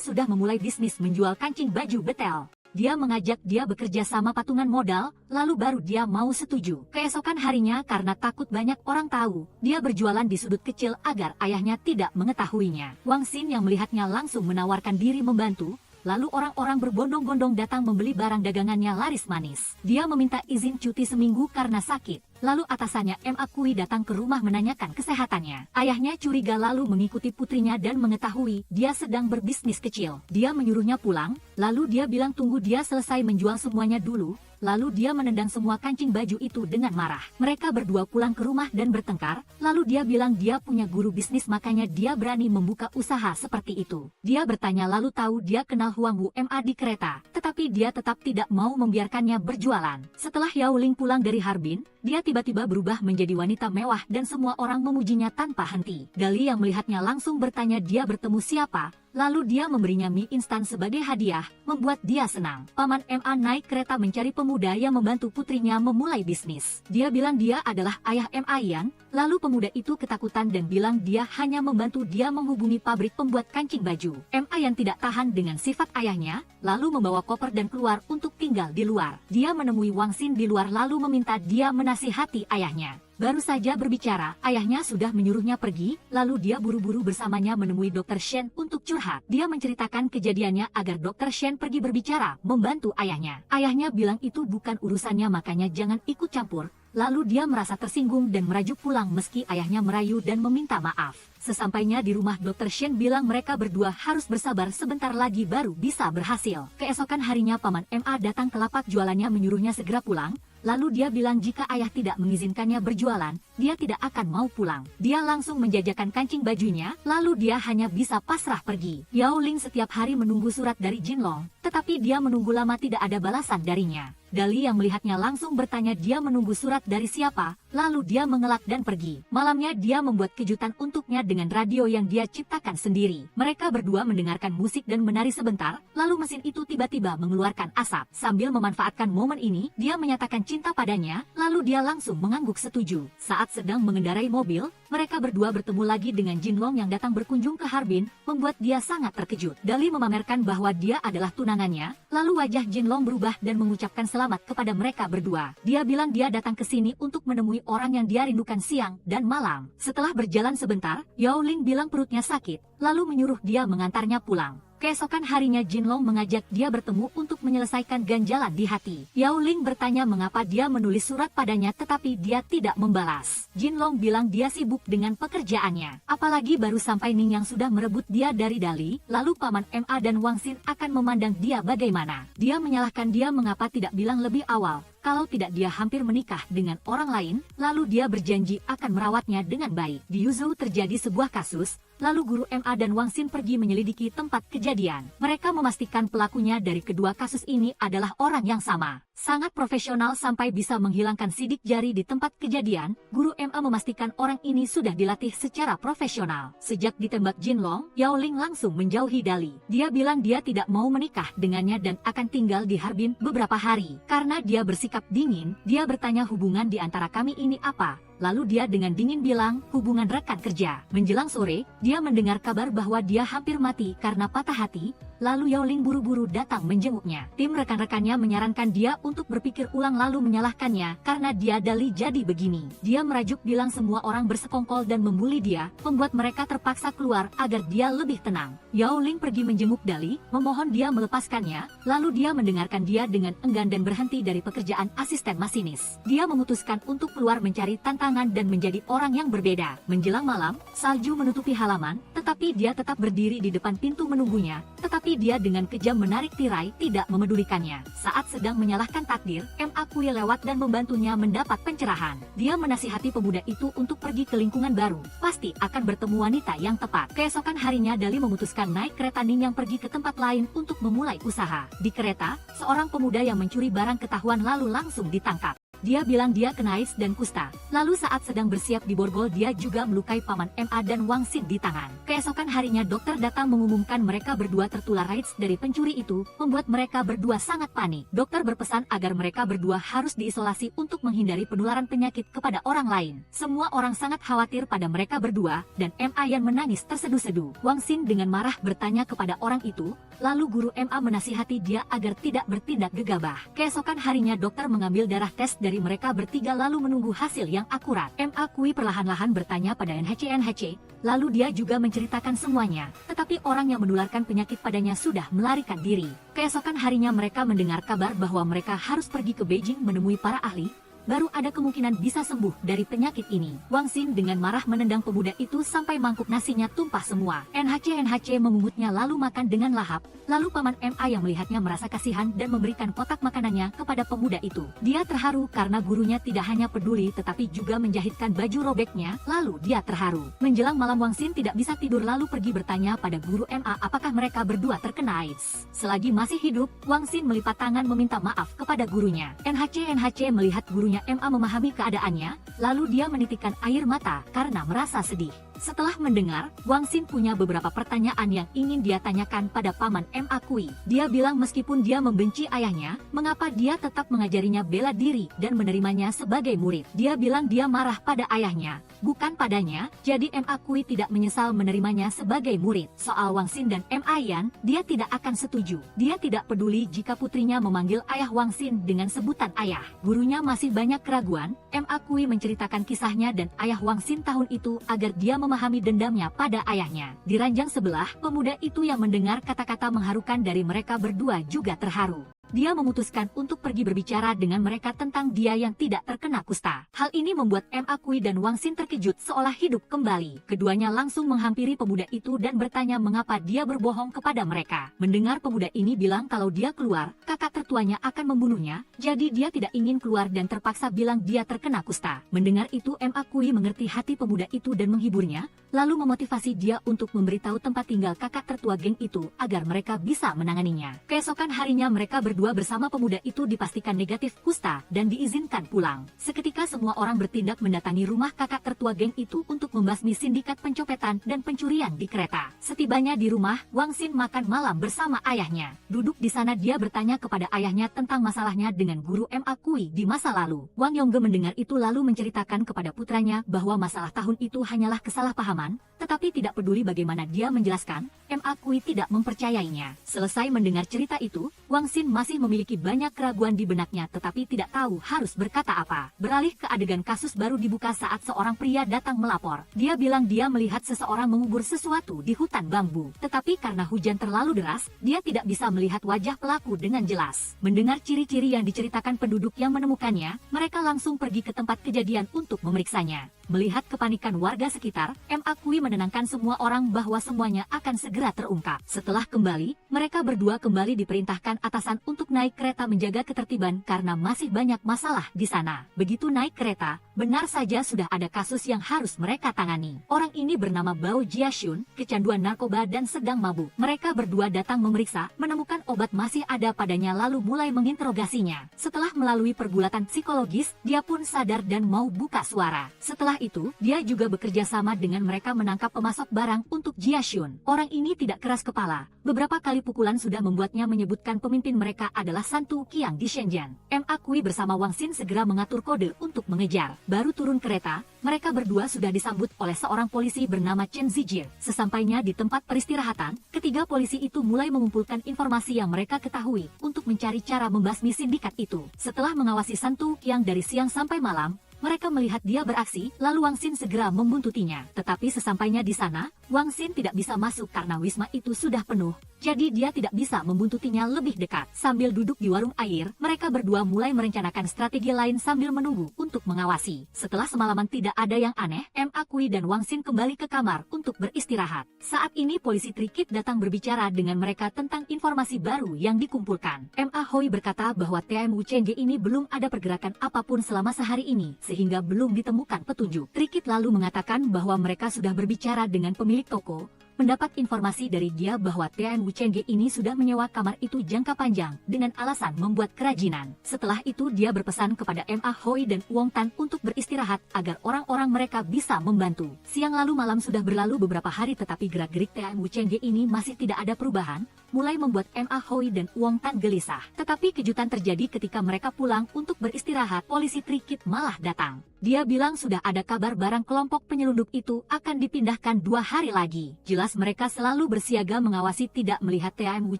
sudah memulai bisnis menjual kancing baju betel. Dia mengajak dia bekerja sama patungan modal, lalu baru dia mau setuju. Keesokan harinya karena takut banyak orang tahu, dia berjualan di sudut kecil agar ayahnya tidak mengetahuinya. Wang Xin yang melihatnya langsung menawarkan diri membantu, lalu orang-orang berbondong-bondong datang membeli barang dagangannya laris manis. Dia meminta izin cuti seminggu karena sakit. Lalu atasannya Ma Kui datang ke rumah menanyakan kesehatannya. Ayahnya curiga lalu mengikuti putrinya dan mengetahui dia sedang berbisnis kecil. Dia menyuruhnya pulang, lalu dia bilang tunggu dia selesai menjual semuanya dulu. Lalu dia menendang semua kancing baju itu dengan marah. Mereka berdua pulang ke rumah dan bertengkar, lalu dia bilang dia punya guru bisnis makanya dia berani membuka usaha seperti itu. Dia bertanya lalu tahu dia kenal Huang Wu Ma di kereta, tetapi dia tetap tidak mau membiarkannya berjualan. Setelah Yao Ling pulang dari Harbin, dia tiba-tiba berubah menjadi wanita mewah dan semua orang memujinya tanpa henti. Dali yang melihatnya langsung bertanya dia bertemu siapa, lalu dia memberinya mie instan sebagai hadiah, membuat dia senang. Paman Ma naik kereta mencari pemuda yang membantu putrinya memulai bisnis. Dia bilang dia adalah ayah Ma Yan, lalu pemuda itu ketakutan dan bilang dia hanya membantu dia menghubungi pabrik pembuat kancing baju. Ma Yan tidak tahan dengan sifat ayahnya, lalu membawa koper dan keluar untuk tinggal di luar. Dia menemui Wang Xin di luar lalu meminta dia menasihati ayahnya. Baru saja berbicara, ayahnya sudah menyuruhnya pergi, lalu dia buru-buru bersamanya menemui Dr. Shen untuk curhat. Dia menceritakan kejadiannya agar Dr. Shen pergi berbicara, membantu ayahnya. Ayahnya bilang itu bukan urusannya makanya jangan ikut campur. Lalu dia merasa tersinggung dan merajuk pulang meski ayahnya merayu dan meminta maaf. Sesampainya di rumah Dr. Shen bilang mereka berdua harus bersabar sebentar lagi baru bisa berhasil. Keesokan harinya paman Ma datang ke lapak jualannya menyuruhnya segera pulang. Lalu dia bilang jika ayah tidak mengizinkannya berjualan, dia tidak akan mau pulang. Dia langsung menjajakan kancing bajunya, lalu dia hanya bisa pasrah pergi. Yao Ling setiap hari menunggu surat dari Jinlong, tetapi dia menunggu lama tidak ada balasan darinya. Dali yang melihatnya langsung bertanya dia menunggu surat dari siapa, lalu dia mengelak dan pergi. Malamnya dia membuat kejutan untuknya dengan radio yang dia ciptakan sendiri. Mereka berdua mendengarkan musik dan menari sebentar, lalu mesin itu tiba-tiba mengeluarkan asap. Sambil memanfaatkan momen ini, dia menyatakan cinta padanya, lalu dia langsung mengangguk setuju. Saat sedang mengendarai mobil, mereka berdua bertemu lagi dengan Jinlong yang datang berkunjung ke Harbin, membuat dia sangat terkejut. Dali memamerkan bahwa dia adalah tunangannya, lalu wajah Jinlong berubah dan mengucapkan selamat kepada mereka berdua. Dia bilang dia datang ke sini untuk menemui orang yang dia rindukan siang dan malam. Setelah berjalan sebentar, Yao Ling bilang perutnya sakit, lalu menyuruh dia mengantarnya pulang. Keesokan harinya Jinlong mengajak dia bertemu untuk menyelesaikan ganjalan di hati. Yao Ling bertanya mengapa dia menulis surat padanya tetapi dia tidak membalas. Jinlong bilang dia sibuk dengan pekerjaannya. Apalagi baru sampai Ning yang sudah merebut dia dari Dali, lalu Paman Ma dan Wang Xin akan memandang dia bagaimana. Dia menyalahkan dia mengapa tidak bilang lebih awal. Kalau tidak dia hampir menikah dengan orang lain, lalu dia berjanji akan merawatnya dengan baik. Di Yuzhou terjadi sebuah kasus, lalu guru Ma dan Wang Xin pergi menyelidiki tempat kejadian. Mereka memastikan pelakunya dari kedua kasus ini adalah orang yang sama. Sangat profesional sampai bisa menghilangkan sidik jari di tempat kejadian, guru Ma memastikan orang ini sudah dilatih secara profesional. Sejak ditembak Jinlong, Yao Ling langsung menjauhi Dali. Dia bilang dia tidak mau menikah dengannya dan akan tinggal di Harbin beberapa hari. Karena dia bersikap dingin, dia bertanya hubungan di antara kami ini apa. Lalu dia dengan dingin bilang, hubungan rekan kerja. Menjelang sore, dia mendengar kabar bahwa dia hampir mati karena patah hati, lalu Yao Ling buru-buru datang menjenguknya. Tim rekan-rekannya menyarankan dia untuk berpikir ulang lalu menyalahkannya karena dia Dali jadi begini. Dia merajuk bilang semua orang bersekongkol dan membuli dia, membuat mereka terpaksa keluar agar dia lebih tenang. Yao Ling pergi menjenguk Dali, memohon dia melepaskannya, lalu dia mendengarkan dia dengan enggan dan berhenti dari pekerjaan asisten masinis. Dia memutuskan untuk keluar mencari tantangan dan menjadi orang yang berbeda. Menjelang malam, salju menutupi halaman, tetapi dia tetap berdiri di depan pintu menunggunya, tetapi dia dengan kejam menarik tirai, tidak memedulikannya. Saat sedang menyalahkan takdir, Ma Kui lewat dan membantunya mendapat pencerahan. Dia menasihati pemuda itu untuk pergi ke lingkungan baru, pasti akan bertemu wanita yang tepat. Keesokan harinya Dali memutuskan naik kereta Ning yang pergi ke tempat lain untuk memulai usaha. Di kereta, seorang pemuda yang mencuri barang ketahuan lalu langsung ditangkap. Dia bilang dia kena AIDS dan kusta. Lalu saat sedang bersiap di borgol dia juga melukai Paman Ma dan Wang Xin di tangan. Keesokan harinya dokter datang mengumumkan mereka berdua tertular AIDS dari pencuri itu, membuat mereka berdua sangat panik. Dokter berpesan agar mereka berdua harus diisolasi untuk menghindari penularan penyakit kepada orang lain. Semua orang sangat khawatir pada mereka berdua, dan Ma Yan menangis terseduh-seduh. Wang Xin dengan marah bertanya kepada orang itu, lalu guru Ma menasihati dia agar tidak bertindak gegabah. Keesokan harinya dokter mengambil darah tes dari mereka bertiga lalu menunggu hasil yang akurat. Ma Kui perlahan-lahan bertanya pada NHC, lalu dia juga menceritakan semuanya, tetapi orang yang menularkan penyakit padanya sudah melarikan diri. Keesokan harinya mereka mendengar kabar bahwa mereka harus pergi ke Beijing menemui para ahli, baru ada kemungkinan bisa sembuh dari penyakit ini. Wang Xin dengan marah menendang pemuda itu sampai mangkuk nasinya tumpah semua. NHC memungutnya lalu makan dengan lahap. Lalu Paman Ma yang melihatnya merasa kasihan dan memberikan kotak makanannya kepada pemuda itu. Dia terharu karena gurunya tidak hanya peduli tetapi juga menjahitkan baju robeknya, lalu dia terharu. Menjelang malam Wang Xin tidak bisa tidur lalu pergi bertanya pada guru Ma apakah mereka berdua terkena AIDS. Selagi masih hidup, Wang Xin melipat tangan meminta maaf kepada gurunya. NHC melihat gurunya Ma memahami keadaannya, lalu dia menitikkan air mata karena merasa sedih. Setelah mendengar, Wang Xin punya beberapa pertanyaan yang ingin dia tanyakan pada Paman Ma Kui. Dia bilang meskipun dia membenci ayahnya, mengapa dia tetap mengajarinya bela diri dan menerimanya sebagai murid. Dia bilang dia marah pada ayahnya, bukan padanya, jadi Ma Kui tidak menyesal menerimanya sebagai murid. Soal Wang Xin dan Ma Yan, dia tidak akan setuju. Dia tidak peduli jika putrinya memanggil ayah Wang Xin dengan sebutan ayah. Gurunya masih banyak keraguan, Ma Kui menceritakan kisahnya dan ayah Wang Xin tahun itu agar dia memahami dendamnya pada ayahnya. Di ranjang sebelah, pemuda itu yang mendengar kata-kata mengharukan dari mereka berdua juga terharu. Dia memutuskan untuk pergi berbicara dengan mereka tentang dia yang tidak terkena kusta. Hal ini membuat Ma Kui dan Wang Xin terkejut seolah hidup kembali. Keduanya langsung menghampiri pemuda itu dan bertanya mengapa dia berbohong kepada mereka. Mendengar pemuda ini bilang kalau dia keluar, kakak tertuanya akan membunuhnya, jadi dia tidak ingin keluar dan terpaksa bilang dia terkena kusta. Mendengar itu Ma Kui mengerti hati pemuda itu dan menghiburnya, lalu memotivasi dia untuk memberitahu tempat tinggal kakak tertua geng itu agar mereka bisa menanganinya. Keesokan harinya mereka berdua berdua bersama pemuda itu dipastikan negatif kusta dan diizinkan pulang. Seketika semua orang bertindak mendatangi rumah kakak tertua geng itu untuk membasmi sindikat pencopetan dan pencurian di kereta. Setibanya di rumah, Wang Xin makan malam bersama ayahnya. Duduk di sana dia bertanya kepada ayahnya tentang masalahnya dengan guru MA Kui di masa lalu. Wang Yongge mendengar itu lalu menceritakan kepada putranya bahwa masalah tahun itu hanyalah kesalahpahaman, tetapi tidak peduli bagaimana dia menjelaskan, MA Kui tidak mempercayainya. Selesai mendengar cerita itu, Wang Xin masih memiliki banyak keraguan di benaknya tetapi tidak tahu harus berkata apa. Beralih ke adegan kasus baru dibuka saat seorang pria datang melapor. Dia bilang dia melihat seseorang mengubur sesuatu di hutan bambu. Tetapi karena hujan terlalu deras, dia tidak bisa melihat wajah pelaku dengan jelas. Mendengar ciri-ciri yang diceritakan penduduk yang menemukannya, mereka langsung pergi ke tempat kejadian untuk memeriksanya. Melihat kepanikan warga sekitar, MA Kui menenangkan semua orang bahwa semuanya akan segera terungkap. Setelah kembali, mereka berdua kembali diperintahkan atasan untuk naik kereta menjaga ketertiban karena masih banyak masalah di sana. Begitu naik kereta, benar saja sudah ada kasus yang harus mereka tangani. Orang ini bernama Bao Jiaxun, kecanduan narkoba dan sedang mabuk. Mereka berdua datang memeriksa, menemukan obat masih ada padanya lalu mulai menginterogasinya. Setelah melalui pergulatan psikologis, dia pun sadar dan mau buka suara. Setelah itu, dia juga bekerja sama dengan mereka menangkap pemasok barang untuk Jiaxun. Orang ini tidak keras kepala. Beberapa kali pukulan sudah membuatnya menyebutkan pemimpin mereka adalah Santu Qiang di Shenzhen. MA Kui bersama Wang Xin segera mengatur kode untuk mengejar. Baru turun kereta, mereka berdua sudah disambut oleh seorang polisi bernama Chen Zijie. Sesampainya di tempat peristirahatan, ketiga polisi itu mulai mengumpulkan informasi yang mereka ketahui untuk mencari cara membasmi sindikat itu. Setelah mengawasi Santu Qiang dari siang sampai malam, mereka melihat dia beraksi, lalu Wang Xin segera membuntutinya. Tetapi sesampainya di sana, Wang Xin tidak bisa masuk karena wisma itu sudah penuh. Jadi dia tidak bisa membuntutinya lebih dekat. Sambil duduk di warung air, mereka berdua mulai merencanakan strategi lain sambil menunggu untuk mengawasi. Setelah semalaman tidak ada yang aneh, MA Kui dan Wang Xin kembali ke kamar untuk beristirahat. Saat ini polisi Trikit datang berbicara dengan mereka tentang informasi baru yang dikumpulkan. MA Hoi berkata bahwa TMU Chengge ini belum ada pergerakan apapun selama sehari ini, sehingga belum ditemukan petunjuk. Trikit lalu mengatakan bahwa mereka sudah berbicara dengan pemilik toko, mendapat informasi dari dia bahwa Tian Wu Chengge ini sudah menyewa kamar itu jangka panjang dengan alasan membuat kerajinan. Setelah itu dia berpesan kepada MA Hoi dan Wong Tan untuk beristirahat agar orang-orang mereka bisa membantu. Siang lalu malam sudah berlalu beberapa hari tetapi gerak-gerik Tian Wu Chengge ini masih tidak ada perubahan, mulai membuat MA Hoi dan Wong Tan gelisah. Tetapi kejutan terjadi ketika mereka pulang untuk beristirahat, polisi Trikit malah datang. Dia bilang sudah ada kabar barang kelompok penyelundup itu akan dipindahkan 2 hari lagi. Jelas mereka selalu bersiaga mengawasi tidak melihat Tian Wu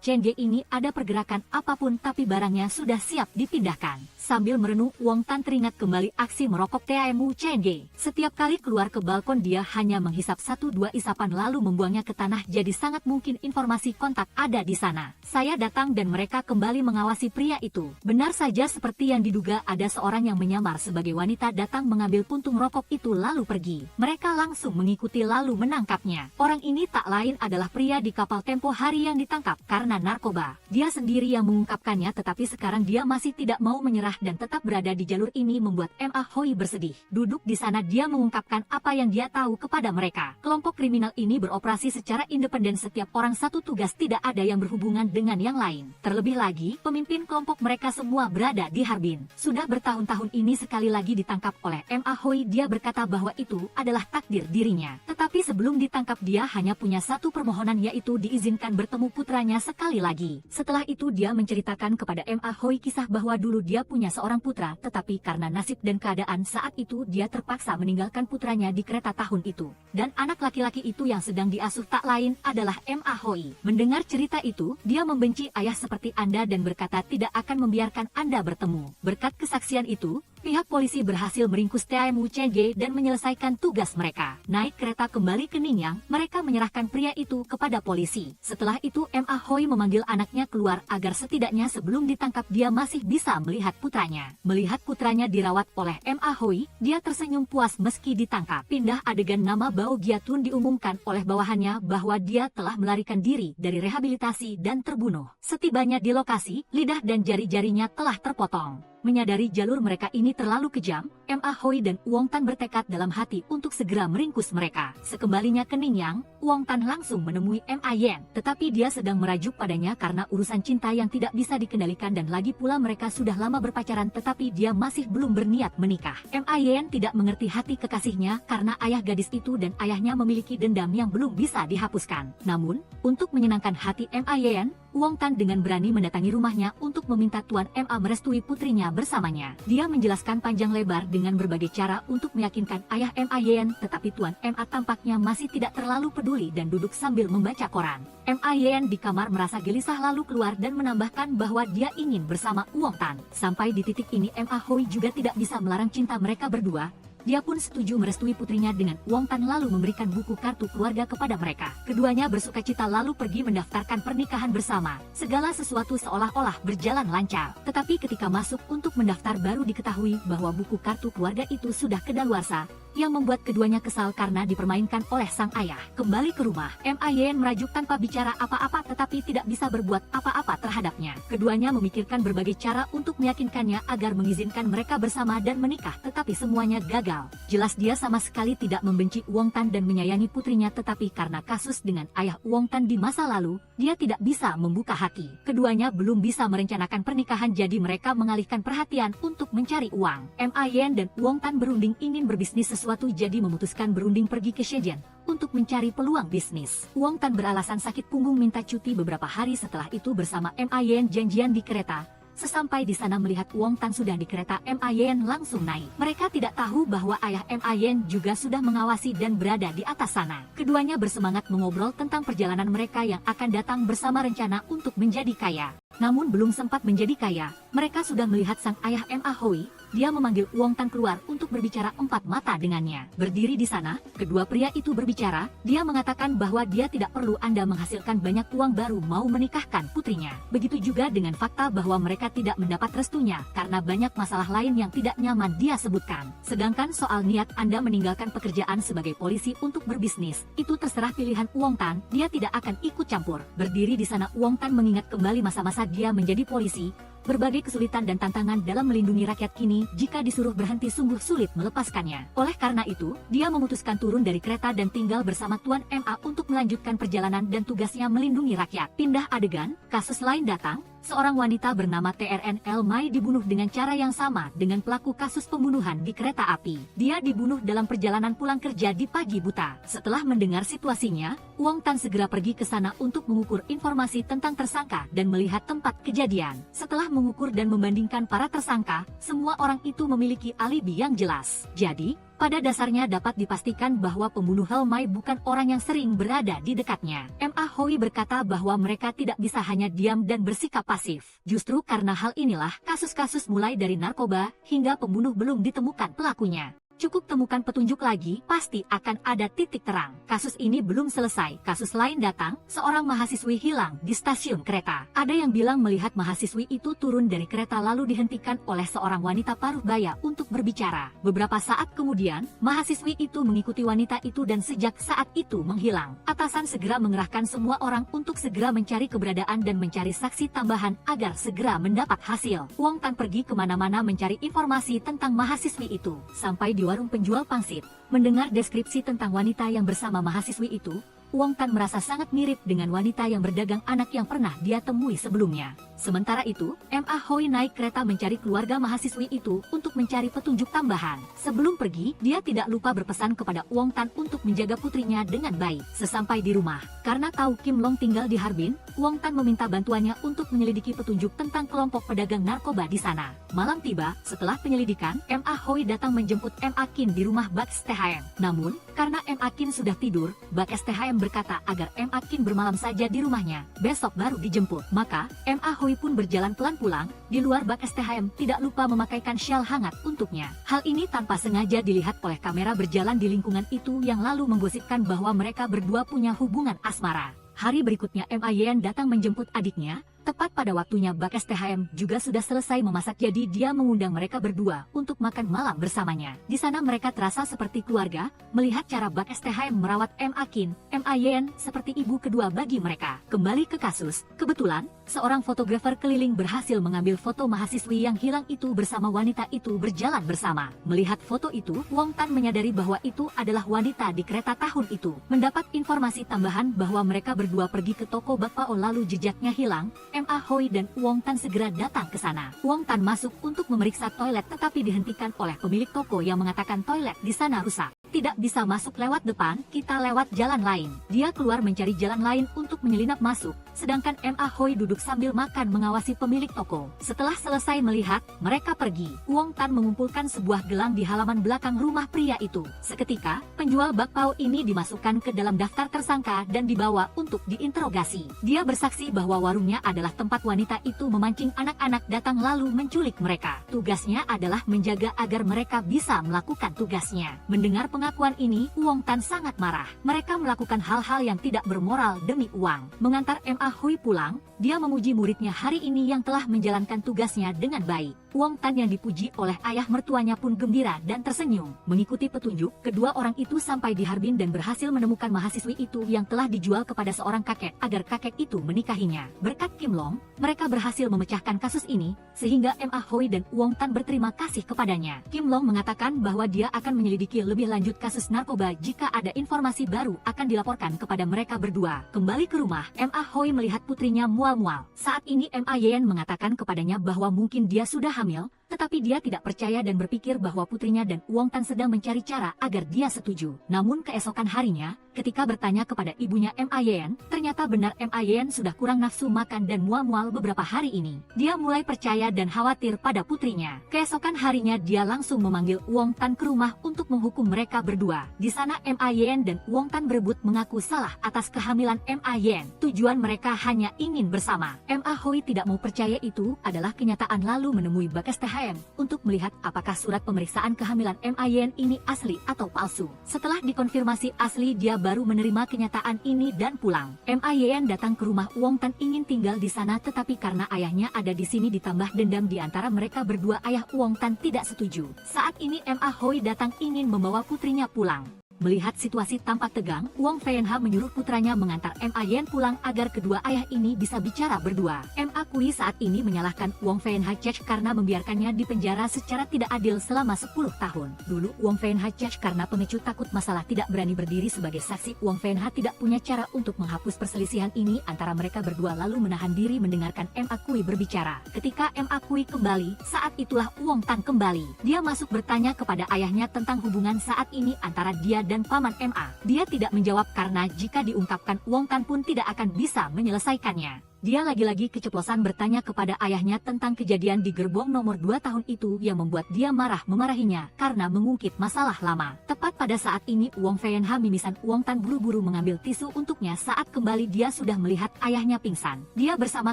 Chengge ini ada pergerakan apapun tapi barangnya sudah siap dipindahkan. Sambil merenung, Wong Tan teringat kembali aksi merokok Tian Wu Chengge. Setiap kali keluar ke balkon dia hanya menghisap 1-2 isapan lalu membuangnya ke tanah, jadi sangat mungkin informasi kontak ada di sana. Saya datang dan mereka kembali mengawasi pria itu. Benar saja seperti yang diduga, ada seorang yang menyamar sebagai wanita datang mengambil puntung rokok itu lalu pergi. Mereka langsung mengikuti lalu menangkapnya. Orang ini tak lain adalah pria di kapal tempo hari yang ditangkap karena narkoba. Dia sendiri yang mengungkapkannya tetapi sekarang dia masih tidak mau menyerah dan tetap berada di jalur ini membuat MA Hoi bersedih. Duduk di sana dia mengungkapkan apa yang dia tahu kepada mereka. Kelompok kriminal ini beroperasi secara independen, setiap orang satu tugas, tidak ada yang berhubungan dengan yang lain. Terlebih lagi, pemimpin kelompok mereka semua berada di Harbin. Sudah bertahun-tahun ini sekali lagi ditangkap oleh MA Hoi. Dia berkata bahwa itu adalah takdir dirinya. Tetapi sebelum ditangkap dia hanya punya satu permohonan, yaitu diizinkan bertemu putranya sekali lagi. Setelah itu dia menceritakan kepada MA Hoi kisah bahwa dulu dia punya seorang putra, tetapi karena nasib dan keadaan saat itu dia terpaksa meninggalkan putranya di kereta tahun itu. Dan anak laki-laki itu yang sedang diasuh tak lain adalah MA Hoi. Mendengar cerita itu, dia membenci ayah seperti Anda dan berkata tidak akan membiarkan Anda bertemu. Berkat kesaksian itu, pihak polisi berhasil meringkus Tian Wu Chengge dan menyelesaikan tugas mereka. Naik kereta kembali ke Ningyang, mereka menyerahkan pria itu kepada polisi. Setelah itu MA Hoi memanggil anaknya keluar agar setidaknya sebelum ditangkap dia masih bisa melihat putranya. Melihat putranya dirawat oleh MA Hoi, dia tersenyum puas meski ditangkap. Pindah adegan, nama Bao Giatun diumumkan oleh bawahannya bahwa dia telah melarikan diri dari rehabilitasi dan terbunuh. Setibanya di lokasi, lidah dan jari-jarinya telah terpotong. Menyadari jalur mereka ini terlalu kejam, Ma Hoi dan Wong Tan bertekad dalam hati untuk segera meringkus mereka. Sekembalinya ke Ningyang, Wong Tan langsung menemui Ma Yan. Tetapi dia sedang merajuk padanya karena urusan cinta yang tidak bisa dikendalikan dan lagi pula mereka sudah lama berpacaran tetapi dia masih belum berniat menikah. Ma Yan tidak mengerti hati kekasihnya karena ayah gadis itu dan ayahnya memiliki dendam yang belum bisa dihapuskan. Namun, untuk menyenangkan hati Ma Yan, Wong Tan dengan berani mendatangi rumahnya untuk meminta Tuan Ma merestui putrinya bersamanya. Dia menjelaskan panjang lebar dengan berbagai cara untuk meyakinkan ayah Ma Yan, tetapi Tuan Ma tampaknya masih tidak terlalu peduli dan duduk sambil membaca koran. Ma Yan di kamar merasa gelisah lalu keluar dan menambahkan bahwa dia ingin bersama Wong Tan. Sampai di titik ini Ma Hoi juga tidak bisa melarang cinta mereka berdua. Dia pun setuju merestui putrinya dengan Wong Tan lalu memberikan buku kartu keluarga kepada mereka. Keduanya bersukacita lalu pergi mendaftarkan pernikahan bersama. Segala sesuatu seolah-olah berjalan lancar. Tetapi ketika masuk untuk mendaftar baru diketahui bahwa buku kartu keluarga itu sudah kedaluarsa, yang membuat keduanya kesal karena dipermainkan oleh sang ayah. Kembali ke rumah, Ma Yan merajuk tanpa bicara apa-apa tetapi tidak bisa berbuat apa-apa terhadapnya. Keduanya memikirkan berbagai cara untuk meyakinkannya agar mengizinkan mereka bersama dan menikah tetapi semuanya gagal. Jelas dia sama sekali tidak membenci Wong Tan dan menyayangi putrinya tetapi karena kasus dengan ayah Wong Tan di masa lalu, dia tidak bisa membuka hati. Keduanya belum bisa merencanakan pernikahan jadi mereka mengalihkan perhatian untuk mencari uang. Ma Yan dan Wong Tan berunding ingin berbisnis sesuatu jadi memutuskan berunding pergi ke Shenzhen untuk mencari peluang bisnis. Wong Tan beralasan sakit punggung minta cuti beberapa hari setelah itu bersama Ma Yan janjian di kereta. Sesampai di sana melihat Wong Tan sudah di kereta, Ma Yan langsung naik. Mereka tidak tahu bahwa ayah Ma Yan juga sudah mengawasi dan berada di atas sana. Keduanya bersemangat mengobrol tentang perjalanan mereka yang akan datang bersama rencana untuk menjadi kaya. Namun belum sempat menjadi kaya, mereka sudah melihat sang ayah Ma Hoi. Dia memanggil Wong Tan keluar untuk berbicara empat mata dengannya. Berdiri di sana, kedua pria itu berbicara. Dia mengatakan bahwa dia tidak perlu Anda menghasilkan banyak uang baru mau menikahkan putrinya. Begitu juga dengan fakta bahwa mereka tidak mendapat restunya karena banyak masalah lain yang tidak nyaman dia sebutkan. Sedangkan soal niat Anda meninggalkan pekerjaan sebagai polisi untuk berbisnis, itu terserah pilihan Wong Tan. Dia tidak akan ikut campur. Berdiri di sana Wong Tan mengingat kembali masa-masa dia menjadi polisi. Berbagai kesulitan dan tantangan dalam melindungi rakyat kini, jika disuruh berhenti sungguh sulit melepaskannya. Oleh karena itu, dia memutuskan turun dari kereta dan tinggal bersama Tuan Ma untuk melanjutkan perjalanan dan tugasnya melindungi rakyat. Pindah adegan, kasus lain datang. Seorang wanita bernama TRNL Mai dibunuh dengan cara yang sama dengan pelaku kasus pembunuhan di kereta api. Dia dibunuh dalam perjalanan pulang kerja di pagi buta. Setelah mendengar situasinya, Wong Tan segera pergi ke sana untuk mengukur informasi tentang tersangka dan melihat tempat kejadian. Setelah mengukur dan membandingkan para tersangka, semua orang itu memiliki alibi yang jelas. Jadi, pada dasarnya dapat dipastikan bahwa pembunuh Mai bukan orang yang sering berada di dekatnya. Ma Hoi berkata bahwa mereka tidak bisa hanya diam dan bersikap pasif. Justru karena hal inilah, kasus-kasus mulai dari narkoba hingga pembunuh belum ditemukan pelakunya. Cukup temukan petunjuk lagi, pasti akan ada titik terang. Kasus ini belum selesai, kasus lain datang, seorang mahasiswi hilang di stasiun kereta. Ada yang bilang melihat mahasiswi itu turun dari kereta lalu dihentikan oleh seorang wanita paruh baya untuk berbicara. Beberapa saat kemudian, mahasiswi itu mengikuti wanita itu dan sejak saat itu menghilang. Atasan segera mengerahkan semua orang untuk segera mencari keberadaan dan mencari saksi tambahan agar segera mendapat hasil. Wong Tan pergi kemana-mana mencari informasi tentang mahasiswi itu. Sampai di warung penjual pangsit, mendengar deskripsi tentang wanita yang bersama mahasiswi itu, Wong Tan merasa sangat mirip dengan wanita yang berdagang anak yang pernah dia temui sebelumnya. Sementara itu, Ma Hoi naik kereta mencari keluarga mahasiswi itu untuk mencari petunjuk tambahan. Sebelum pergi, dia tidak lupa berpesan kepada Wong Tan untuk menjaga putrinya dengan baik. Sesampai di rumah, karena tahu Kim Long tinggal di Harbin, Wong Tan meminta bantuannya untuk menyelidiki petunjuk tentang kelompok pedagang narkoba di sana. Malam tiba, setelah penyelidikan, Ma Hoi datang menjemput Ma Kin di rumah Bak STHM. Namun, karena Ma Kin sudah tidur, Bak STHM berkata agar Ma Kin bermalam saja di rumahnya, besok baru dijemput. Maka, Ma Hoi pun berjalan pelan pulang. Di luar Bak STHM tidak lupa memakaikan syal hangat untuknya. Hal ini tanpa sengaja dilihat oleh kamera berjalan di lingkungan itu yang lalu menggosipkan bahwa mereka berdua punya hubungan asmara. Hari berikutnya Ma Yan datang menjemput adiknya, Tepat pada waktunya Bagas THM juga sudah selesai memasak, jadi dia mengundang mereka berdua untuk makan malam bersamanya. Di sana mereka terasa seperti keluarga, melihat cara Bagas THM merawat MA Kin, MA Yen seperti ibu kedua bagi mereka. Kembali ke kasus, kebetulan seorang fotografer keliling berhasil mengambil foto mahasiswi yang hilang itu bersama wanita itu berjalan bersama. Melihat foto itu, Wong Tan menyadari bahwa itu adalah wanita di kereta tahun itu. Mendapat informasi tambahan bahwa mereka berdua pergi ke toko bakpao lalu jejaknya hilang, MA Hoi dan Wong Tan segera datang ke sana. Wong Tan masuk untuk memeriksa toilet tetapi dihentikan oleh pemilik toko yang mengatakan toilet di sana rusak. Tidak bisa masuk lewat depan, kita lewat jalan lain. Dia keluar mencari jalan lain untuk menyelinap masuk, sedangkan MA Hoi duduk sambil makan mengawasi pemilik toko. Setelah selesai melihat, mereka pergi. Wong Tan mengumpulkan sebuah gelang di halaman belakang rumah pria itu. Seketika, penjual bakpao ini dimasukkan ke dalam daftar tersangka dan dibawa untuk diinterogasi. Dia bersaksi bahwa warungnya adalah tempat wanita itu memancing anak-anak datang lalu menculik mereka. Tugasnya adalah menjaga agar mereka bisa melakukan tugasnya. Mendengar pengakuan ini, Wong Tan sangat marah. Mereka melakukan hal-hal yang tidak bermoral demi uang. Mengantar MA Hoi pulang, dia memuji muridnya hari ini yang telah menjalankan tugasnya dengan baik. Wong Tan yang dipuji oleh ayah mertuanya pun gembira dan tersenyum. Mengikuti petunjuk, kedua orang itu sampai di Harbin dan berhasil menemukan mahasiswi itu yang telah dijual kepada seorang kakek agar kakek itu menikahinya. Berkat Kim Long, mereka berhasil memecahkan kasus ini, sehingga MA Hoi dan Wong Tan berterima kasih kepadanya. Kim Long mengatakan bahwa dia akan menyelidiki lebih lanjut kasus narkoba jika ada informasi baru akan dilaporkan kepada mereka berdua. Kembali ke rumah, MA Hoi melihat putrinya mual-mual. Saat ini MA Yen mengatakan kepadanya bahwa mungkin dia sudah hamil, tetapi dia tidak percaya dan berpikir bahwa putrinya dan Wong Tan sedang mencari cara agar dia setuju. Namun keesokan harinya, ketika bertanya kepada ibunya MA Yen, ternyata benar MA Yen sudah kurang nafsu makan dan mual-mual beberapa hari ini. Dia mulai percaya dan khawatir pada putrinya. Keesokan harinya dia langsung memanggil Wong Tan ke rumah untuk menghukum mereka berdua. Di sana MA Yen dan Wong Tan berebut mengaku salah atas kehamilan MA Yen. Tujuan mereka hanya ingin bersama. MA Hoi tidak mau percaya itu adalah kenyataan lalu menemui Bagas THM untuk melihat apakah surat pemeriksaan kehamilan MA Yen ini asli atau palsu. Setelah dikonfirmasi asli, dia baru menerima kenyataan ini dan pulang. MA Yen datang ke rumah Wong Tan ingin tinggal di sana, tetapi karena ayahnya ada di sini ditambah dendam di antara mereka berdua, ayah Wong Tan tidak setuju. Saat ini MA Hoi datang ingin membawa putrinya pulang. Melihat situasi tampak tegang, Wong Feihan menyuruh putranya mengantar MA Yen pulang agar kedua ayah ini bisa bicara berdua. MA Kui saat ini menyalahkan Wong Feihan karena membiarkannya di penjara secara tidak adil selama 10 tahun. Dulu Wong Feihan karena pengecut takut masalah tidak berani berdiri sebagai saksi. Wong Feihan tidak punya cara untuk menghapus perselisihan ini antara mereka berdua lalu menahan diri mendengarkan MA Kui berbicara. Ketika MA Kui kembali, saat itulah Wong Tan kembali. Dia masuk bertanya kepada ayahnya tentang hubungan saat ini antara dia dan paman MA. Dia tidak menjawab karena jika diungkapkan Wong Tan pun tidak akan bisa menyelesaikannya. Dia lagi-lagi keceplosan bertanya kepada ayahnya tentang kejadian di gerbong nomor 2 tahun itu yang membuat dia marah memarahinya karena mengungkit masalah lama. Tepat pada saat ini Wong Feihan mimisan Wong Tan buru-buru mengambil tisu untuknya. Saat kembali dia sudah melihat ayahnya pingsan. Dia bersama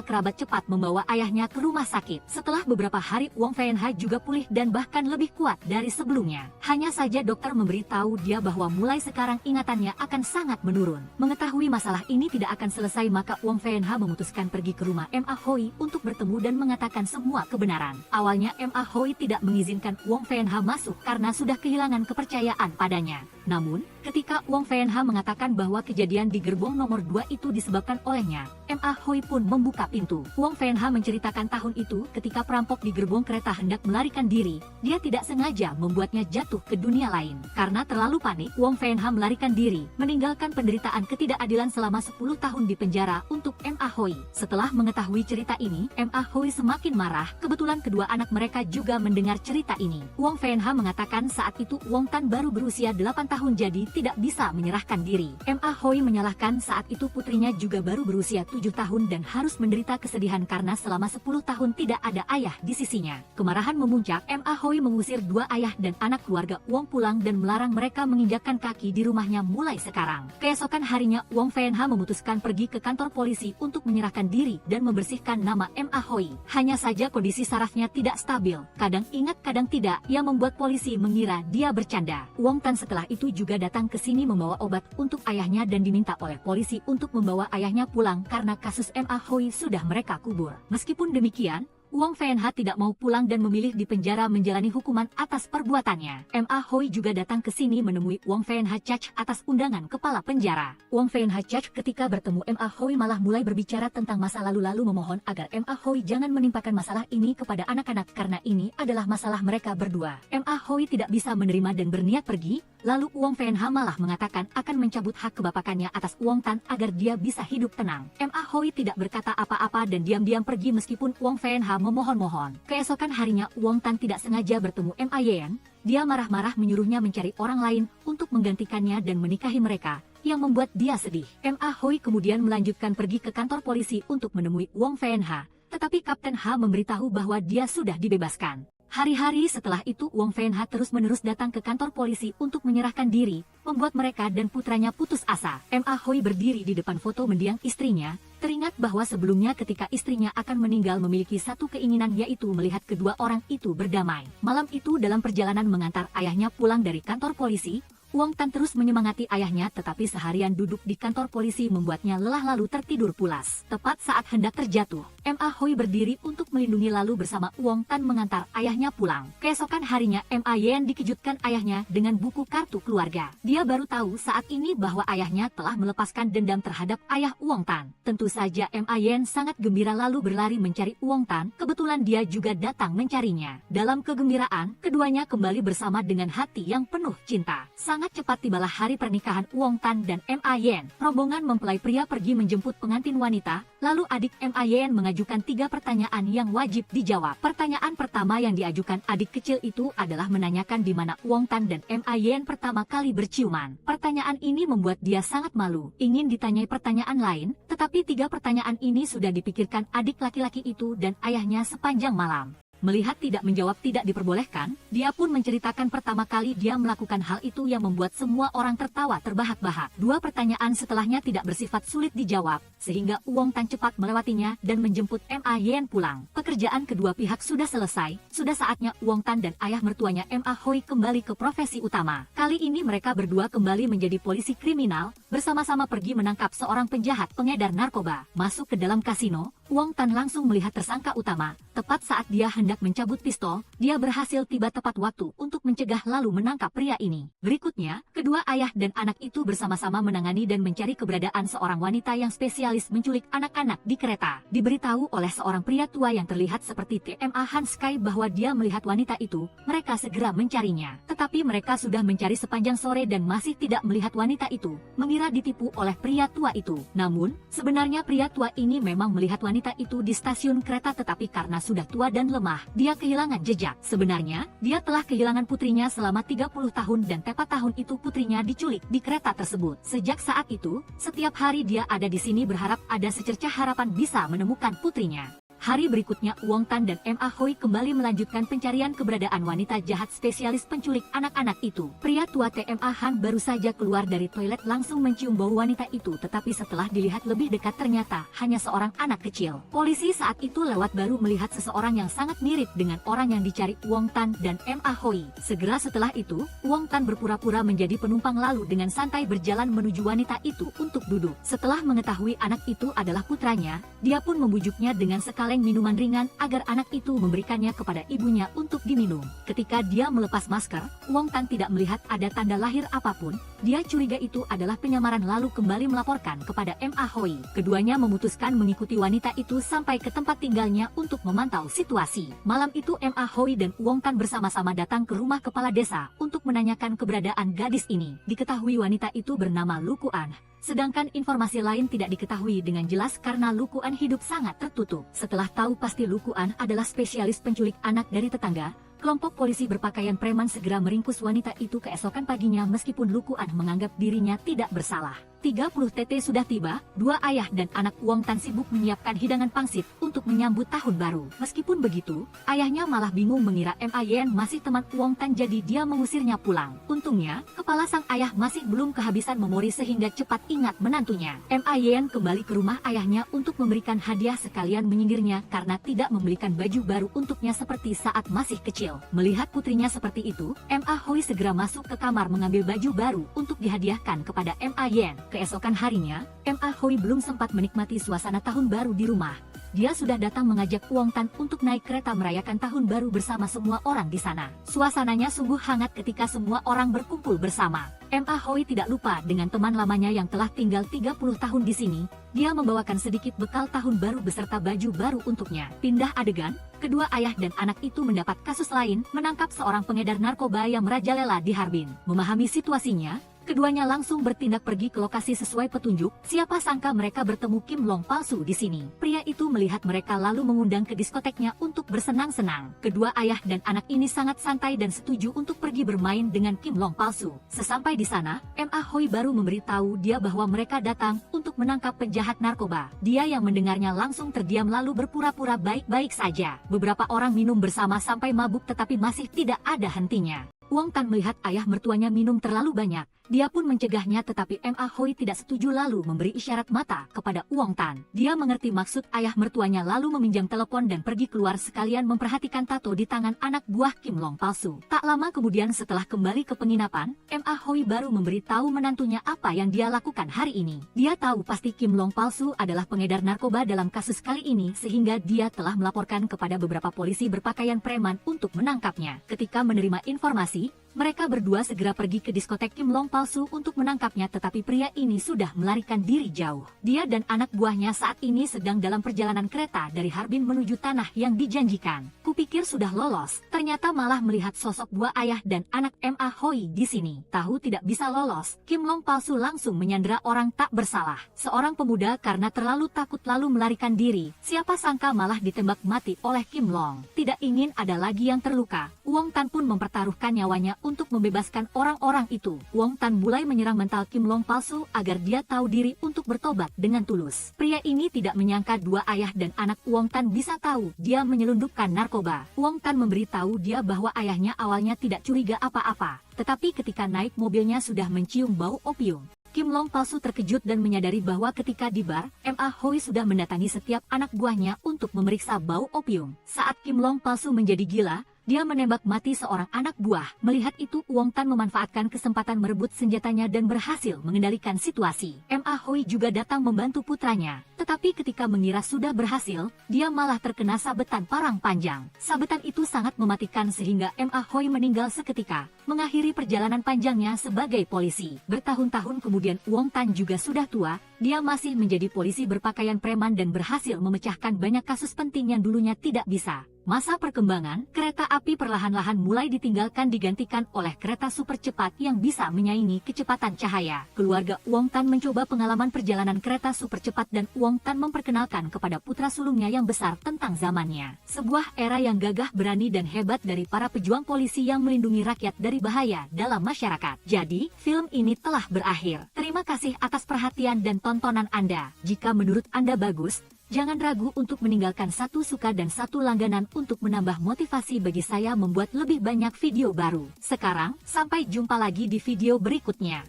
kerabat cepat membawa ayahnya ke rumah sakit. Setelah beberapa hari Wong Feihan juga pulih dan bahkan lebih kuat dari sebelumnya. Hanya saja dokter memberitahu dia bahwa mulai sekarang ingatannya akan sangat menurun. Mengetahui masalah ini tidak akan selesai, maka Wong Feihan memutuskan pergi ke rumah MA Hoi untuk bertemu dan mengatakan semua kebenaran. Awalnya MA Hoi tidak mengizinkan Wong Feihan masuk karena sudah kehilangan kepercayaan padanya. Namun, ketika Wong Feihan mengatakan bahwa kejadian di gerbong nomor 2 itu disebabkan olehnya, MA Hoi pun membuka pintu. Wong Feihan menceritakan tahun itu ketika perampok di gerbong kereta hendak melarikan diri, dia tidak sengaja membuatnya jatuh ke dunia lain. Karena terlalu panik, Wong Feihan melarikan diri, meninggalkan penderitaan ketidakadilan selama 10 tahun di penjara untuk MA Hoi. Setelah mengetahui cerita ini, MA Hoi semakin marah. Kebetulan kedua anak mereka juga mendengar cerita ini. Wong Feihan mengatakan saat itu Wong Tan baru berusia 8 tahun jadi tidak bisa menyerahkan diri. MA Hoi menyalahkan saat itu putrinya juga baru berusia 7 tahun dan harus menderita kesedihan karena selama 10 tahun tidak ada ayah di sisinya. Kemarahan memuncak, MA Hoi mengusir dua ayah dan anak keluarga Wong pulang dan melarang mereka menginjakkan kaki di rumahnya mulai sekarang. Keesokan harinya Wong Feihan memutuskan pergi ke kantor polisi untuk menyerahkan diri dan membersihkan nama MA Hoi. Hanya saja kondisi sarafnya tidak stabil, kadang ingat kadang tidak, yang membuat polisi mengira dia bercanda. Wong Tan setelah itu itu juga datang ke sini membawa obat untuk ayahnya dan diminta oleh polisi untuk membawa ayahnya pulang karena kasus Ma Hoi sudah mereka kubur. Meskipun demikian, Wong Fei-ha tidak mau pulang dan memilih di penjara menjalani hukuman atas perbuatannya. Ma Hoi juga datang ke sini menemui Wong Fei-ha Chach atas undangan kepala penjara. Wong Fei-ha Chach ketika bertemu Ma Hoi malah mulai berbicara tentang masa lalu memohon agar Ma Hoi jangan menimpakan masalah ini kepada anak-anak karena ini adalah masalah mereka berdua. Ma Hoi tidak bisa menerima dan berniat pergi, lalu Wong Fei-ha malah mengatakan akan mencabut hak kebapakannya atas Wong Tan agar dia bisa hidup tenang. Ma Hoi tidak berkata apa-apa dan diam-diam pergi meskipun Wong Fei-ha memohon-mohon. Keesokan harinya Wong Tan tidak sengaja bertemu Ma Yan. Dia marah-marah menyuruhnya mencari orang lain untuk menggantikannya dan menikahi mereka, yang membuat dia sedih. Ma Hoi kemudian melanjutkan pergi ke kantor polisi untuk menemui Wong Fei-ha, tetapi Kapten Ha memberitahu bahwa dia sudah dibebaskan. Hari-hari setelah itu Wong Fei-ha terus-menerus datang ke kantor polisi untuk menyerahkan diri, membuat mereka dan putranya putus asa. Ma Hoi berdiri di depan foto mendiang istrinya, teringat bahwa sebelumnya ketika istrinya akan meninggal memiliki satu keinginan yaitu melihat kedua orang itu berdamai. Malam itu dalam perjalanan mengantar ayahnya pulang dari kantor polisi, Wong Tan terus menyemangati ayahnya tetapi seharian duduk di kantor polisi membuatnya lelah lalu tertidur pulas. Tepat saat hendak terjatuh, Ma Hoi berdiri untuk melindungi lalu bersama Wong Tan mengantar ayahnya pulang. Keesokan harinya Ma Yan dikejutkan ayahnya dengan buku kartu keluarga. Dia baru tahu saat ini bahwa ayahnya telah melepaskan dendam terhadap ayah Wong Tan. Tentu saja Ma Yan sangat gembira lalu berlari mencari Wong Tan, kebetulan dia juga datang mencarinya. Dalam kegembiraan, keduanya kembali bersama dengan hati yang penuh cinta. Sangat cepat tibalah hari pernikahan Wong Tan dan Ma Yan. Rombongan mempelai pria pergi menjemput pengantin wanita, lalu adik Ma Yan mengajukan 3 pertanyaan yang wajib dijawab. Pertanyaan pertama yang diajukan adik kecil itu adalah menanyakan di mana Wong Tan dan Ma Yan pertama kali berciuman. Pertanyaan ini membuat dia sangat malu, ingin ditanyai pertanyaan lain, tetapi 3 pertanyaan ini sudah dipikirkan adik laki-laki itu dan ayahnya sepanjang malam. Melihat tidak menjawab tidak diperbolehkan, dia pun menceritakan pertama kali dia melakukan hal itu yang membuat semua orang tertawa terbahak-bahak. 2 pertanyaan setelahnya tidak bersifat sulit dijawab, sehingga Wong Tan cepat melewatinya dan menjemput Ma Yan pulang. Pekerjaan kedua pihak sudah selesai, sudah saatnya Wong Tan dan ayah mertuanya Ma Hoi kembali ke profesi utama. Kali ini mereka berdua kembali menjadi polisi kriminal, bersama-sama pergi menangkap seorang penjahat pengedar narkoba. Masuk ke dalam kasino, Wong Tan langsung melihat tersangka utama. Tepat saat dia hendak mencabut pistol, dia berhasil tiba tepat waktu untuk mencegah lalu menangkap pria ini. Berikutnya, kedua ayah dan anak itu bersama-sama menangani dan mencari keberadaan seorang wanita yang spesialis menculik anak-anak di kereta. Diberitahu oleh seorang pria tua yang terlihat seperti TMA Han Sky bahwa dia melihat wanita itu, mereka segera mencarinya. Tetapi mereka sudah mencari sepanjang sore dan masih tidak melihat wanita itu, mengira ditipu oleh pria tua itu. Namun, sebenarnya pria tua ini memang melihat wanita itu di stasiun kereta tetapi karena sudah tua dan lemah, dia kehilangan jejak. Sebenarnya, dia telah kehilangan putrinya selama 30 tahun dan tepat tahun itu putrinya diculik di kereta tersebut. Sejak saat itu, setiap hari dia ada di sini berharap ada secercah harapan bisa menemukan putrinya. Hari berikutnya Wong Tan dan Ma Hoi kembali melanjutkan pencarian keberadaan wanita jahat spesialis penculik anak-anak itu. Pria tua TMA Han baru saja keluar dari toilet langsung mencium bau wanita itu tetapi setelah dilihat lebih dekat ternyata hanya seorang anak kecil. Polisi saat itu lewat baru melihat seseorang yang sangat mirip dengan orang yang dicari Wong Tan dan Ma Hoi. Segera setelah itu, Wong Tan berpura-pura menjadi penumpang lalu dengan santai berjalan menuju wanita itu untuk duduk. Setelah mengetahui anak itu adalah putranya, dia pun membujuknya dengan sekali minuman ringan agar anak itu memberikannya kepada ibunya untuk diminum. Ketika dia melepas masker, Wong Tan tidak melihat ada tanda lahir apapun. Dia curiga itu adalah penyamaran lalu kembali melaporkan kepada Ma Hoi. Keduanya memutuskan mengikuti wanita itu sampai ke tempat tinggalnya untuk memantau situasi. Malam itu Ma Hoi dan Wong Tan bersama-sama datang ke rumah kepala desa untuk menanyakan keberadaan gadis ini. Diketahui wanita itu bernama Luku An. Sedangkan informasi lain tidak diketahui dengan jelas karena Luku An hidup sangat tertutup. Setelah tahu pasti Luku An adalah spesialis penculik anak dari tetangga, kelompok polisi berpakaian preman segera meringkus wanita itu keesokan paginya meskipun Luku An menganggap dirinya tidak bersalah. 30 TT sudah tiba, dua ayah dan anak Wong Tan sibuk menyiapkan hidangan pangsit untuk menyambut tahun baru. Meskipun begitu, ayahnya malah bingung mengira Ma Yen masih teman Wong Tan jadi dia mengusirnya pulang. Untungnya, kepala sang ayah masih belum kehabisan memori sehingga cepat ingat menantunya. Ma Yen kembali ke rumah ayahnya untuk memberikan hadiah sekalian menyindirnya karena tidak membelikan baju baru untuknya seperti saat masih kecil. Melihat putrinya seperti itu, Ma Hoi segera masuk ke kamar mengambil baju baru untuk dihadiahkan kepada Ma Yen. Keesokan harinya, Ma Hoi belum sempat menikmati suasana tahun baru di rumah. Dia sudah datang mengajak Wong Tan untuk naik kereta merayakan tahun baru bersama semua orang di sana. Suasananya sungguh hangat ketika semua orang berkumpul bersama. Ma Hoi tidak lupa dengan teman lamanya yang telah tinggal 30 tahun di sini. Dia membawakan sedikit bekal tahun baru beserta baju baru untuknya. Pindah adegan, kedua ayah dan anak itu mendapat kasus lain, menangkap seorang pengedar narkoba yang merajalela di Harbin. Memahami situasinya, keduanya langsung bertindak pergi ke lokasi sesuai petunjuk. Siapa sangka mereka bertemu Kim Long palsu di sini. Pria itu melihat mereka lalu mengundang ke diskoteknya untuk bersenang-senang. Kedua ayah dan anak ini sangat santai dan setuju untuk pergi bermain dengan Kim Long palsu. Sesampai di sana, Ma Hoi baru memberitahu dia bahwa mereka datang untuk menangkap penjahat narkoba. Dia yang mendengarnya langsung terdiam lalu berpura-pura baik-baik saja. Beberapa orang minum bersama sampai mabuk tetapi masih tidak ada hentinya. Wong Tan melihat ayah mertuanya minum terlalu banyak. Dia pun mencegahnya tetapi Ma Hoi tidak setuju lalu memberi isyarat mata kepada Wong Tan. Dia mengerti maksud ayah mertuanya lalu meminjam telepon dan pergi keluar sekalian memperhatikan tato di tangan anak buah Kim Long palsu. Tak lama kemudian setelah kembali ke penginapan, Ma Hoi baru memberitahu menantunya apa yang dia lakukan hari ini. Dia tahu pasti Kim Long palsu adalah pengedar narkoba dalam kasus kali ini sehingga dia telah melaporkan kepada beberapa polisi berpakaian preman untuk menangkapnya. Ketika menerima informasi, mereka berdua segera pergi ke diskotek Kim Long palsu untuk menangkapnya tetapi pria ini sudah melarikan diri jauh. Dia dan anak buahnya saat ini sedang dalam perjalanan kereta dari Harbin menuju tanah yang dijanjikan. Kupikir sudah lolos, ternyata malah melihat sosok dua ayah dan anak Ma Hoi di sini. Tahu tidak bisa lolos, Kim Long palsu langsung menyandera orang tak bersalah. Seorang pemuda karena terlalu takut lalu melarikan diri. Siapa sangka malah ditembak mati oleh Kim Long. Tidak ingin ada lagi yang terluka, Wong Tan pun mempertaruhkan nyawanya untuk membebaskan orang-orang itu. Wong Tan mulai menyerang mental Kim Long palsu agar dia tahu diri untuk bertobat dengan tulus. Pria ini tidak menyangka dua ayah dan anak Wong Tan bisa tahu dia menyelundupkan narkoba. Wong Tan memberitahu dia bahwa ayahnya awalnya tidak curiga apa-apa, tetapi ketika naik mobilnya sudah mencium bau opium. Kim Long palsu terkejut dan menyadari bahwa ketika di bar, Ma Hoi sudah mendatangi setiap anak buahnya untuk memeriksa bau opium. Saat Kim Long palsu menjadi gila, dia menembak mati seorang anak buah. Melihat itu, Wong Tan memanfaatkan kesempatan merebut senjatanya dan berhasil mengendalikan situasi. Ma Hoi juga datang membantu putranya. Tetapi ketika mengira sudah berhasil, dia malah terkena sabetan parang panjang. Sabetan itu sangat mematikan sehingga Ma Hoi meninggal seketika, mengakhiri perjalanan panjangnya sebagai polisi. Bertahun-tahun kemudian Wong Tan juga sudah tua, dia masih menjadi polisi berpakaian preman dan berhasil memecahkan banyak kasus penting yang dulunya tidak bisa. Masa perkembangan, kereta api perlahan-lahan mulai ditinggalkan digantikan oleh kereta super cepat yang bisa menyaingi kecepatan cahaya. Keluarga Wong Tan mencoba pengalaman perjalanan kereta super cepat dan Wong Tan memperkenalkan kepada putra sulungnya yang besar tentang zamannya. Sebuah era yang gagah berani dan hebat dari para pejuang polisi yang melindungi rakyat dari bahaya dalam masyarakat. Jadi, film ini telah berakhir. Terima kasih atas perhatian dan tontonan Anda. Jika menurut Anda bagus, jangan ragu untuk meninggalkan satu suka dan satu langganan untuk menambah motivasi bagi saya membuat lebih banyak video baru. Sekarang, sampai jumpa lagi di video berikutnya.